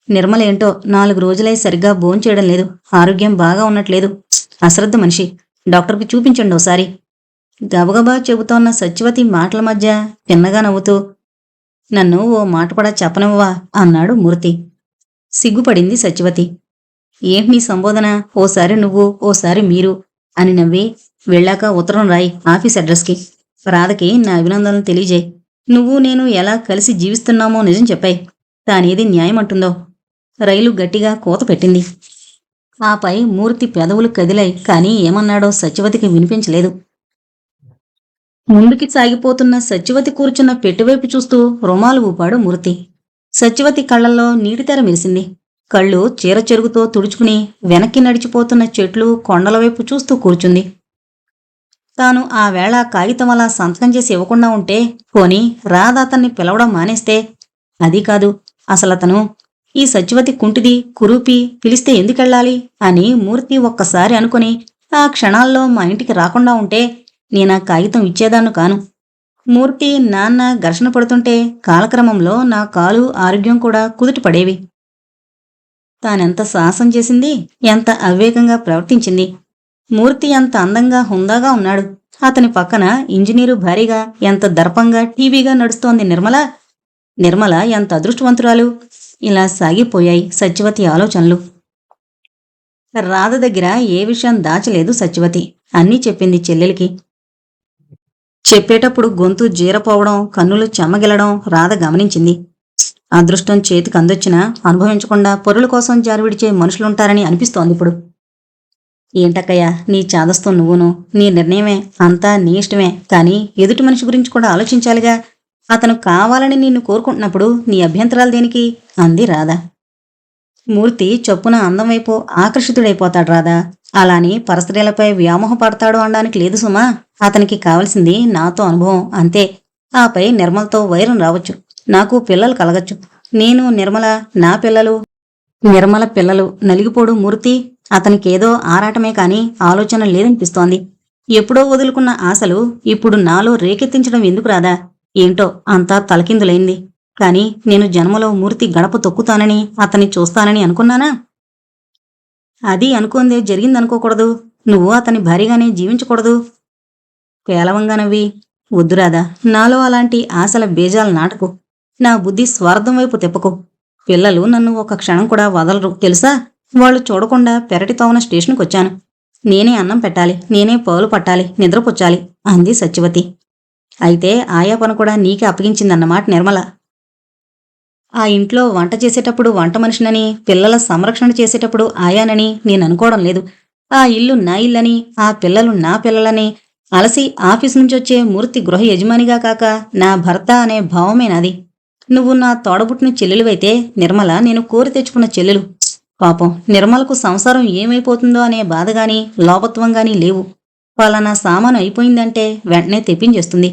[SPEAKER 1] నిర్మల ఏంటో 4 రోజులై సరిగ్గా భోంచేయడం లేదు, ఆరోగ్యం బాగా ఉన్నట్లేదు, అశ్రద్ధ మనిషి, డాక్టర్కి చూపించండి ఓసారి. గబగబా చెబుతోన్న సత్యవతి మాటల మధ్య చిన్నగా నవ్వుతూ, నన్ను ఓ మాట కూడా చెప్పనివ్వవా అన్నాడు మూర్తి. సిగ్గుపడింది సత్యవతి. ఏంటి నీ సంబోధన? ఓసారి నువ్వు, ఓసారి మీరు అని నవ్వి, వెళ్ళాక ఉత్తరం రాయి ఆఫీస్ అడ్రస్కి. రాధకి నా అభినందనలు తెలియజేయి. నువ్వు నేను ఎలా కలిసి జీవిస్తున్నామో నిజం చెప్పాయి. తానేది న్యాయమంటుందో. రైలు గట్టిగా కూత పెట్టింది. ఆపై మూర్తి పెదవులు కదిలాయి, కానీ ఏమన్నాడో సత్యవతికి వినిపించలేదు. ముందుకి సాగిపోతున్న సత్యవతి కూర్చున్న పెట్టివైపు చూస్తూ రుమాలు ఊపాడు మూర్తి. సత్యవతి కళ్లల్లో నీటితెర మెరిసింది. కళ్ళు చీర చెరుగుతో తుడుచుకుని వెనక్కి నడిచిపోతున్న చెట్లు, కొండల వైపు చూస్తూ కూర్చుంది. తాను ఆ వేళ కాగితం అలా సంతకం చేసి ఇవ్వకుండా ఉంటే, పోనీ రాధ అతన్ని పిలవడం మానేస్తే, అది కాదు అసలతను, ఈ సత్యవతి కుంటిది, కురూపి, పిలిస్తే ఎందుకెళ్ళాలి అని మూర్తి ఒక్కసారి అనుకుని ఆ క్షణాల్లో మా ఇంటికి రాకుండా ఉంటే నేనా కాగితం ఇచ్చేదాన్ను కాను. మూర్తి నాన్న ఘర్షణ పడుతుంటే కాలక్రమంలో నా కాలు, ఆరోగ్యం కూడా కుదుట పడేవి. తానెంత సాహసం చేసింది, ఎంత అవివేకంగా ప్రవర్తించింది. మూర్తి ఎంత అందంగా, హుందాగా ఉన్నాడు. అతని పక్కన ఇంజనీరు భారీగా, ఎంత దర్పంగా, టీవీగా నడుస్తోంది నిర్మల. నిర్మల ఎంత అదృష్టవంతురాలు. ఇలా సాగిపోయాయి సత్యవతి ఆలోచనలు. రాధ దగ్గర ఏ విషయం దాచలేదు సత్యవతి. అన్నీ చెప్పింది చెల్లెలికి. చెప్పేటప్పుడు గొంతు జీరపోవడం, కన్నులు చెమ్మగిలడం రాధ గమనించింది. అదృష్టం చేతికి అందొచ్చినా అనుభవించకుండా పొరుల కోసం జారివిడిచే మనుషులుంటారని అనిపిస్తోంది ఇప్పుడు. ఏంటక్కయ్యా నీ చాదస్తం నువ్వును, నీ నిర్ణయమే, అంతా నీ ఇష్టమే, కానీ ఎదుటి మనిషి గురించి కూడా ఆలోచించాలిగా. అతను కావాలని నిన్ను కోరుకుంటున్నప్పుడు నీ అభ్యంతరాలు దేనికి అంది రాధ. మూర్తి చొప్పున అందం వైపు ఆకర్షితుడైపోతాడు రాధా. అలాని పరస్త్రీలపై వ్యామోహపడతాడు అనడానికి లేదు సుమా. అతనికి కావలసింది నాతో అనుభవం అంతే. ఆపై నిర్మలతో వైరం రావచ్చు, నాకు పిల్లలు కలగచ్చు. నేను నిర్మల, నా పిల్లలు, నిర్మల పిల్లలు. నలిగిపోడు మూర్తి. అతనికేదో ఆరాటమే కాని ఆలోచన లేదనిపిస్తోంది. ఎప్పుడో వదులుకున్న ఆశలు ఇప్పుడు నాలో రేకెత్తించడం ఎందుకు రాదా? ఏంటో అంతా తలకిందులైంది. కాని నేను జన్మలో మూర్తి గడప తొక్కుతానని, అతన్ని చూస్తానని అనుకున్నానా? అది అనుకోందే జరిగిందనుకోకూడదు. నువ్వు అతని భారీగానే జీవించకూడదు. పేలవంగా నవ్వి, వద్దురాదా, నాలో అలాంటి ఆశల బీజాలు నాటకు. నా బుద్ధి స్వార్థం వైపు తిప్పకు. పిల్లలు నన్ను ఒక క్షణం కూడా వదలరు తెలుసా. వాళ్ళు చూడకుండా పెరటి తోవన స్టేషన్కొచ్చాను. నేనే అన్నం పెట్టాలి, నేనే పాలు పట్టాలి, నిద్రపుచ్చాలి అంది సత్యవతి. అయితే ఆయా పని కూడా నీకే అప్పగించిందన్నమాట నిర్మల. ఆ ఇంట్లో వంట చేసేటప్పుడు వంట మనిషినని, పిల్లల సంరక్షణ చేసేటప్పుడు ఆయానని నేననుకోవడం లేదు. ఆ ఇల్లు నా ఇల్లని, ఆ పిల్లలు నా పిల్లలని, అలసి ఆఫీసు నుంచొచ్చే మూర్తి గృహ యజమానిగా కాక నా భర్త అనే భావమే నాది. నువ్వు నా తోడబుట్టిన చెల్లెలువైతే నిర్మల నేను కోరి తెచ్చుకున్న చెల్లెలు. పాపం నిర్మలకు సంసారం ఏమైపోతుందో అనే బాధగాని, లోపత్వంగాని లేవు. పలానా సామాను అయిపోయిందంటే వెంటనే తెప్పించేస్తుంది.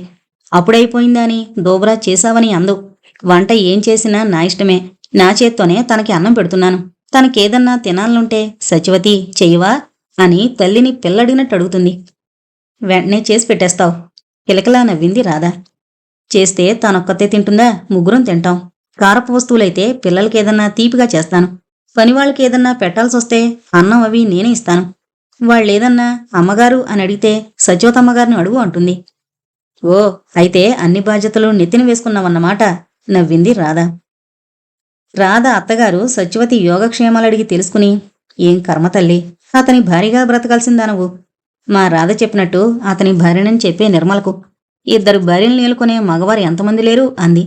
[SPEAKER 1] అప్పుడైపోయిందా అని దోబరా చేశావని అందు. వంట ఏం చేసినా నా ఇష్టమే. నా చేత్తోనే తనకి అన్నం పెడుతున్నాను. తనకేదన్నా తినాలనుంటే సత్యవతి చెయ్యవా అని తల్లిని పిల్లడిగినట్టు అడుగుతుంది. వెంటనే చేసి పెట్టేస్తావు. కిలకిలా నవ్వింది రాధ. చేస్తే తానొక్కతే తింటుందా? ముగ్గురం తింటాం. కారపు వస్తువులైతే పిల్లలకేదన్నా తీపిగా చేస్తాను. పనివాళ్ళకేదన్నా పెట్టాల్సొస్తే అన్నం అవి నేనే ఇస్తాను. వాళ్ళేదన్నా అమ్మగారు అని అడిగితే సత్యవతమ్మగారిని అడుగు అంటుంది. ఓ, అయితే అన్ని బాధ్యతలు నెత్తిన వేసుకున్నావన్నమాట నవ్వింది రాధ. రాధ అత్తగారు సత్యవతి యోగక్షేమాలడిగి తెలుసుకుని, ఏం కర్మ తల్లి, అతని భార్యగా బ్రతకాల్సిందా నువ్వు. మా రాధ చెప్పినట్టు అతని భార్యనని చెప్పే నిర్మలకు. 2 భార్యలు నేలుకునే మగవారు ఎంతమంది లేరు అంది.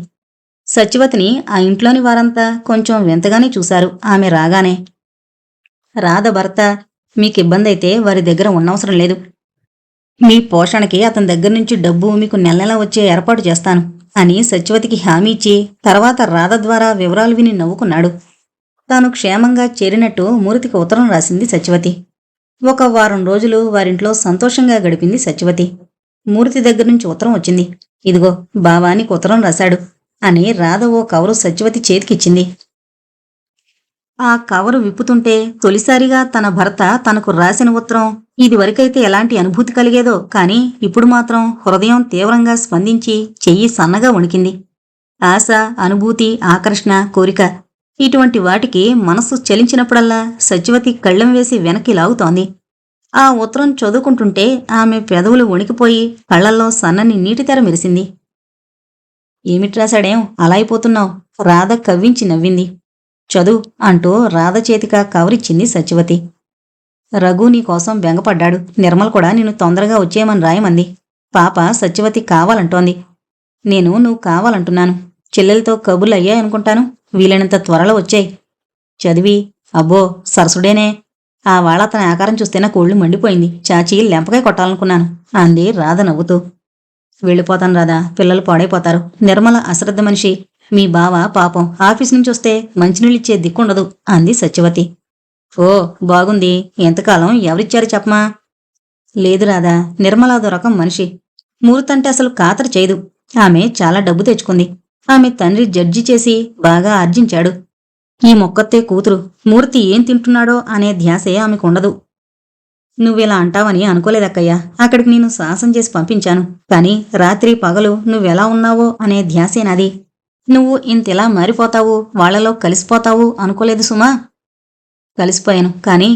[SPEAKER 1] సత్యవతిని ఆ ఇంట్లోని వారంతా కొంచెం వింతగానే చూశారు ఆమె రాగానే. రాధ భర్త, మీకిబ్బందైతే వారి దగ్గర ఉన్నవసరం లేదు. మీ పోషణకి అతని దగ్గర నుంచి డబ్బు మీకు నెలనెలా వచ్చే ఏర్పాటు చేస్తాను అని సత్యవతికి హామీ ఇచ్చి తర్వాత రాధ ద్వారా వివరాలు విని నవ్వుకున్నాడు. తాను క్షేమంగా చేరినట్టు మూర్తికి ఉత్తరం రాసింది సత్యవతి. 1 వారం రోజులు వారింట్లో సంతోషంగా గడిపింది సత్యవతి. మూర్తి దగ్గర నుంచి ఉత్తరం వచ్చింది. ఇదిగో బావా నీకు ఉత్తరం రాశాడు అని రాధ ఓ కవరు సత్యవతి చేతికిచ్చింది. ఆ కవరు విప్పుతుంటే తొలిసారిగా తన భర్త తనకు రాసిన ఉత్తరం ఇదివరకైతే ఎలాంటి అనుభూతి కలిగేదో కాని ఇప్పుడు మాత్రం హృదయం తీవ్రంగా స్పందించి చెయ్యి సన్నగా వణికింది. ఆశ, అనుభూతి, ఆకర్షణ, కోరిక ఇటువంటి వాటికి మనస్సు చలించినప్పుడల్లా సత్యవతి కళ్ళెం వేసి వెనక్కి లాగుతోంది. ఆ ఉత్తరం చదువుకుంటుంటే ఆమె పెదవులు వణికిపోయి కళ్లల్లో సన్నని నీటితెర మెరిసింది. ఏమిట్రాశాడేం అలా అయిపోతున్నావు? రాధ కవ్వించి నవ్వింది. చదువు అంటూ రాధ చేతిక కవరిచ్చింది సత్యవతి. రఘు నీకోసం బెంగపడ్డాడు. నిర్మల్ కూడా నిన్ను తొందరగా వచ్చేయమని రాయమంది. పాప సత్యవతి కావాలంటోంది. నేను నువ్వు కావాలంటున్నాను. చెల్లెలతో కబుర్లు అయ్యాయనుకుంటాను. వీలైనంత త్వరలో వచ్చాయి. చదివి అబ్బో సరసుడేనే. ఆ వాళ్ళ అతని ఆకారం చూస్తే నా కోళ్లు మండిపోయింది. చాచి లెంపకాయ కొట్టాలనుకున్నాను అంది రాధ నవ్వుతూ. వెళ్ళిపోతాను రాధా, పిల్లలు పాడైపోతారు. నిర్మల అశ్రద్ధ మనిషి. మీ బావ పాపం ఆఫీస్ నుంచి వస్తే మంచినీళ్ళిచ్చే దిక్కుండదు అంది సత్యవతి. ఓ బాగుంది. ఎంతకాలం ఎవరిచ్చారు చెప్పమా? లేదు రాధా, నిర్మల అదో రకం మనిషి. మూర్తంటే అసలు ఖాతరు చేయదు. ఆమె చాలా డబ్బు తెచ్చుకుంది. ఆమె తండ్రి జడ్జి చేసి బాగా ఆర్జించాడు. ఈ మొక్కత్తే కూతురు. మూర్తి ఏం తింటున్నాడో అనే ధ్యాసే ఆమెకుండదు. నువ్విలా అంటావని అనుకోలేదక్కయ్యా. అక్కడికి నేను సాహసం చేసి పంపించాను. కాని రాత్రి పగలు నువ్వెలా ఉన్నావో అనే ధ్యాసే నాది. నువ్వు ఇంతలా మారిపోతావు, వాళ్లలో కలిసిపోతావు అనుకోలేదు సుమా. కలిసిపోయాను, కాని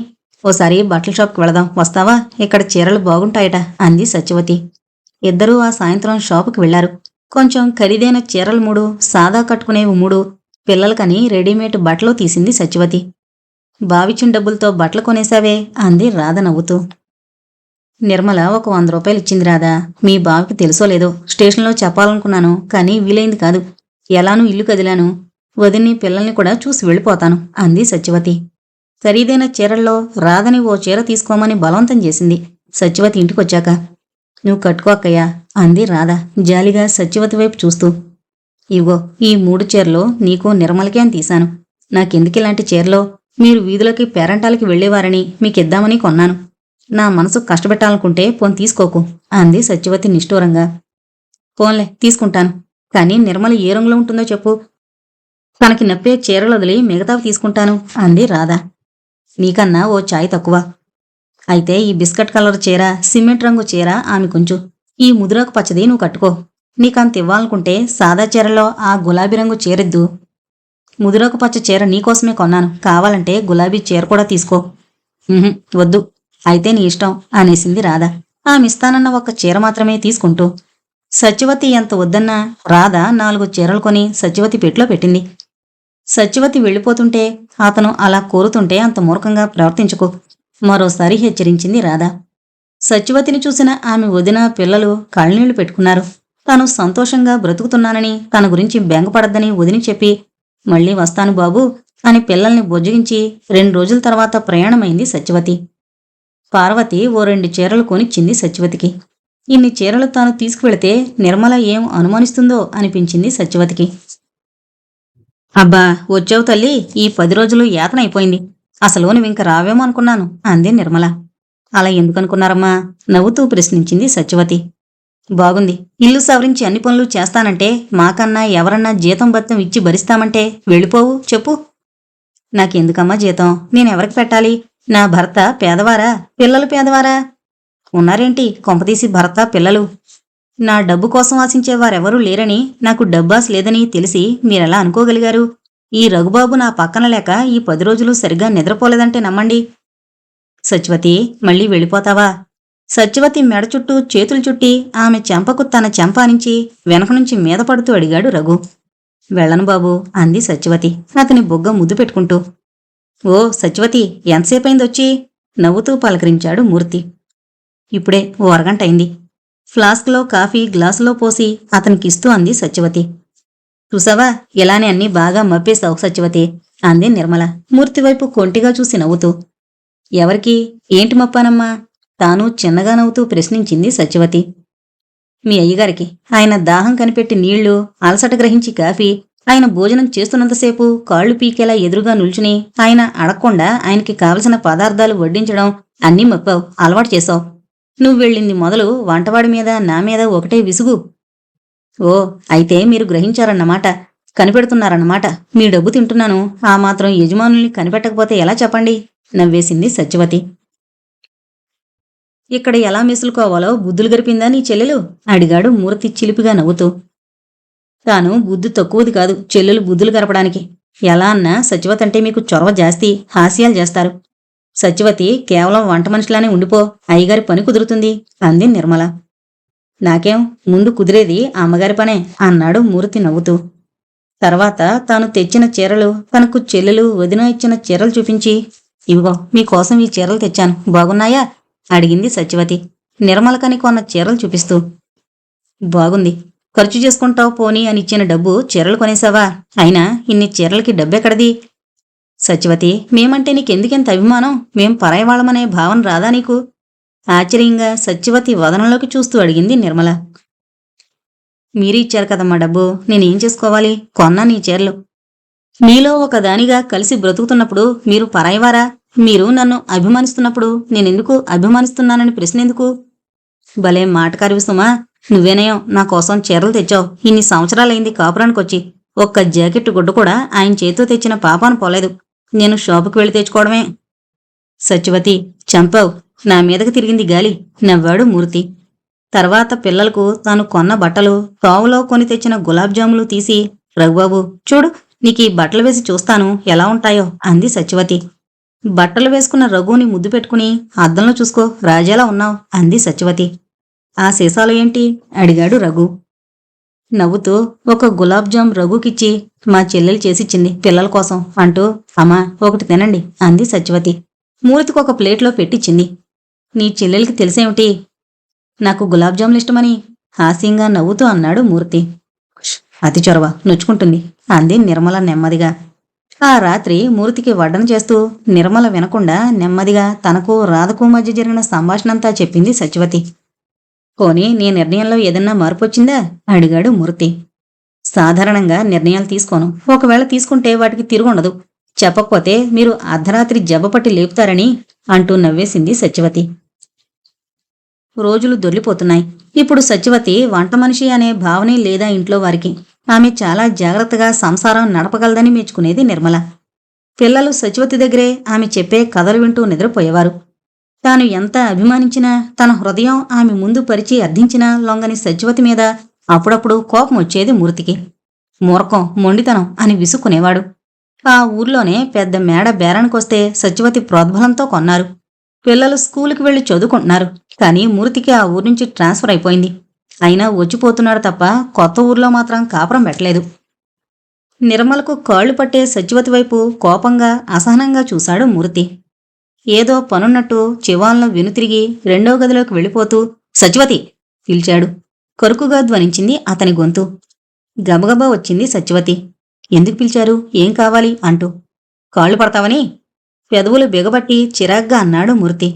[SPEAKER 1] ఓసారి బట్టల షాప్కి వెళదాం, వస్తావా? ఇక్కడ చీరలు బాగుంటాయట అంది సత్యవతి. ఇద్దరూ ఆ సాయంత్రం షాపుకి వెళ్లారు. కొంచెం ఖరీదైన చీరలు 3, సాదా కట్టుకునేవి 3, పిల్లలకని రెడీమేడ్ బట్టలు తీసింది సత్యవతి. బావిచ్చిన డబ్బులతో బట్టలు కొనేశావే అంది రాధ నవ్వుతూ. నిర్మల ఒక 100 రూపాయలు ఇచ్చింది రాధా. మీ బావికి తెలుసో లేదో స్టేషన్లో చెప్పాలనుకున్నాను, కానీ వీలైంది కాదు. ఎలానూ ఇల్లు కదిలాను. వదిన్ని పిల్లల్ని కూడా చూసి వెళ్ళిపోతాను అంది సత్యవతి. ఖరీదైన చీరల్లో రాధని ఓ చీర తీసుకోమని బలవంతం చేసింది సత్యవతి ఇంటికొచ్చాక. నువ్వు కట్టుకో అక్కయ్యా అంది రాధ జాలిగా సత్యవతి వైపు చూస్తూ. ఇవ్వో ఈ 3 చీరలు నీకు నిర్మలకే అని తీశాను. నాకెందుకిలాంటి చీరలో? మీరు వీధులకి పేరంటాలకి వెళ్లేవారని మీకిద్దామని కొన్నాను. నా మనసు కష్టపెట్టాలనుకుంటే పోన్ తీసుకోకు అంది సత్యవతి నిష్ఠూరంగా. పోన్లే తీసుకుంటాను, కానీ నిర్మల ఏ రంగులో ఉంటుందో చెప్పు. తనకి నప్పే చీరలు వదిలి మిగతావి తీసుకుంటాను అంది రాధ. నీకన్నా ఓ ఛాయ్ తక్కువ. అయితే ఈ బిస్కట్ కలర్ చీర, సిమెంట్ రంగు చీర ఆమె కొంచెం, ఈ ముదురాకు పచ్చది నువ్వు కట్టుకో. నీకంత ఇవ్వాలనుకుంటే సాదా చీరలో ఆ గులాబీ రంగు చీరెద్దు. ముదురాకు పచ్చ చీర నీకోసమే కొన్నాను, కావాలంటే గులాబీ చీర కూడా తీసుకో. వద్దు, అయితే నీ ఇష్టం అనేసింది రాధ ఆమెస్తానన్న ఒక చీర మాత్రమే తీసుకుంటూ. సత్యవతి ఎంత వద్దన్నా రాధ 4 చీరలు కొని సత్యవతి పెట్లో పెట్టింది. సత్యవతి వెళ్ళిపోతుంటే అతను అలా కోరుతుంటే అంత మూర్ఖంగా ప్రవర్తించుకో, మరోసారి హెచ్చరించింది రాధ. సత్యవతిని చూసిన ఆమె వదిన పిల్లలు కళ్ళనీళ్లు పెట్టుకున్నారు. తాను సంతోషంగా బ్రతుకుతున్నానని, తన గురించి బెంగపడద్దని వదిని చెప్పి, మళ్ళీ వస్తాను బాబూ అని పిల్లల్ని బుజ్జగించి 2 రోజుల తర్వాత ప్రయాణమైంది సత్యవతి. పార్వతి ఓ 2 చీరలు కొనిచ్చింది సత్యవతికి. ఇన్ని చీరలు తాను తీసుకువెళితే నిర్మల ఏం అనుమానిస్తుందో అనిపించింది సత్యవతికి. అబ్బా, వచ్చావు తల్లి, ఈ 10 రోజులు యాతన అయిపోయింది. అసలు నువ్వింక రావేమో అనుకున్నాను అంది నిర్మల. అలా ఎందుకనుకున్నారమ్మా? నవ్వుతూ ప్రశ్నించింది సత్యవతి. బాగుంది, ఇల్లు సవరించి అన్ని పనులు చేస్తానంటే, మాకన్నా ఎవరన్నా జీతం బత్తం ఇచ్చి భరిస్తామంటే వెళ్ళిపోవు చెప్పు. నాకెందుకమ్మా జీతం? నేనెవరికి పెట్టాలి? నా భర్త పేదవారా, పిల్లలు పేదవారా? ఉన్నారేంటి కొంపతీసి భర్త పిల్లలు? నా డబ్బు కోసం ఆశించేవారెవరూ లేరని, నాకు డబ్బాస్ లేదని తెలిసి మీరెలా అనుకోగలిగారు? ఈ రఘుబాబు నా పక్కన లేక ఈ 10 రోజులు సరిగ్గా నిద్రపోలేదంటే నమ్మండి. సత్యవతి, మళ్ళీ వెళ్ళిపోతావా? సత్యవతి మెడ చుట్టూ చేతులు చుట్టి ఆమె చెంపకు తన చెంపానించి వెనక నుంచి మీద పడుతూ అడిగాడు రఘు. వెళ్ళను బాబు అంది సత్యవతి అతని బొగ్గ ముద్దు పెట్టుకుంటూ. ఓ సత్యవతి, ఎంతసేపైందొచ్చి? నవ్వుతూ పలకరించాడు మూర్తి. ఇప్పుడే ఓ అరగంట అయింది. ఫ్లాస్క్లో కాఫీ గ్లాసులో పోసి అతనికిస్తూ అంది సత్యవతి. చూసావా, ఇలానే అన్నీ బాగా మప్పేశావు సత్యవతి అంది నిర్మల మూర్తివైపు కొంటిగా చూసి నవ్వుతూ. ఎవరికి ఏంటి మప్పానమ్మా? తాను చిన్నగా నవ్వుతూ ప్రశ్నించింది సత్యవతి. మీ అయ్యగారికి. ఆయన దాహం కనిపెట్టి నీళ్లు, అలసట గ్రహించి కాఫీ, ఆయన భోజనం చేస్తున్నంతసేపు కాళ్లు పీకేలా ఎదురుగా నిల్చుని ఆయన అడగకుండా ఆయనకి కావలసిన పదార్థాలు వడ్డించడం అన్నీ మప్పావు, అలవాటు చేశావు. నువ్వు వెళ్ళింది మొదలు వంటవాడి మీద నా మీద ఒకటే విసుగు. ఓ, అయితే మీరు గ్రహించారన్నమాట, కనిపెడుతున్నారన్నమాట. మీ డబ్బు తింటున్నాను, ఆ మాత్రం యజమానుల్ని కనిపెట్టకపోతే ఎలా చెప్పండి? నవ్వేసింది సత్యవతి. ఇక్కడ ఎలా మెసులుకోవాలో బుద్ధులు గరిపిందా నీ చెల్లెలు? అడిగాడు మూర్తి చిలిపిగా నవ్వుతూ. తాను బుద్ధి తక్కువది కాదు చెల్లెలు బుద్ధులు గరపడానికి. ఎలా అన్నా సత్యవతి అంటే మీకు చొరవ జాస్తి, హాస్యాలు చేస్తారు. సత్యవతి కేవలం వంట మనిషిలానే ఉండిపో, అయ్యగారి పని కుదురుతుంది అంది నిర్మల. నాకేం, ముందు కుదిరేది అమ్మగారి పనే అన్నాడు మూర్తి నవ్వుతూ. తర్వాత తాను తెచ్చిన చీరలు, తనకు చెల్లెలు వదిన ఇచ్చిన చీరలు చూపించి, ఇవిగో మీకోసం ఈ చీరలు తెచ్చాను, బాగున్నాయా అడిగింది సత్యవతి నిర్మలకని కొన్న చీరలు చూపిస్తూ. బాగుంది, ఖర్చు చేసుకుంటావు పోనీ అని ఇచ్చిన డబ్బు చీరలు కొనేశావా? అయినా ఇన్ని చీరలకి డబ్బెక్కడది? సత్యవతి, మేమంటే నీకెందుకెంత అభిమానం? మేం పరాయవాళ్ళమనే భావన రాదా నీకు? ఆశ్చర్యంగా సత్యవతి వదనంలోకి చూస్తూ అడిగింది నిర్మల. మీరే ఇచ్చారు కదమ్మా డబ్బు, నేనేం చేసుకోవాలి? కొన్నా నీ చీరలు. మీలో ఒక దానిగా కలిసి బ్రతుకుతున్నప్పుడు మీరు పరాయివారా? మీరు నన్ను అభిమానిస్తున్నప్పుడు నేనెందుకు అభిమానిస్తున్నానని ప్రశ్న ఎందుకు? భలే మాటకారివి సుమా, నువ్వేనయం నా కోసం చీరలు తెచ్చావు. ఇన్ని సంవత్సరాలైంది కాపురానికొచ్చి, ఒక్క జాకెట్టు గుడ్డ కూడా ఆయన చేతితో తెచ్చిన పాపాను పోలేదు. నేను షాపుకి వెళ్ళి తెచ్చుకోవడమే. సత్యవతి, చంపావు, నా మీదకి తిరిగింది గాలి నవ్వాడు మూర్తి. తర్వాత పిల్లలకు తాను కొన్న బట్టలు, తావులో కొని తెచ్చిన గులాబ్ జాములు తీసి, రఘుబాబు చూడు, నీకీ బట్టలు వేసి చూస్తాను ఎలా ఉంటాయో అంది సత్యవతి. బట్టలు వేసుకున్న రఘుని ముద్దు పెట్టుకుని, అద్దంలో చూసుకో, రాజాలా ఉన్నావు అంది సత్యవతి. ఆ సీసాలు ఏంటి అడిగాడు రఘు నవ్వుతూ. ఒక గులాబ్ జామ్ రఘుకిచ్చి, మా చెల్లెలు చేసిచ్చింది పిల్లల కోసం అంటూ, అమ్మా ఒకటి తినండి అంది సత్యవతి మూర్తికి ఒక ప్లేట్లో పెట్టించింది. నీ చెల్లెలికి తెలిసేమిటి నాకు గులాబ్ జాములు ఇష్టమని? హాస్యంగా నవ్వుతూ అన్నాడు మూర్తి. అతి చొరవ, నొచ్చుకుంటుంది అంది నిర్మల నెమ్మదిగా. ఆ రాత్రి మూర్తికి వడ్డన చేస్తూ నిర్మల వినకుండా నెమ్మదిగా తనకు రాధకు మధ్య జరిగిన సంభాషణంతా చెప్పింది సత్యవతి. పోనీ నీ నిర్ణయంలో ఏదన్నా మార్పు వచ్చిందా అడిగాడు మూర్తి. సాధారణంగా నిర్ణయాలు తీసుకోను, ఒకవేళ తీసుకుంటే వాటికి తిరుగుండదు. చెప్పకపోతే మీరు అర్ధరాత్రి జబ్బపట్టి లేపుతారని అంటూ నవ్వేసింది సత్యవతి. రోజులు దొర్లిపోతున్నాయి. ఇప్పుడు సత్యవతి వంట మనిషి అనే భావనే లేదా ఇంట్లో వారికి. ఆమె చాలా జాగ్రత్తగా సంసారం నడపగలదని మెచ్చుకునేది నిర్మల. పిల్లలు సత్యవతి దగ్గరే ఆమె చెప్పే కథలు వింటూ నిద్రపోయేవారు. తాను ఎంత అభిమానించినా, తన హృదయం ఆమె ముందు పరిచి అర్థించినా లొంగని సత్యవతి మీద అప్పుడప్పుడు కోపం వచ్చేది మూర్తికి. మూర్ఖం, మొండితనం అని విసుక్కునేవాడు. ఆ ఊర్లోనే పెద్ద మేడ బేరానికొస్తే సత్యవతి ప్రోద్బలంతో కొన్నారు. పిల్లలు స్కూలుకి వెళ్లి చదువుకుంటున్నారు. కానీ మూర్తికి ఆ ఊరు నుంచి ట్రాన్స్ఫర్ అయిపోయింది. అయినా వచ్చిపోతున్నాడు తప్ప కొత్త ఊర్లో మాత్రం కాపురం పెట్టలేదు. నిర్మలకు కాళ్లు పట్టే సత్యవతి వైపు కోపంగా అసహనంగా చూశాడు మూర్తి. ఏదో పనున్నట్టు చివాలను వెనుతిరిగి రెండో గదిలోకి వెళ్ళిపోతూ సత్యవతి పిలిచాడు. కరుకుగా ధ్వనించింది అతని గొంతు. గబగబా వచ్చింది సత్యవతి. ఎందుకు పిలిచారు, ఏం కావాలి అంటూ. కాళ్ళు పడతావని పెదవులు బిగబట్టి చిరాగ్గా అన్నాడు మూర్తి.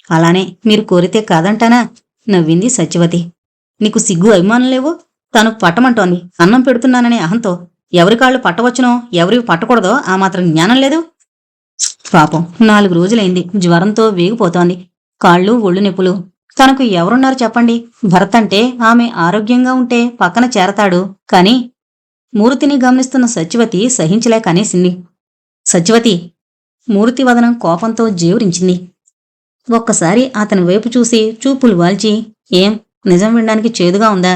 [SPEAKER 1] అలానే, మీరు కోరితే కాదంటానా నవ్వింది సత్యవతి. నీకు సిగ్గు అభిమానం లేవు? తను పట్టమంటోంది అన్నం పెడుతున్నాననే అహంతో. ఎవరి కాళ్ళు పట్టవచ్చునో ఎవరివి పట్టకూడదో ఆ మాత్రం జ్ఞానం లేదు. పాపం 4 రోజులైంది, జ్వరంతో వేగిపోతోంది. కాళ్ళు ఒళ్ళు నొప్పులు. తనకు ఎవరున్నారు చెప్పండి? భర్త అంటే ఆమె ఆరోగ్యంగా ఉంటే పక్కన చేరతాడు. కాని మూర్తిని గమనిస్తున్న సత్యవతి సహించలేక అనేసింది. సత్యవతి! మూర్తి వదనం కోపంతో జేవురించింది. ఒక్కసారి అతని వైపు చూసి చూపులు వాల్చి, ఏం నిజం వినడానికి చేదుగా ఉందా?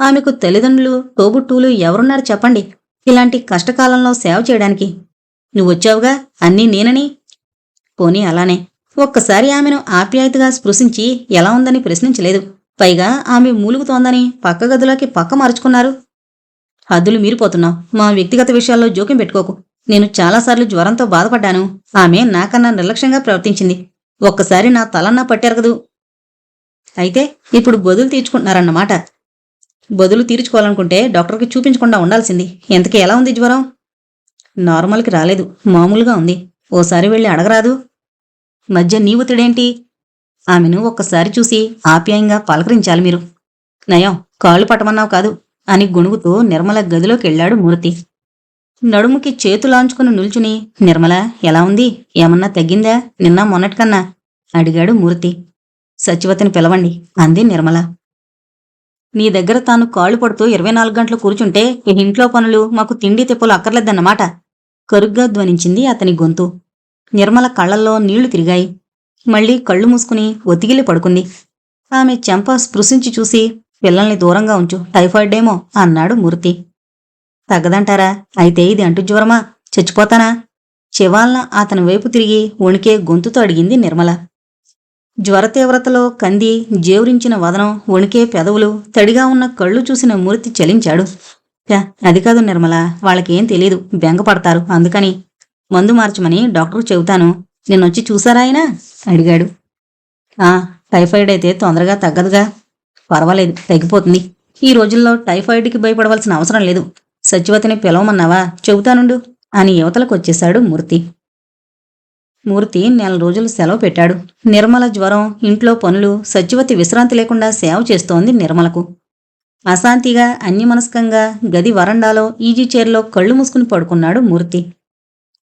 [SPEAKER 1] ఆమెకు తల్లిదండ్రులు తోబుట్టువులు ఎవరున్నారు చెప్పండి ఇలాంటి కష్టకాలంలో సేవ చేయడానికి? నువ్వొచ్చావుగా అన్నీ నేనని. పోనీ అలానే. ఒక్కసారి ఆమెను ఆప్యాయతగా స్పృశించి ఎలా ఉందని ప్రశ్నించలేదు. పైగా ఆమె మూలుగుతోందని పక్క గదిలోకి పక్క మార్చుకున్నారు. హద్దులు మీరిపోతున్నావు. మా వ్యక్తిగత విషయాల్లో జోక్యం పెట్టుకోకు. నేను చాలాసార్లు జ్వరంతో బాధపడ్డాను. ఆమె నాకన్నా నిర్లక్ష్యంగా ప్రవర్తించింది. ఒక్కసారి నా తలన్నా పట్టెరగదు. అయితే ఇప్పుడు బదులు తీర్చుకుంటున్నారన్నమాట. బదులు తీర్చుకోవాలనుకుంటే డాక్టర్కి చూపించకుండా ఉండాల్సింది. ఎంతకీ ఎలా ఉంది జ్వరం? నార్మల్కి రాలేదు, మామూలుగా ఉంది. ఓసారి వెళ్ళి అడగరాదు? మధ్య నీ ఒత్తిడేంటి? ఆమెను ఒక్కసారి చూసి ఆప్యాయంగా పలకరించాలి మీరు. నయం, కాళ్ళు పట్టమన్నావు కాదు అని గొణుగుతూ నిర్మల గదిలోకి వెళ్ళాడు మూర్తి. నడుముకి చేతులాంచుకుని నిల్చుని, నిర్మల ఎలా ఉంది? ఏమన్నా తగ్గిందా నిన్న మొన్నటికన్నా అడిగాడు మూర్తి. సత్యవతిని పిలవండి అంది నిర్మల. నీ దగ్గర తాను కాళ్ళు పడుతూ 24 గంటలు కూర్చుంటే ఈ ఇంట్లో పనులు మాకు తిండి తిప్పలు అక్కర్లేదన్నమాట. కరుగ్గా ధ్వనించింది అతని గొంతు. నిర్మల కళ్లల్లో నీళ్లు తిరిగాయి. మళ్లీ కళ్ళు మూసుకుని ఒతిగిలి పడుకుంది. ఆమె చెంప స్పృశించి చూసి, పిల్లల్ని దూరంగా ఉంచు, టైఫాయిడేమో అన్నాడు మూర్తి. తగ్గదంటారా? అయితే ఇది అంటు జ్వరమా? చచ్చిపోతానా? చివాల్న అతని వైపు తిరిగి వణికే గొంతుతో అడిగింది నిర్మల. జ్వర తీవ్రతలో కంది జేవురించిన వదనం, వణికే పెదవులు, తడిగా ఉన్న కళ్ళు చూసిన మూర్తి చలించాడు. అది కాదు నిర్మల, వాళ్ళకేం తెలీదు, బెంగపడతారు. అందుకని మందు మార్చమని డాక్టర్కు చెబుతాను. నిన్నొచ్చి చూసారా ఆయన అడిగాడు. టైఫాయిడ్ అయితే తొందరగా తగ్గదుగా. పర్వాలేదు, తగ్గిపోతుంది. ఈ రోజుల్లో టైఫాయిడ్కి భయపడవలసిన అవసరం లేదు. సత్యవతిని పిలవమన్నావా? చెబుతానుండు అని యువతలకొచ్చేశాడు మూర్తి. మూర్తి 4 రోజులు సెలవు పెట్టాడు. నిర్మల జ్వరం, ఇంట్లో పనులు, సత్యవతి విశ్రాంతి లేకుండా సేవ చేస్తోంది నిర్మలకు. అశాంతిగా అన్యమనస్కంగా గది వరండాలో ఈజీ చైర్లో కళ్ళు మూసుకుని పడుకున్నాడు మూర్తి.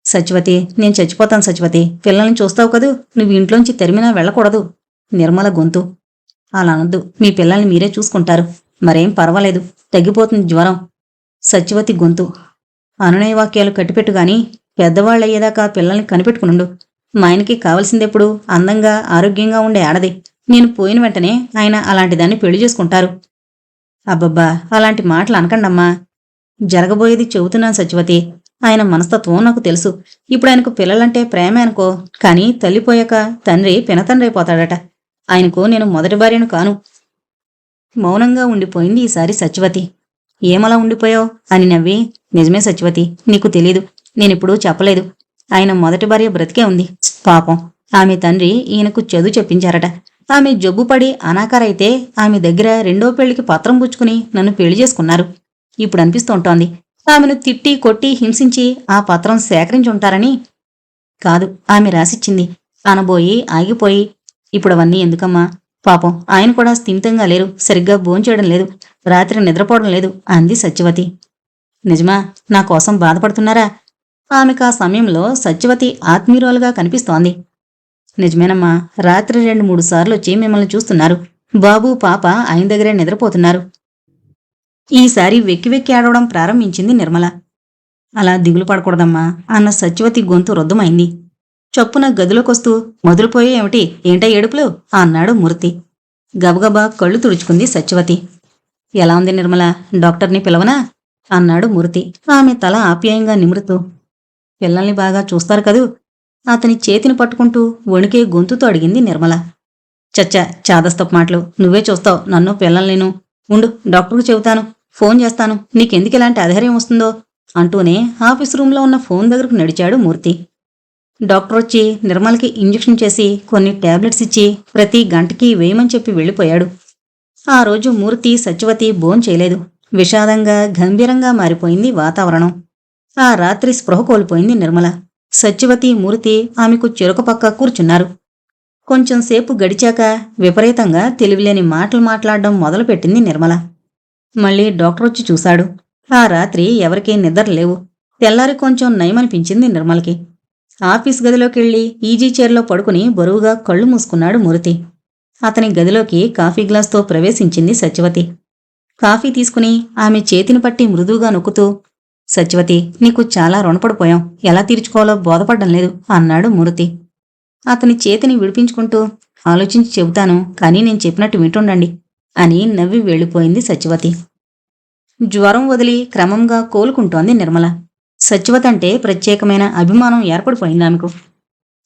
[SPEAKER 1] సత్యవతి, నేను చచ్చిపోతాను సత్యవతి. పిల్లల్ని చూస్తావు కదూ, నువ్వు ఇంట్లోంచి తరిమినా వెళ్ళకూడదు. నిర్మల గొంతు. అలా అనొద్దు, మీ పిల్లల్ని మీరే చూసుకుంటారు. మరేం పర్వాలేదు, తగ్గిపోతుంది జ్వరం. సత్యవతి గొంతు. అనునయ వాక్యాలు కట్టిపెట్టుగాని పెద్దవాళ్ళయ్యేదాకా పిల్లల్ని కనిపెట్టుకునుండు. మా ఆయనకి కావలసిందెప్పుడు అందంగా ఆరోగ్యంగా ఉండే ఆడది. నేను పోయిన వెంటనే ఆయన అలాంటిదాన్ని పెళ్లి చేసుకుంటారు. అబ్బబ్బా, అలాంటి మాటలు అనకండమ్మా. జరగబోయేది చెబుతున్నాను సత్యవతి. ఆయన మనస్తత్వం నాకు తెలుసు. ఇప్పుడు ఆయనకు పిల్లలంటే ప్రేమే అనుకో, కానీ తల్లిపోయాక తండ్రి పినతండ్రి అయిపోతాడట. ఆయనకు నేను మొదటి భార్యను కాను. మౌనంగా ఉండిపోయింది ఈసారి సత్యవతి. ఏమలా ఉండిపోయావు అని నవ్వి, నిజమే సత్యవతి, నీకు తెలీదు, నేనిప్పుడు చెప్పలేదు. ఆయన మొదటి భార్య బ్రతికే ఉంది. పాపం, ఆమె తండ్రి ఈయనకు చదువు చెప్పించారట. ఆమె జబ్బుపడి అనాకారైతే ఆమె దగ్గర రెండో పెళ్లికి పత్రం పుచ్చుకుని నన్ను పెళ్లి చేసుకున్నారు. ఇప్పుడు అనిపిస్తుంటోంది ఆమెను తిట్టి కొట్టి హింసించి ఆ పత్రం సేకరించి ఉంటారని. కాదు, ఆమె రాసిచ్చింది. అనబోయి ఆగిపోయి, ఇప్పుడవన్నీ ఎందుకమ్మా? పాపం ఆయన కూడా స్థిమితంగా లేరు, సరిగ్గా భోంచేయడం లేదు, రాత్రి నిద్రపోవడం లేదు అంది సత్యవతి. నిజమా? నా కోసం బాధపడుతున్నారా? ఆమెకు ఆ సమయంలో సత్యవతి ఆత్మీయురాలుగా కనిపిస్తోంది. నిజమేనమ్మా, రాత్రి 2-3 సార్లు వచ్చి మిమ్మల్ని చూస్తున్నారు. బాబు పాప ఆయన దగ్గరే నిద్రపోతున్నారు. ఈసారి వెక్కి వెక్కి ఆడవడం ప్రారంభించింది నిర్మల. అలా దిగులు పడకూడదమ్మా అన్న సత్యవతి గొంతు రుద్ధమైంది. చొప్పున గదిలోకొస్తూ, మొదలుపోయే ఏమిటి, ఏంటా ఏడుపులు అన్నాడు మూర్తి. గబగబా కళ్ళు తుడుచుకుంది సత్యవతి. ఎలా ఉంది నిర్మల, డాక్టర్ని పిలవనా అన్నాడు మూర్తి ఆమె తల ఆప్యాయంగా నిమురుతూ. పిల్లల్ని బాగా చూస్తారు కదూ అతని చేతిని పట్టుకుంటూ వణికే గొంతుతో అడిగింది నిర్మల. చచ్చా, చాదస్తపు మాటలు. నువ్వే చూస్తావు నన్ను పిల్లల్నిను. ఉండు, డాక్టర్కు చెబుతాను, ఫోన్ చేస్తాను. నీకెందుకు ఇలాంటి అధైర్యం వస్తుందో అంటూనే ఆఫీస్ రూంలో ఉన్న ఫోన్ దగ్గరకు నడిచాడు మూర్తి. డాక్టర్ వచ్చి నిర్మల్కి ఇంజెక్షన్ చేసి కొన్ని టాబ్లెట్స్ ఇచ్చి ప్రతి గంటకి వేయమని చెప్పి వెళ్ళిపోయాడు. ఆ రోజు మూర్తి, సత్యవతి భోంచేయలేదు. విషాదంగా, గంభీరంగా మారిపోయింది వాతావరణం. ఆ రాత్రి స్పృహ కోల్పోయింది నిర్మల. సత్యవతి, మూర్తి ఆమెకు చెరొక పక్క కూర్చున్నారు. కొంచెంసేపు గడిచాక విపరీతంగా తెలివిలేని మాటలు మాట్లాడడం మొదలుపెట్టింది నిర్మల. మళ్ళీ డాక్టర్ వచ్చి చూశాడు. ఆ రాత్రి ఎవరికీ నిద్ర లేవు. తెల్లారి కొంచెం నయమనిపించింది నిర్మలకి. ఆఫీస్ గదిలోకెళ్ళి ఈజీ చైర్లో పడుకుని బరువుగా కళ్ళు మూసుకున్నాడు మూర్తి. అతని గదిలోకి కాఫీ గ్లాస్తో ప్రవేశించింది సత్యవతి. కాఫీ తీసుకుని ఆమె చేతిని పట్టి మృదువుగా నొక్కుతూ, సత్యవతి, నీకు చాలా రుణపడిపోయాం, ఎలా తీర్చుకోవాలో బోధపడ్డం లేదు అన్నాడు మూర్తి. అతని చేతిని విడిపించుకుంటూ, ఆలోచించి చెబుతాను, కానీ నేను చెప్పినట్టు వింటుండండి అని నవ్వి వెళ్ళిపోయింది సత్యవతి. జ్వరం వదిలి క్రమంగా కోలుకుంటోంది నిర్మల. సత్యవతి అంటే ప్రత్యేకమైన అభిమానం ఏర్పడిపోయింది ఆమెకు.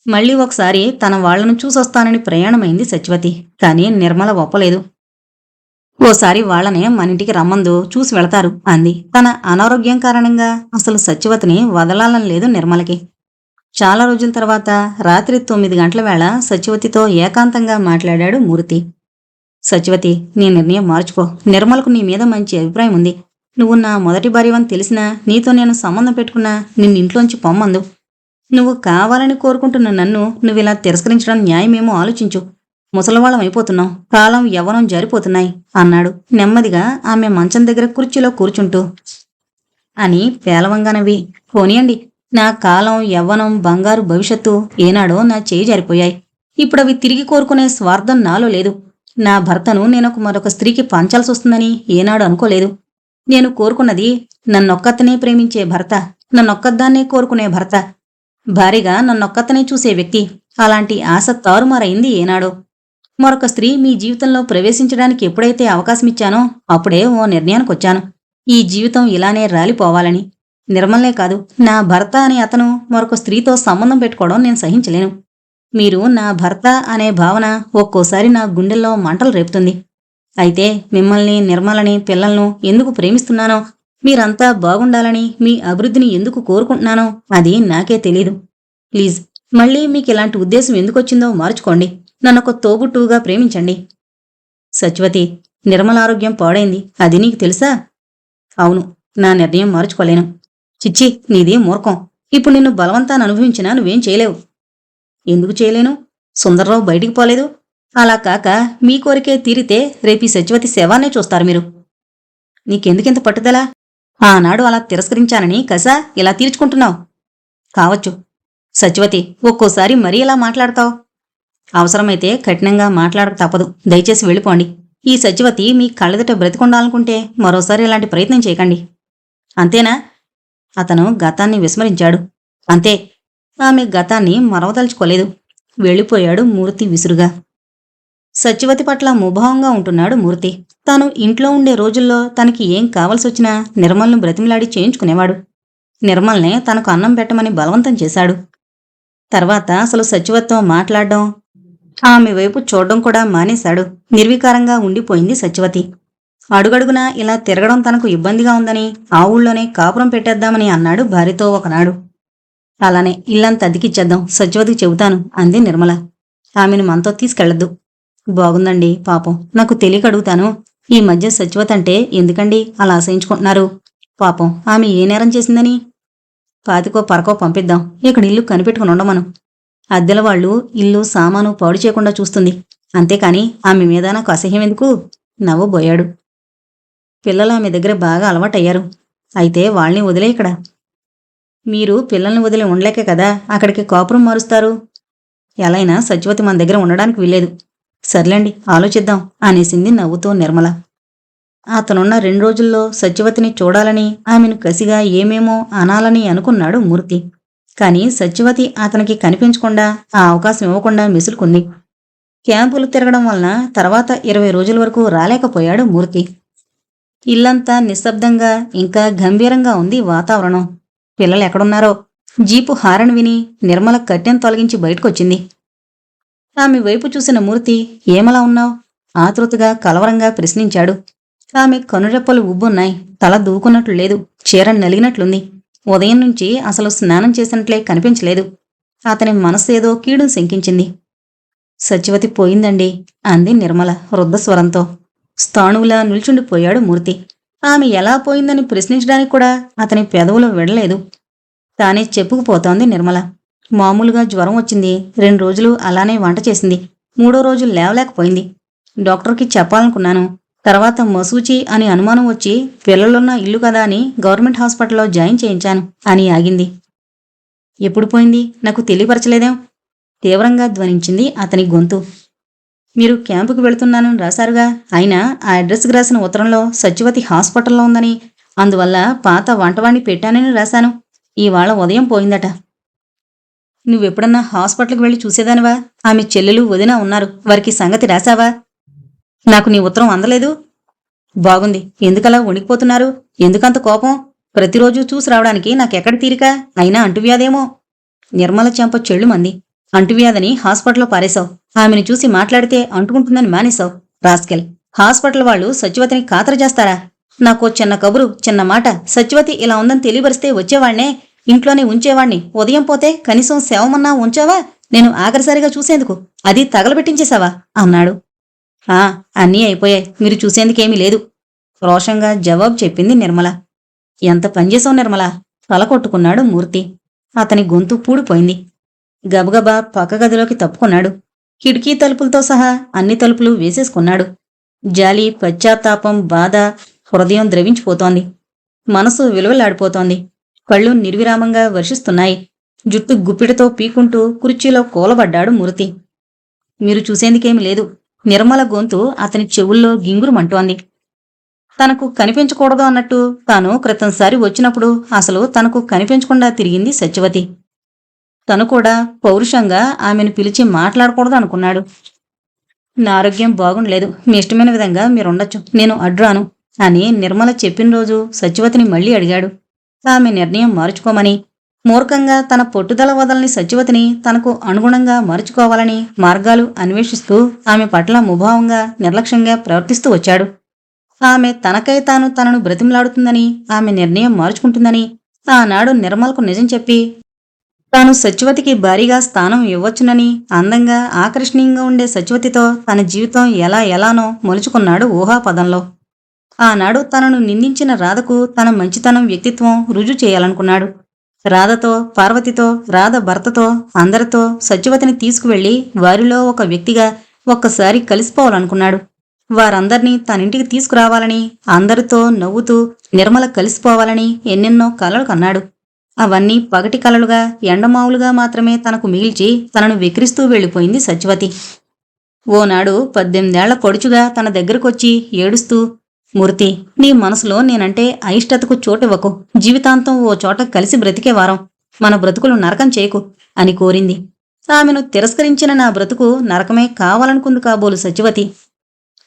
[SPEAKER 1] మళ్ళీ ఒకసారి తన వాళ్లను చూసొస్తానని ప్రయాణమైంది సత్యవతి. కానీ నిర్మల ఒప్పలేదు. ఓసారి వాళ్లనే మనింటికి రమ్మందు, చూసి వెళతారు అంది. తన అనారోగ్యం కారణంగా అసలు సత్యవతిని వదలాలని లేదు నిర్మలకి. చాలా రోజుల తర్వాత రాత్రి 9 గంటల వేళ సత్యవతితో ఏకాంతంగా మాట్లాడాడు మూర్తి. సత్యవతి, నీ నిర్ణయం మార్చుకో. నిర్మలకు నీ మీద మంచి అభిప్రాయం ఉంది. నువ్వు నా మొదటి భార్యవని తెలిసినా, నీతో నేను సంబంధం పెట్టుకున్నా నిన్నింట్లోంచి పొమ్మందు. నువ్వు కావాలని కోరుకుంటున్న నన్ను నువ్విలా తిరస్కరించడం న్యాయమేమో ఆలోచించు. ముసలివాళ్ళం అయిపోతున్నాం, కాలం యవ్వనం జారిపోతున్నాయి అన్నాడు నెమ్మదిగా ఆమె మంచం దగ్గర కుర్చీలో కూర్చుంటూ. అని పేలవంగా నవ్వి, పోనీయండి, నా కాలం, యవ్వనం, బంగారు భవిష్యత్తు ఏనాడో నా చేయి జారిపోయాయి. ఇప్పుడవి తిరిగి కోరుకునే స్వార్థం నాలో లేదు. నా భర్తను నేనొక మరొక స్త్రీకి పంచాల్సి వస్తుందని ఏనాడు అనుకోలేదు. నేను కోరుకున్నది నన్నొక్కతనే ప్రేమించే భర్త, నన్నొక్కదాన్నే కోరుకునే భర్త, భారీగా నన్నొక్కతనే చూసే వ్యక్తి. అలాంటి ఆశ తారుమారైంది ఏనాడో. మరొక స్త్రీ మీ జీవితంలో ప్రవేశించడానికి ఎప్పుడైతే అవకాశమిచ్చానో అప్పుడే ఓ నిర్ణయానికొచ్చాను. ఈ జీవితం ఇలానే రాలిపోవాలని. నిర్మలనే కాదు, నా భర్త అనే అతను మరొక స్త్రీతో సంబంధం పెట్టుకోవడం నేను సహించలేను. మీరు నా భర్త అనే భావన ఒక్కోసారి నా గుండెల్లో మంటలు రేపుతుంది. అయితే మిమ్మల్ని, నిర్మలని, పిల్లలను ఎందుకు ప్రేమిస్తున్నానో, మీరంతా బాగుండాలని, మీ అభివృద్ధిని ఎందుకు కోరుకుంటున్నానో అది నాకే తెలీదు. ప్లీజ్, మళ్ళీ మీకిలాంటి ఉద్దేశం ఎందుకొచ్చిందో మార్చుకోండి. నన్నొక తోబుట్టువుగా ప్రేమించండి. సత్యవతి, నిర్మల ఆరోగ్యం పాడైంది, అది నీకు తెలుసా? అవును, నా నిర్ణయం మార్చుకోలేను. చిచ్చి, నీది మూర్ఖం. ఇప్పుడు నిన్ను బలవంతాన్ని అనుభవించినా నువ్వేం చేయలేవు. ఎందుకు చేయలేను? సుందర్రావు బయటికి పోలేదు. అలా కాక మీ కోరికే తీరితే రేపీ సత్యవతి శవాన్నే చూస్తారు మీరు. నీకెందుకింత పట్టుదల? ఆనాడు అలా తిరస్కరించానని కసా ఇలా తీర్చుకుంటున్నావు? కావచ్చు. సత్యవతి, ఒక్కోసారి మరీ ఇలా మాట్లాడతావు. అవసరమైతే కఠినంగా మాట్లాడక తప్పదు. దయచేసి వెళ్ళిపోండి. ఈ సత్యవతి మీ కళ్ళెదుట బ్రతికొండాలనుకుంటే మరోసారి ఇలాంటి ప్రయత్నం చేయకండి. అంతేనా? అతను గతాన్ని విస్మరించాడు. అంతే. ఆమె గతాన్ని మరవదలుచుకోలేదు. వెళ్ళిపోయాడు మూర్తి విసురుగా. సత్యవతి పట్ల ముభావంగా ఉంటున్నాడు మూర్తి. తాను ఇంట్లో ఉండే రోజుల్లో తనకి ఏం కావలసొచ్చినా నిర్మల్ను బ్రతిమలాడి చేయించుకునేవాడు. నిర్మల్నే తనకు అన్నం పెట్టమని బలవంతం చేశాడు. తర్వాత అసలు సత్యవతితో మాట్లాడడం, ఆమె వైపు చూడడం కూడా మానేశాడు. నిర్వికారంగా ఉండిపోయింది సత్యవతి. అడుగడుగునా ఇలా తిరగడం తనకు ఇబ్బందిగా ఉందని ఆ ఊళ్ళోనే కాపురం పెట్టేద్దామని అన్నాడు భార్యతో ఒకనాడు. అలానే ఇల్లంతా అద్దెకిచ్చేద్దాం, సత్యవతికి చెబుతాను అంది నిర్మల. ఆమెను మనతో తీసుకెళ్లొద్దు. బాగుందండి, పాపం, నాకు తెలియక అడుగుతాను. ఈ మధ్య సత్యవతి అంటే ఎందుకండి అలా అసహించుకుంటున్నారు? పాపం, ఆమె ఏ నేరం చేసిందని? పాతికో పరకో పంపిద్దాం. ఇక్కడ ఇల్లు కనిపెట్టుకుని ఉండమను. అద్దెల వాళ్ళు ఇల్లు సామాను పాడు చేయకుండా చూస్తుంది. అంతేకాని ఆమె మీద నాకు అసహ్యం ఎందుకు? నవ్వబోయాడు. పిల్లలు ఆమె దగ్గర బాగా అలవాటయ్యారు. అయితే వాళ్ళని వదిలే ఇక్కడ. మీరు పిల్లల్ని వదిలి ఉండలేకే కదా అక్కడికి కాపురం మారుస్తారు. ఎలా అయినా సత్యవతి మన దగ్గర ఉండడానికి వీల్లేదు. సర్లేండి, ఆలోచిద్దాం అనేసింది నవ్వుతూ నిర్మల. అతనున్న 2 రోజుల్లో సత్యవతిని చూడాలని, ఆమెను కసిగా ఏమేమో అనాలని అనుకున్నాడు మూర్తి. కాని సత్యవతి అతనికి కనిపించకుండా, ఆ అవకాశం ఇవ్వకుండా మిసులుకుంది. క్యాంపులు తిరగడం వలన తర్వాత 20 రోజుల వరకు రాలేకపోయాడు మూర్తి. ఇల్లంతా నిశ్శబ్దంగా ఇంకా గంభీరంగా ఉంది వాతావరణం. పిల్లలు ఎక్కడున్నారో? జీపు హారన్ విని నిర్మల కట్టెను తొలగించి బయటకొచ్చింది. ఆమె వైపు చూసిన మూర్తి, ఏమలా ఉన్నావు? ఆతృతగా, కలవరంగా ప్రశ్నించాడు. ఆమె కనురెప్పలు ఉబ్బున్నాయి. తల దూకున్నట్లు లేదు. చీర నలిగినట్లుంది. ఉదయం నుంచి అసలు స్నానం చేసినట్లే కనిపించలేదు. అతని మనస్సు ఏదో కీడును శంకించింది. సత్యవతి పోయిందండి అంది నిర్మల వృద్ధస్వరంతో. స్థాణువులా నిల్చుండిపోయాడు మూర్తి. ఆమె ఎలా పోయిందని ప్రశ్నించడానికి కూడా అతని పెదవులు విడలేదు. తానే చెప్పుకుపోతోంది నిర్మల. మామూలుగా జ్వరం వచ్చింది. 2 రోజులు అలానే వంట చేసింది. 3వ రోజు లేవలేకపోయింది. డాక్టర్కి చెప్పాలనుకున్నాను. తర్వాత మసూచి అని అనుమానం వచ్చి పిల్లలున్న ఇల్లు కదా అని గవర్నమెంట్ హాస్పిటల్లో జాయిన్ చేయించాను అని ఆగింది. ఎప్పుడు పోయింది? నాకు తెలియపరచలేదేం? తీవ్రంగా ధ్వనించింది అతని గొంతు. మీరు క్యాంపుకు వెళుతున్నానని రాశారుగా. అయినా ఆ అడ్రస్కి రాసిన ఉత్తరంలో సత్యవతి హాస్పిటల్లో ఉందని, అందువల్ల పాత వంటవాణ్ణి పెట్టానని రాశాను. ఇవాళ ఉదయం పోయిందట. నువ్వెప్పుడన్నా హాస్పిటల్కి వెళ్ళి చూసేదానివా? ఆమె చెల్లెలు వదిన ఉన్నారు. వారికి సంగతి రాశావా? నాకు నీ ఉత్తరం అందలేదు. బాగుంది. ఎందుకలా వణికిపోతున్నారు? ఎందుకంత కోపం? ప్రతిరోజు చూసి రావడానికి నాకెక్కడ తీరిక? అయినా అంటువ్యాధేమో. నిర్మల చెంప చెళ్ళుమంది. అంటువ్యాధని హాస్పిటల్లో పారేశావు. ఆమెను చూసి మాట్లాడితే అంటుకుంటుందని మానేశావు. రాస్కెల్. హాస్పిటల్ వాళ్ళు సత్యవతిని ఖాతరు చేస్తారా? నాకో చిన్న కబురు, చిన్న మాట. సత్యవతి ఇలా ఉందని తెలియబరిస్తే వచ్చేవాణ్ణే, ఇంట్లోనే ఉంచేవాణ్ణి. ఉదయం పోతే కనీసం శవమన్నా ఉంచావా? నేను ఆఖరిసారిగా చూసేందుకు. అది తగలబెట్టించేశావా అన్నాడు. అన్నీ అయిపోయాయి. మీరు చూసేందుకేమీ లేదు రోషంగా జవాబు చెప్పింది నిర్మల. ఎంత పనిచేశావు నిర్మల? తల కొట్టుకున్నాడు మూర్తి. అతని గొంతు పూడిపోయింది. గబగబా పక్క గదిలోకి తప్పుకున్నాడు. కిటికీ తలుపులతో సహా అన్ని తలుపులు వేసేసుకున్నాడు. జాలి, పశ్చాత్తాపం, బాధ, హృదయం ద్రవించిపోతోంది. మనసు విలువలాడిపోతోంది. కళ్ళు నిర్విరామంగా వర్షిస్తున్నాయి. జుట్టు గుప్పిడితో పీకుంటూ కుర్చీలో కూలబడ్డాడు మూర్తి. మీరు చూసేందుకేమీ లేదు. నిర్మల గొంతు అతని చెవుల్లో గింగురుమంటోంది. తనకు కనిపించకూడదు అన్నట్టు తాను క్రితంసారి వచ్చినప్పుడు అసలు తనకు కనిపించకుండా తిరిగింది సత్యవతి. తను కూడా పౌరుషంగా ఆమెను పిలిచి మాట్లాడకూడదు అనుకున్నాడు. నా ఆరోగ్యం బాగుండలేదు. మీ ఇష్టమైన విధంగా మీరుండొచ్చు. నేను అడ్రాను అని నిర్మల చెప్పిన రోజు సత్యవతిని మళ్లీ అడిగాడు. ఆమె నిర్ణయం మార్చుకోమని. మూర్ఖంగా తన పట్టుదల వదలని సత్యవతిని తనకు అనుగుణంగా మార్చుకోవాలని మార్గాలు అన్వేషిస్తూ ఆమె పట్ల ముభావంగా నిర్లక్ష్యంగా ప్రవర్తిస్తూ వచ్చాడు. ఆమె తనకై తనను బ్రతిమలాడుతుందని, ఆమె నిర్ణయం మార్చుకుంటుందని ఆనాడు నిర్మలకు నిజం చెప్పి తాను సత్యవతికి భారీగా స్థానం ఇవ్వచ్చునని, అందంగా ఆకర్షణీయంగా ఉండే సత్యవతితో తన జీవితం ఎలానో మలుచుకున్నాడు ఊహాపదంలో. ఆనాడు తనను నిందించిన రాధకు తన మంచితనం, వ్యక్తిత్వం రుజువు చేయాలనుకున్నాడు. రాధతో, పార్వతితో, రాధ భర్తతో, అందరితో సత్యవతిని తీసుకువెళ్లి వారిలో ఒక వ్యక్తిగా ఒక్కసారి కలిసిపోవాలనుకున్నాడు. వారందర్నీ తనింటికి తీసుకురావాలని, అందరితో నవ్వుతూ నిర్మల కలిసిపోవాలని ఎన్నెన్నో కలలు కన్నాడు. అవన్నీ పగటి కలలుగా, ఎండమావులుగా మాత్రమే తనకు మిగిల్చి తనను వెక్కిరిస్తూ వెళ్ళిపోయింది సత్యవతి. ఓనాడు 18 ఏళ్ల పొడుచుగా తన దగ్గరకొచ్చి ఏడుస్తూ, మూర్తి, నీ మనసులో నేనంటే అయిష్టతకు చోటివ్వకు. జీవితాంతం ఓ చోట కలిసి బ్రతికేవారం. మన బ్రతుకులు నరకం చేయకు అని కోరింది. ఆమెను తిరస్కరించిన నా బ్రతుకు నరకమే కావాలనుకుంది కాబోలు సత్యవతి.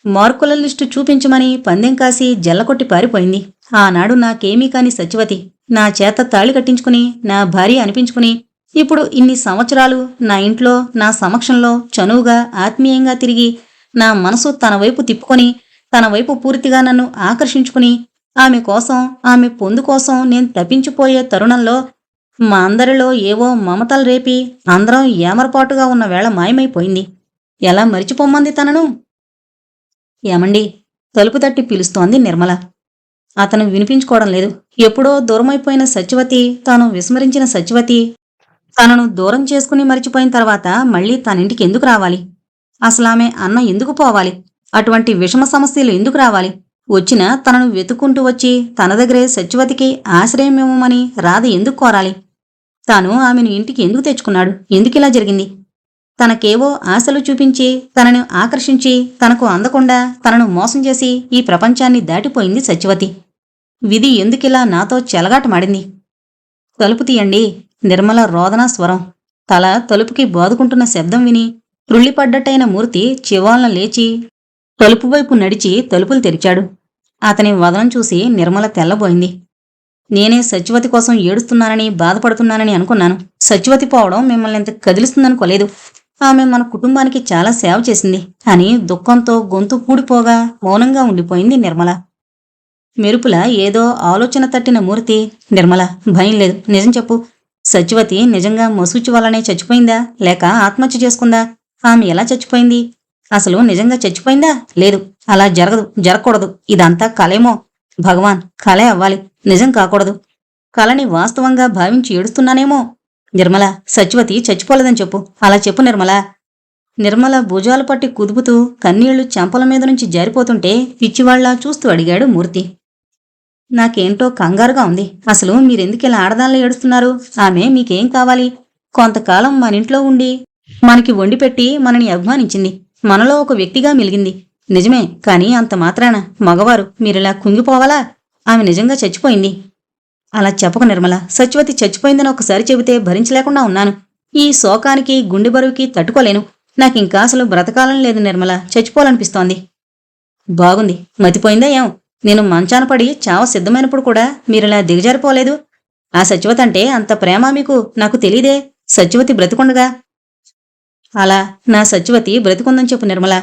[SPEAKER 1] మార్కుల లిస్టు చూపించమని పందెం కాసి జల్లకొట్టి పారిపోయింది. ఆనాడు నాకేమీ కాని సత్యవతి నా చేత తాళి కట్టించుకుని నా భార్య అనిపించుకుని ఇప్పుడు ఇన్ని సంవత్సరాలు నా ఇంట్లో నా సమక్షంలో చనువుగా ఆత్మీయంగా తిరిగి నా మనసు తన వైపు తిప్పుకొని తన వైపు పూర్తిగా నన్ను ఆకర్షించుకుని ఆమె కోసం, ఆమె పొందు కోసం నేను తప్పించిపోయే తరుణంలో మా అందరిలో ఏవో మమతలు రేపి అందరం ఏమరపాటుగా ఉన్న వేళ మాయమైపోయింది. ఎలా మరిచిపోమ్మంది తనను? ఏమండి? తలుపు తట్టి పిలుస్తోంది నిర్మల. అతను వినిపించుకోవడం లేదు. ఎప్పుడో దూరమైపోయిన సత్యవతి, తాను విస్మరించిన సత్యవతి తనను దూరం చేసుకుని మరిచిపోయిన తర్వాత మళ్లీ తనింటికి ఎందుకు రావాలి? అసలామె అన్న ఎందుకు పోవాలి? అటువంటి విషమ సమస్యలు ఎందుకు రావాలి? వచ్చినా తనను వెతుక్కుంటూ వచ్చి తన దగ్గరే సత్యవతికి ఆశ్రయం ఇవ్వమని రాధ ఎందుకు కోరాలి? తాను ఆమెను ఇంటికి ఎందుకు తెచ్చుకున్నాడు? ఎందుకిలా జరిగింది? తనకేవో ఆశలు చూపించి తనను ఆకర్షించి తనకు అందకుండా తనను మోసం చేసి ఈ ప్రపంచాన్ని దాటిపోయింది సత్యవతి. విధి ఎందుకిలా నాతో చెలగాటమాడింది? తలుపు తీయండి. నిర్మల రోదనా స్వరం. తల తలుపుకి బాదుకుంటున్న శబ్దం విని త్రుళ్ళిపడ్డట్టయిన మూర్తి చివాలన లేచి తలుపు వైపు నడిచి తలుపులు తెరిచాడు. అతని వదనం చూసి నిర్మల తెల్లబోయింది. నేనే సత్యవతి కోసం ఏడుస్తున్నానని, బాధపడుతున్నానని అనుకున్నాను. సత్యవతి పోవడం మిమ్మల్ని ఎంత కదిలిస్తుందనుకోలేదు. ఆమె మన కుటుంబానికి చాలా సేవ చేసింది అని దుఃఖంతో గొంతు పూడిపోగా మౌనంగా ఉండిపోయింది నిర్మల. మెరుపులా ఏదో ఆలోచన తట్టిన మూర్తి, నిర్మల, భయం లేదు, నిజం చెప్పు. సత్యవతి నిజంగా మసూచి వల్లనే చచ్చిపోయిందా, లేక ఆత్మహత్య చేసుకుందా? ఆమె ఎలా చచ్చిపోయింది? అసలు నిజంగా చచ్చిపోయిందా? లేదు, అలా జరగకూడదు. ఇదంతా కలేమో? భగవాన్, కలే అవ్వాలి, నిజం కాకూడదు. కలని వాస్తవంగా భావించి ఏడుస్తున్నానేమో. నిర్మల, సత్యవతి చచ్చిపోలేదని చెప్పు, అలా చెప్పు నిర్మల. నిర్మల భుజాలు పట్టి కుదుపుతూ కన్నీళ్లు చెంపల మీద నుంచి జారిపోతుంటే పిచ్చివాళ్లా చూస్తూ అడిగాడు మూర్తి. నాకేంటో కంగారుగా ఉంది. అసలు మీరెందుకిలా ఆడదానిలో ఏడుస్తున్నారు? ఆమె మీకేం కావాలి? కొంతకాలం మనింట్లో ఉండి మనకి వండిపెట్టి మనని అభిమానించింది. మనలో ఒక వ్యక్తిగా మెలిగింది. నిజమే, కాని అంత మాత్రాన మగవారు మీరిలా కుంగిపోవాలా? ఆమె నిజంగా చచ్చిపోయింది. అలా చెప్పకు నిర్మల. సత్యవతి చచ్చిపోయిందని ఒకసారి చెబితే భరించలేకుండా ఉన్నాను. ఈ శోకానికి, గుండె బరువుకి తట్టుకోలేను. నాకింకా అసలు బ్రతకాలని లేదు నిర్మల, చచ్చిపోవాలనిపిస్తోంది. బాగుంది, మతిపోయిందా ఏం? నేను మంచాన పడి చావ సిద్ధమైనప్పుడు కూడా మీరిలా దిగజారిపోలేదు. ఆ సత్యవతి అంటే అంత ప్రేమ మీకు? నాకు తెలీదే. సత్యవతి బ్రతికుండగా. అలా నా సత్యవతి బ్రతికుందని చెప్పు నిర్మల.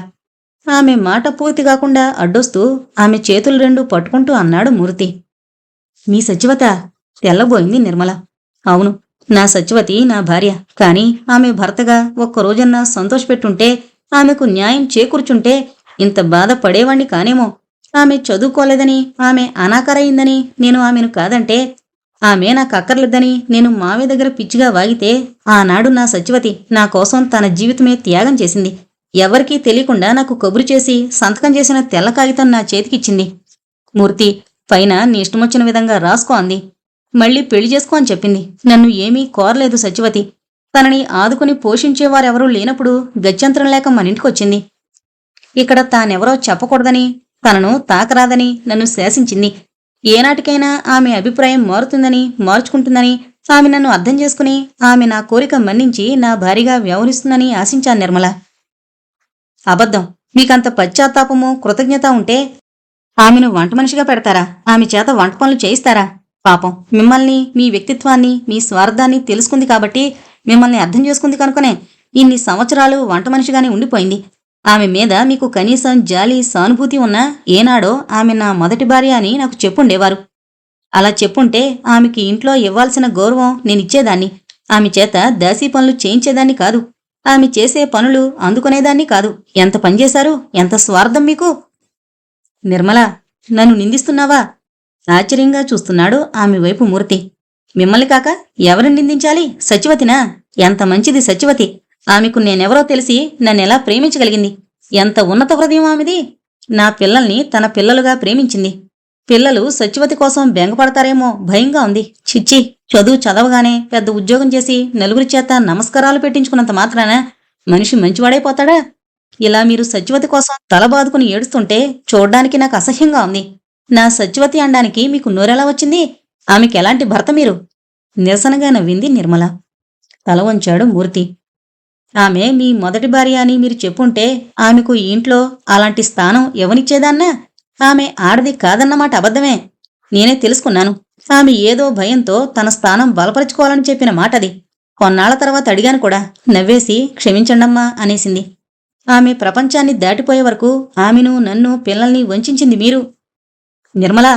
[SPEAKER 1] ఆమె మాట పూర్తి కాకుండా అడ్డొస్తూ ఆమె చేతులు రెండు పట్టుకుంటూ అన్నాడు మూర్తి. మీ సత్యవత? తెల్లబోయింది నిర్మల. అవును, నా సత్యవతి నా భార్య. కాని ఆమె భర్తగా ఒక్కరోజన్నా సంతోషపెట్టుంటే, ఆమెకు న్యాయం చేకూర్చుంటే ఇంత బాధ పడేవాణ్ణి కానేమో. ఆమె చదువుకోలేదని, ఆమె అనాకరయిందని నేను ఆమెను కాదంటే, ఆమె నాకక్కర్లేదని నేను మావి దగ్గర పిచ్చిగా వాగితే, ఆనాడు నా సత్యవతి నా కోసం తన జీవితమే త్యాగం చేసింది. ఎవరికీ తెలియకుండా నాకు కబురు చేసి సంతకం చేసిన తెల్ల కాగితం నా చేతికిచ్చింది. మూర్తి, పైన నీ ఇష్టమొచ్చిన విధంగా రాసుకో అంది. మళ్ళీ పెళ్లి చేసుకో అని చెప్పింది. నన్ను ఏమీ కోరలేదు సత్యవతి. తనని ఆదుకుని పోషించేవారెవరూ లేనప్పుడు గత్యంతరం లేక మనింటికొచ్చింది. ఇక్కడ తానెవరో చెప్పకూడదని, తనను తాకరాదని నన్ను శాసించింది. ఏనాటికైనా ఆమె అభిప్రాయం మారుతుందని, మార్చుకుంటుందని, ఆమె నన్ను అర్థం చేసుకుని ఆమె నా కోరిక మన్నించి నా భార్యగా వ్యవహరిస్తుందని ఆశించాను నిర్మల. అబద్ధం. మీకంత పశ్చాత్తాపమో కృతజ్ఞత ఉంటే ఆమెను వంట మనిషిగా పెడతారా? ఆమె చేత వంట పనులు చేయిస్తారా? పాపం, మిమ్మల్ని, మీ వ్యక్తిత్వాన్ని, మీ స్వార్థాన్ని తెలుసుకుంది కాబట్టి, మిమ్మల్ని అర్థం చేసుకుంది కనుకనే ఇన్ని సంవత్సరాలు వంట మనిషిగానే ఉండిపోయింది. ఆమె మీద మీకు కనీసం జాలి, సానుభూతి ఉన్నా ఏనాడో ఆమె నా మొదటి భార్య అని నాకు చెప్పుండేవారు. అలా చెప్పుంటే ఆమెకి ఇంట్లో ఇవ్వాల్సిన గౌరవం నేనిచ్చేదాన్ని. ఆమె చేత దాసీ పనులు చేయించేదాన్ని కాదు. ఆమె చేసే పనులు అందుకునేదాన్ని కాదు. ఎంత పనిచేశారు? ఎంత స్వార్థం మీకు! నిర్మల, నన్ను నిందిస్తున్నావా? ఆశ్చర్యంగా చూస్తున్నాడు ఆమె వైపు మూర్తి. మిమ్మల్ని కాక ఎవరిని నిందించాలి? సత్యవతినా? ఎంత మంచిది సత్యవతి! ఆమెకు నేనెవరో తెలిసి నన్నెలా ప్రేమించగలిగింది? ఎంత ఉన్నత హృదయం ఆమెది! నా పిల్లల్ని తన పిల్లలుగా ప్రేమించింది. పిల్లలు సత్యవతి కోసం బెంగపడతారేమో భయంగా ఉంది. చిచ్చి, చదువు చదవగానే పెద్ద ఉద్యోగం చేసి నలుగురి చేత నమస్కారాలు పెట్టించుకున్నంత మాత్రాన మనిషి మంచివాడైపోతాడా? ఇలా మీరు సత్యవతి కోసం తలబాదుకుని ఏడుస్తుంటే చూడ్డానికి నాకు అసహ్యంగా ఉంది. నా సత్యవతి అనడానికి మీకు నోరెలా వచ్చింది? ఆమెకెలాంటి భర్త మీరు? నిరసనగా నవ్వింది నిర్మల. తల వంచాడు మూర్తి. ఆమె మీ మొదటి భార్య అని మీరు చెప్పుంటే ఆమెకు ఈ ఇంట్లో అలాంటి స్థానం ఎవనిచ్చేదాన్నా? ఆమె ఆడది కాదన్నమాట అబద్ధమే. నేనే తెలుసుకున్నాను. ఆమె ఏదో భయంతో తన స్థానం బలపరుచుకోవాలని చెప్పిన మాటది. కొన్నాళ్ల తర్వాత అడిగాను కూడా. నవ్వేసి క్షమించండమ్మా అనేసింది. ఆమె ప్రపంచాన్ని దాటిపోయే వరకు ఆమెను, నన్ను, పిల్లల్ని వంచింది మీరు. నిర్మలా,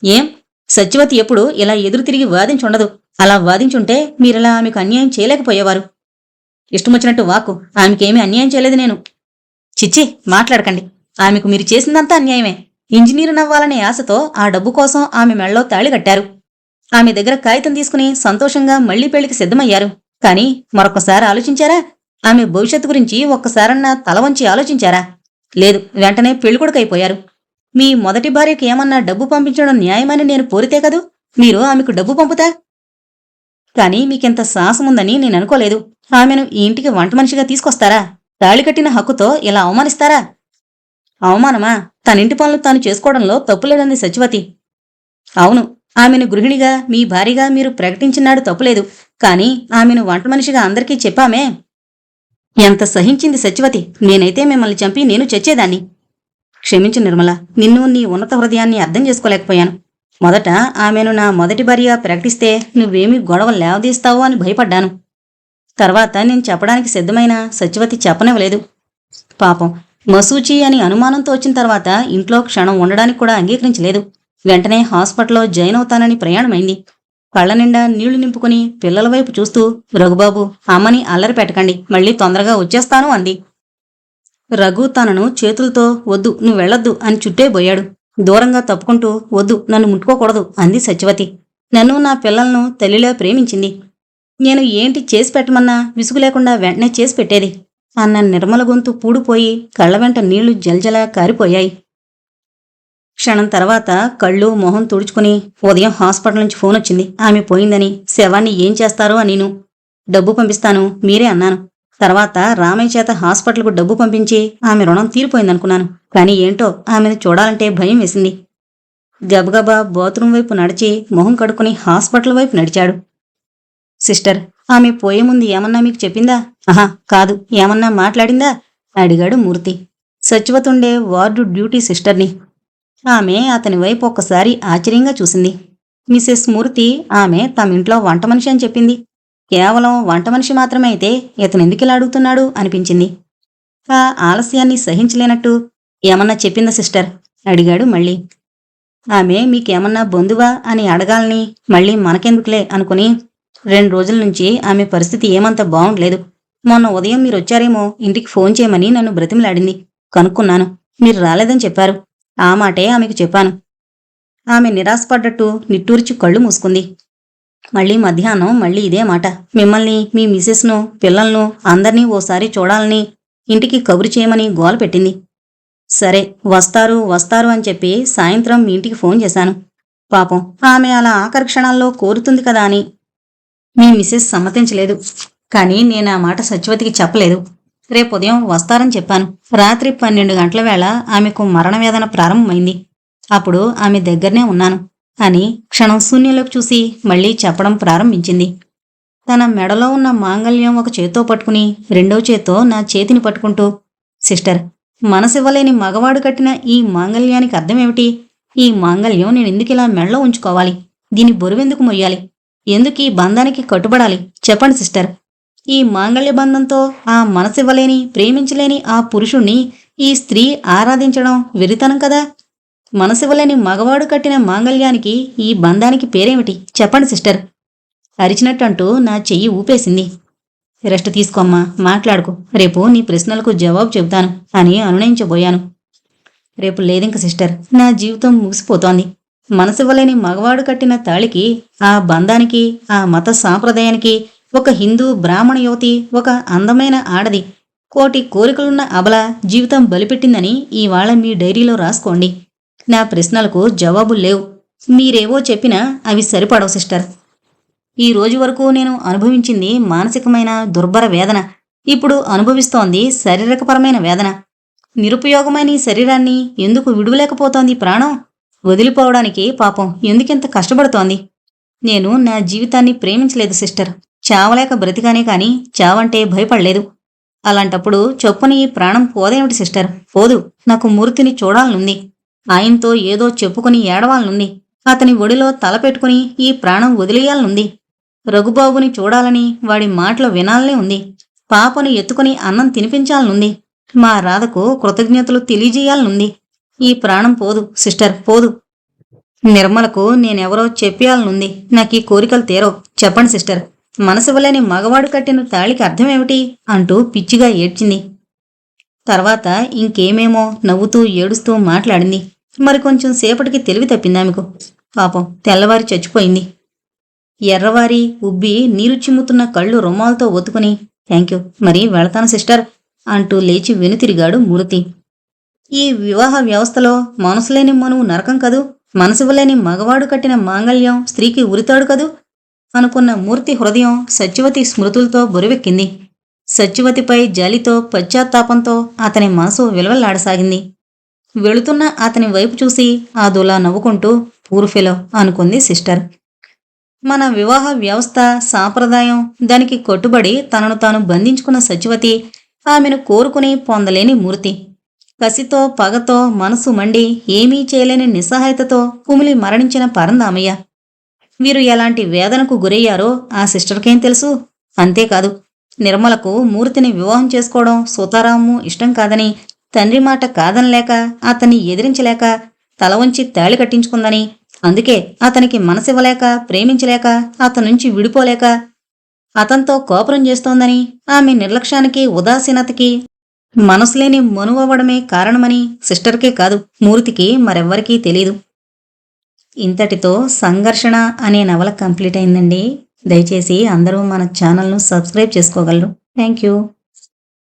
[SPEAKER 1] ఏం? సత్యవతి ఎప్పుడు ఇలా ఎదురు తిరిగి వాదించుండదు. అలా వాదించుంటే మీరిలా ఆమెకు అన్యాయం చేయలేకపోయేవారు. ఇష్టమొచ్చినట్టు వాక్కు. ఆమెకేమీ అన్యాయం చేయలేదు నేను. చిచ్చి, మాట్లాడకండి. ఆమెకు మీరు చేసిందంతా అన్యాయమే. ఇంజనీరు నవ్వాలనే ఆశతో ఆ డబ్బు కోసం ఆమె మెళ్ళలో తాళి కట్టారు. ఆమె దగ్గర కాగితం తీసుకుని సంతోషంగా మళ్లీ పెళ్లికి సిద్ధమయ్యారు. కాని మరొక్కసారి ఆలోచించారా? ఆమె భవిష్యత్తు గురించి ఒక్కసారన్నా తల వంచి ఆలోచించారా? లేదు, వెంటనే పెళ్లికొడుకైపోయారు. మీ మొదటి భార్యకి ఏమన్నా డబ్బు పంపించడం న్యాయమని నేను కోరితే కదూ మీరు ఆమెకు డబ్బు పంపుతా. కాని మీకింత సాహసముందని నేననుకోలేదు. ఆమెను ఈ ఇంటికి వంట మనిషిగా తీసుకొస్తారా? తాళి కట్టిన హక్కుతో ఇలా అవమానిస్తారా? అవమానమా? తనింటి పనులు తాను చేసుకోవడంలో తప్పులేదంది సత్యవతి. అవును, ఆమెను గృహిణిగా, మీ భార్యగా మీరు ప్రకటించినాడు తప్పులేదు. కాని ఆమెను వంట మనిషిగా అందరికీ చెప్పామే. ఎంత సహించింది సత్యవతి! నేనైతే మిమ్మల్ని చంపి నేను చచ్చేదాన్ని. క్షమించు నిర్మల, నిన్ను, నీ ఉన్నత హృదయాన్ని అర్థం చేసుకోలేకపోయాను. మొదట ఆమెను నా మొదటి భార్యగా ప్రకటిస్తే నువ్వేమీ గొడవ లేవదీస్తావో అని భయపడ్డాను. తర్వాత నేను చెప్పడానికి సిద్ధమైన సత్యవతి చెప్పనివ్వలేదు. పాపం, మసూచి అని అనుమానంతో వచ్చిన తర్వాత ఇంట్లో క్షణం ఉండడానికి కూడా అంగీకరించలేదు. వెంటనే హాస్పిటల్లో జాయిన్ అవుతానని ప్రయాణమైంది. కళ్ళ నిండా నీళ్లు నింపుకుని పిల్లల వైపు చూస్తూ, రఘుబాబు, అమ్మని అల్లరి పెట్టకండి, మళ్ళీ తొందరగా వచ్చేస్తాను అంది. రఘు తనను చేతులతో వద్దు, నువ్వు వెళ్ళొద్దు అని చుట్టేబోయాడు. దూరంగా తప్పుకుంటూ, వద్దు, నన్ను ముట్టుకోకూడదు అంది సత్యవతి. నన్ను నా పిల్లలను తల్లిలా ప్రేమించింది. నేను ఏంటి చేసి పెట్టమన్నా విసుగు లేకుండా వెంటనే చేసి పెట్టేది అన్న నిర్మల గొంతు పూడిపోయి కళ్ళ వెంట నీళ్లు జలజలా కారిపోయాయి. క్షణం తర్వాత కళ్ళు మొహం తుడుచుకుని, ఉదయం హాస్పిటల్ నుంచి ఫోన్ వచ్చింది, ఆమె పోయిందని. శవాన్ని ఏం చేస్తారో నేను డబ్బు పంపిస్తాను మీరే అన్నాను. తర్వాత రామయ్య చేత హాస్పిటల్కు డబ్బు పంపించి ఆమె రుణం తీరిపోయిందనుకున్నాను. కానీ ఏంటో ఆమెను చూడాలంటే భయం వేసింది. గబగబా బాత్రూం వైపు నడిచి మొహం కడుక్కుని హాస్పిటల్ వైపు నడిచాడు. సిస్టర్, ఆమె పోయే ముందు ఏమన్నా మీకు చెప్పిందా? ఆహా, కాదు. ఏమన్నా మాట్లాడిందా? అడిగాడు మూర్తి. సచివతుండే వార్డు డ్యూటీ సిస్టర్ని. ఆమె అతని వైపు ఒక్కసారి ఆశ్చర్యంగా చూసింది. మిసెస్ మూర్తి ఆమె తమింట్లో వంట మనిషి అని చెప్పింది. కేవలం వంట మనిషి మాత్రమే అయితే ఇతనెందుకిలా అడుగుతున్నాడు అనిపించింది. ఆ ఆలస్యాన్ని సహించలేనట్టు, ఏమన్నా చెప్పిందా సిస్టర్? అడిగాడు మళ్ళీ. ఆమె మీకేమన్నా బంధువా అని అడగాలని మళ్ళీ మనకెందుకులే అనుకుని, 2 రోజుల నుంచి ఆమె పరిస్థితి ఏమంత బాగుండలేదు. మొన్న ఉదయం మీరొచ్చారేమో ఇంటికి ఫోన్ చేయమని నన్ను బ్రతిమలాడింది. కనుక్కున్నాను. మీరు రాలేదని చెప్పారు. ఆ మాటే ఆమెకు చెప్పాను. ఆమె నిరాశపడ్డట్టు నిట్టూర్చి కళ్ళు మూసుకుంది. మళ్ళీ మధ్యాహ్నం మళ్ళీ ఇదే మాట. మిమ్మల్ని, మీ మిసెస్ను, పిల్లలను అందర్నీ ఓసారి చూడాలని ఇంటికి కబురు చేయమని గోల పెట్టింది. సరే, వస్తారు వస్తారు అని చెప్పి సాయంత్రం మీ ఇంటికి ఫోన్ చేశాను. పాపం ఆమె అలా ఆఖరి క్షణాల్లో కోరుతుంది కదా అని. మీ మిసెస్ సమ్మతించలేదు. కానీ నేను ఆ మాట సత్యవతికి చెప్పలేదు. రేపు ఉదయం వస్తారని చెప్పాను. రాత్రి 12 గంటల వేళ ఆమెకు మరణవేదన ప్రారంభమైంది. అప్పుడు ఆమె దగ్గరనే ఉన్నాను అని క్షణం శూన్యంలోకి చూసి మళ్లీ చెప్పడం ప్రారంభించింది. తన మెడలో ఉన్న మాంగల్యం ఒక చేత్తో పట్టుకుని రెండో చేత్తో నా చేతిని పట్టుకుంటూ, సిస్టర్, మనసివ్వలేని మగవాడు కట్టిన ఈ మాంగల్యానికి అర్థమేమిటి? ఈ మాంగల్యం నేనెందుకిలా మెడలో ఉంచుకోవాలి? దీని బరువెందుకు మొయ్యాలి? ఎందుకు ఈ బంధానికి కట్టుబడాలి? చెప్పండి సిస్టర్. ఈ మాంగళ్య బంధంతో ఆ మనసివ్వలేని, ప్రేమించలేని ఆ పురుషుణ్ణి ఈ స్త్రీ ఆరాధించడం వెరితనం కదా? మనసివ్వలేని మగవాడు కట్టిన మాంగళ్యానికి, ఈ బంధానికి పేరేమిటి? చెప్పండి సిస్టర్. అరిచినట్టంటూ నా చెయ్యి ఊపేసింది. రెస్ట్ తీసుకోమ్మా, మాట్లాడుకో. రేపు నీ ప్రశ్నలకు జవాబు చెబుతాను అని అనునయించబోయాను. రేపు లేదింక సిస్టర్. నా జీవితం ముగిసిపోతోంది. మనసివ్వలేని మగవాడు కట్టిన తాళికి, ఆ బంధానికి, ఆ మత సాంప్రదాయానికి ఒక హిందూ బ్రాహ్మణ యువతి, ఒక అందమైన ఆడది, కోటి కోరికలున్న అబల జీవితం బలిపెట్టిందని ఇవాళ మీ డైరీలో రాసుకోండి. నా ప్రశ్నలకు జవాబులు లేవు. మీరేవో చెప్పినా అవి సరిపడవు సిస్టర్. ఈ రోజు వరకు నేను అనుభవించింది మానసికమైన దుర్భర వేదన. ఇప్పుడు అనుభవిస్తోంది శారీరకపరమైన వేదన. నిరుపయోగమైన ఈ శరీరాన్ని ఎందుకు విడువలేకపోతోంది ప్రాణం? వదిలిపోవడానికి పాపం ఎందుకింత కష్టపడుతోంది? నేను నా జీవితాన్ని ప్రేమించలేదు సిస్టర్. చావలేక బ్రతికానే కాని చావంటే భయపడలేదు. అలాంటప్పుడు చొప్పున ఈ ప్రాణం పోదేమిటి సిస్టర్? పోదు. నాకు మూర్తిని చూడాలనుంది. ఆయనతో ఏదో చెప్పుకుని ఏడవాలనుంది. అతని ఒడిలో తల పెట్టుకుని ఈ ప్రాణం వదిలేయాలనుంది. రఘుబాబుని చూడాలని, వాడి మాటలు వినాలనే ఉంది. పాపను ఎత్తుకుని అన్నం తినిపించాలనుంది. మా రాధకు కృతజ్ఞతలు తెలియజేయాలనుంది. ఈ ప్రాణం పోదు సిస్టర్, పోదు. నిర్మలకు నేనెవరో చెప్పేయాలనుంది. నాకీ కోరికలు తీరవు. చెప్పండి సిస్టర్. మనసివ్వలేని మగవాడు కట్టిన తాళికి అర్థమేమిటి? అంటూ పిచ్చిగా ఏడ్చింది. తర్వాత ఇంకేమేమో నవ్వుతూ ఏడుస్తూ మాట్లాడింది. మరికొంచెం సేపటికి తెలివి తప్పిందామెకు. పాపం తెల్లవారి చచ్చిపోయింది. ఎర్రవారి ఉబ్బి నీరు చిమ్ముతున్న కళ్ళు రుమాలతో ఒత్తుకుని, థ్యాంక్యూ, మరి వెళతాను సిస్టర్ అంటూ లేచి వెనుతిరిగాడు మూర్తి. ఈ వివాహ వ్యవస్థలో మనసులేని మనువు నరకం కదూ. మనసివ్వలేని మగవాడు కట్టిన మాంగల్యం స్త్రీకి ఉరితాడు కదూ అనుకున్న మూర్తి హృదయం సత్యవతి స్మృతులతో బొరువెక్కింది. సత్యవతిపై జాలితో, పశ్చాత్తాపంతో అతని మనసు విలవల్లాడసాగింది. వెళుతున్న అతని వైపు చూసి అదోలా నవ్వుకుంటూ, పూర్ఫెలో అనుకుంది సిస్టర్. మన వివాహ వ్యవస్థ, సాంప్రదాయం, దానికి కట్టుబడి తనను తాను బంధించుకున్న సత్యవతి, ఆమెను కోరుకుని పొందలేని మూర్తి. కసితో, పగతో మనసు మండి ఏమీ చేయలేని నిస్సహాయతతో కుమిలి మరణించిన పరందామయ్య. వీరు ఎలాంటి వేదనకు గురయ్యారో ఆ సిస్టర్కేం తెలుసు? అంతేకాదు, నిర్మలకు మూర్తిని వివాహం చేసుకోవడం సుతారాము ఇష్టం కాదని, తండ్రి మాట కాదనలేక, అతన్ని ఎదిరించలేక తల వంచి తాళి కట్టించుకుందని, అందుకే అతనికి మనసివ్వలేక, ప్రేమించలేక, అతని నుంచి విడిపోలేక అతనితో కోపరం చేస్తోందని, ఆమె నిర్లక్ష్యానికి, ఉదాసీనతకి మనసులేని మనువవ్వడమే కారణమని సిస్టర్కే కాదు, మూర్తికి మరెవ్వరికీ తెలీదు. ఇంతటితో సంఘర్షణ అనే నవల కంప్లీట్ అయిందండి. దయచేసి అందరూ మన ఛానల్ను సబ్స్క్రైబ్ చేసుకోగలరు. Thank you.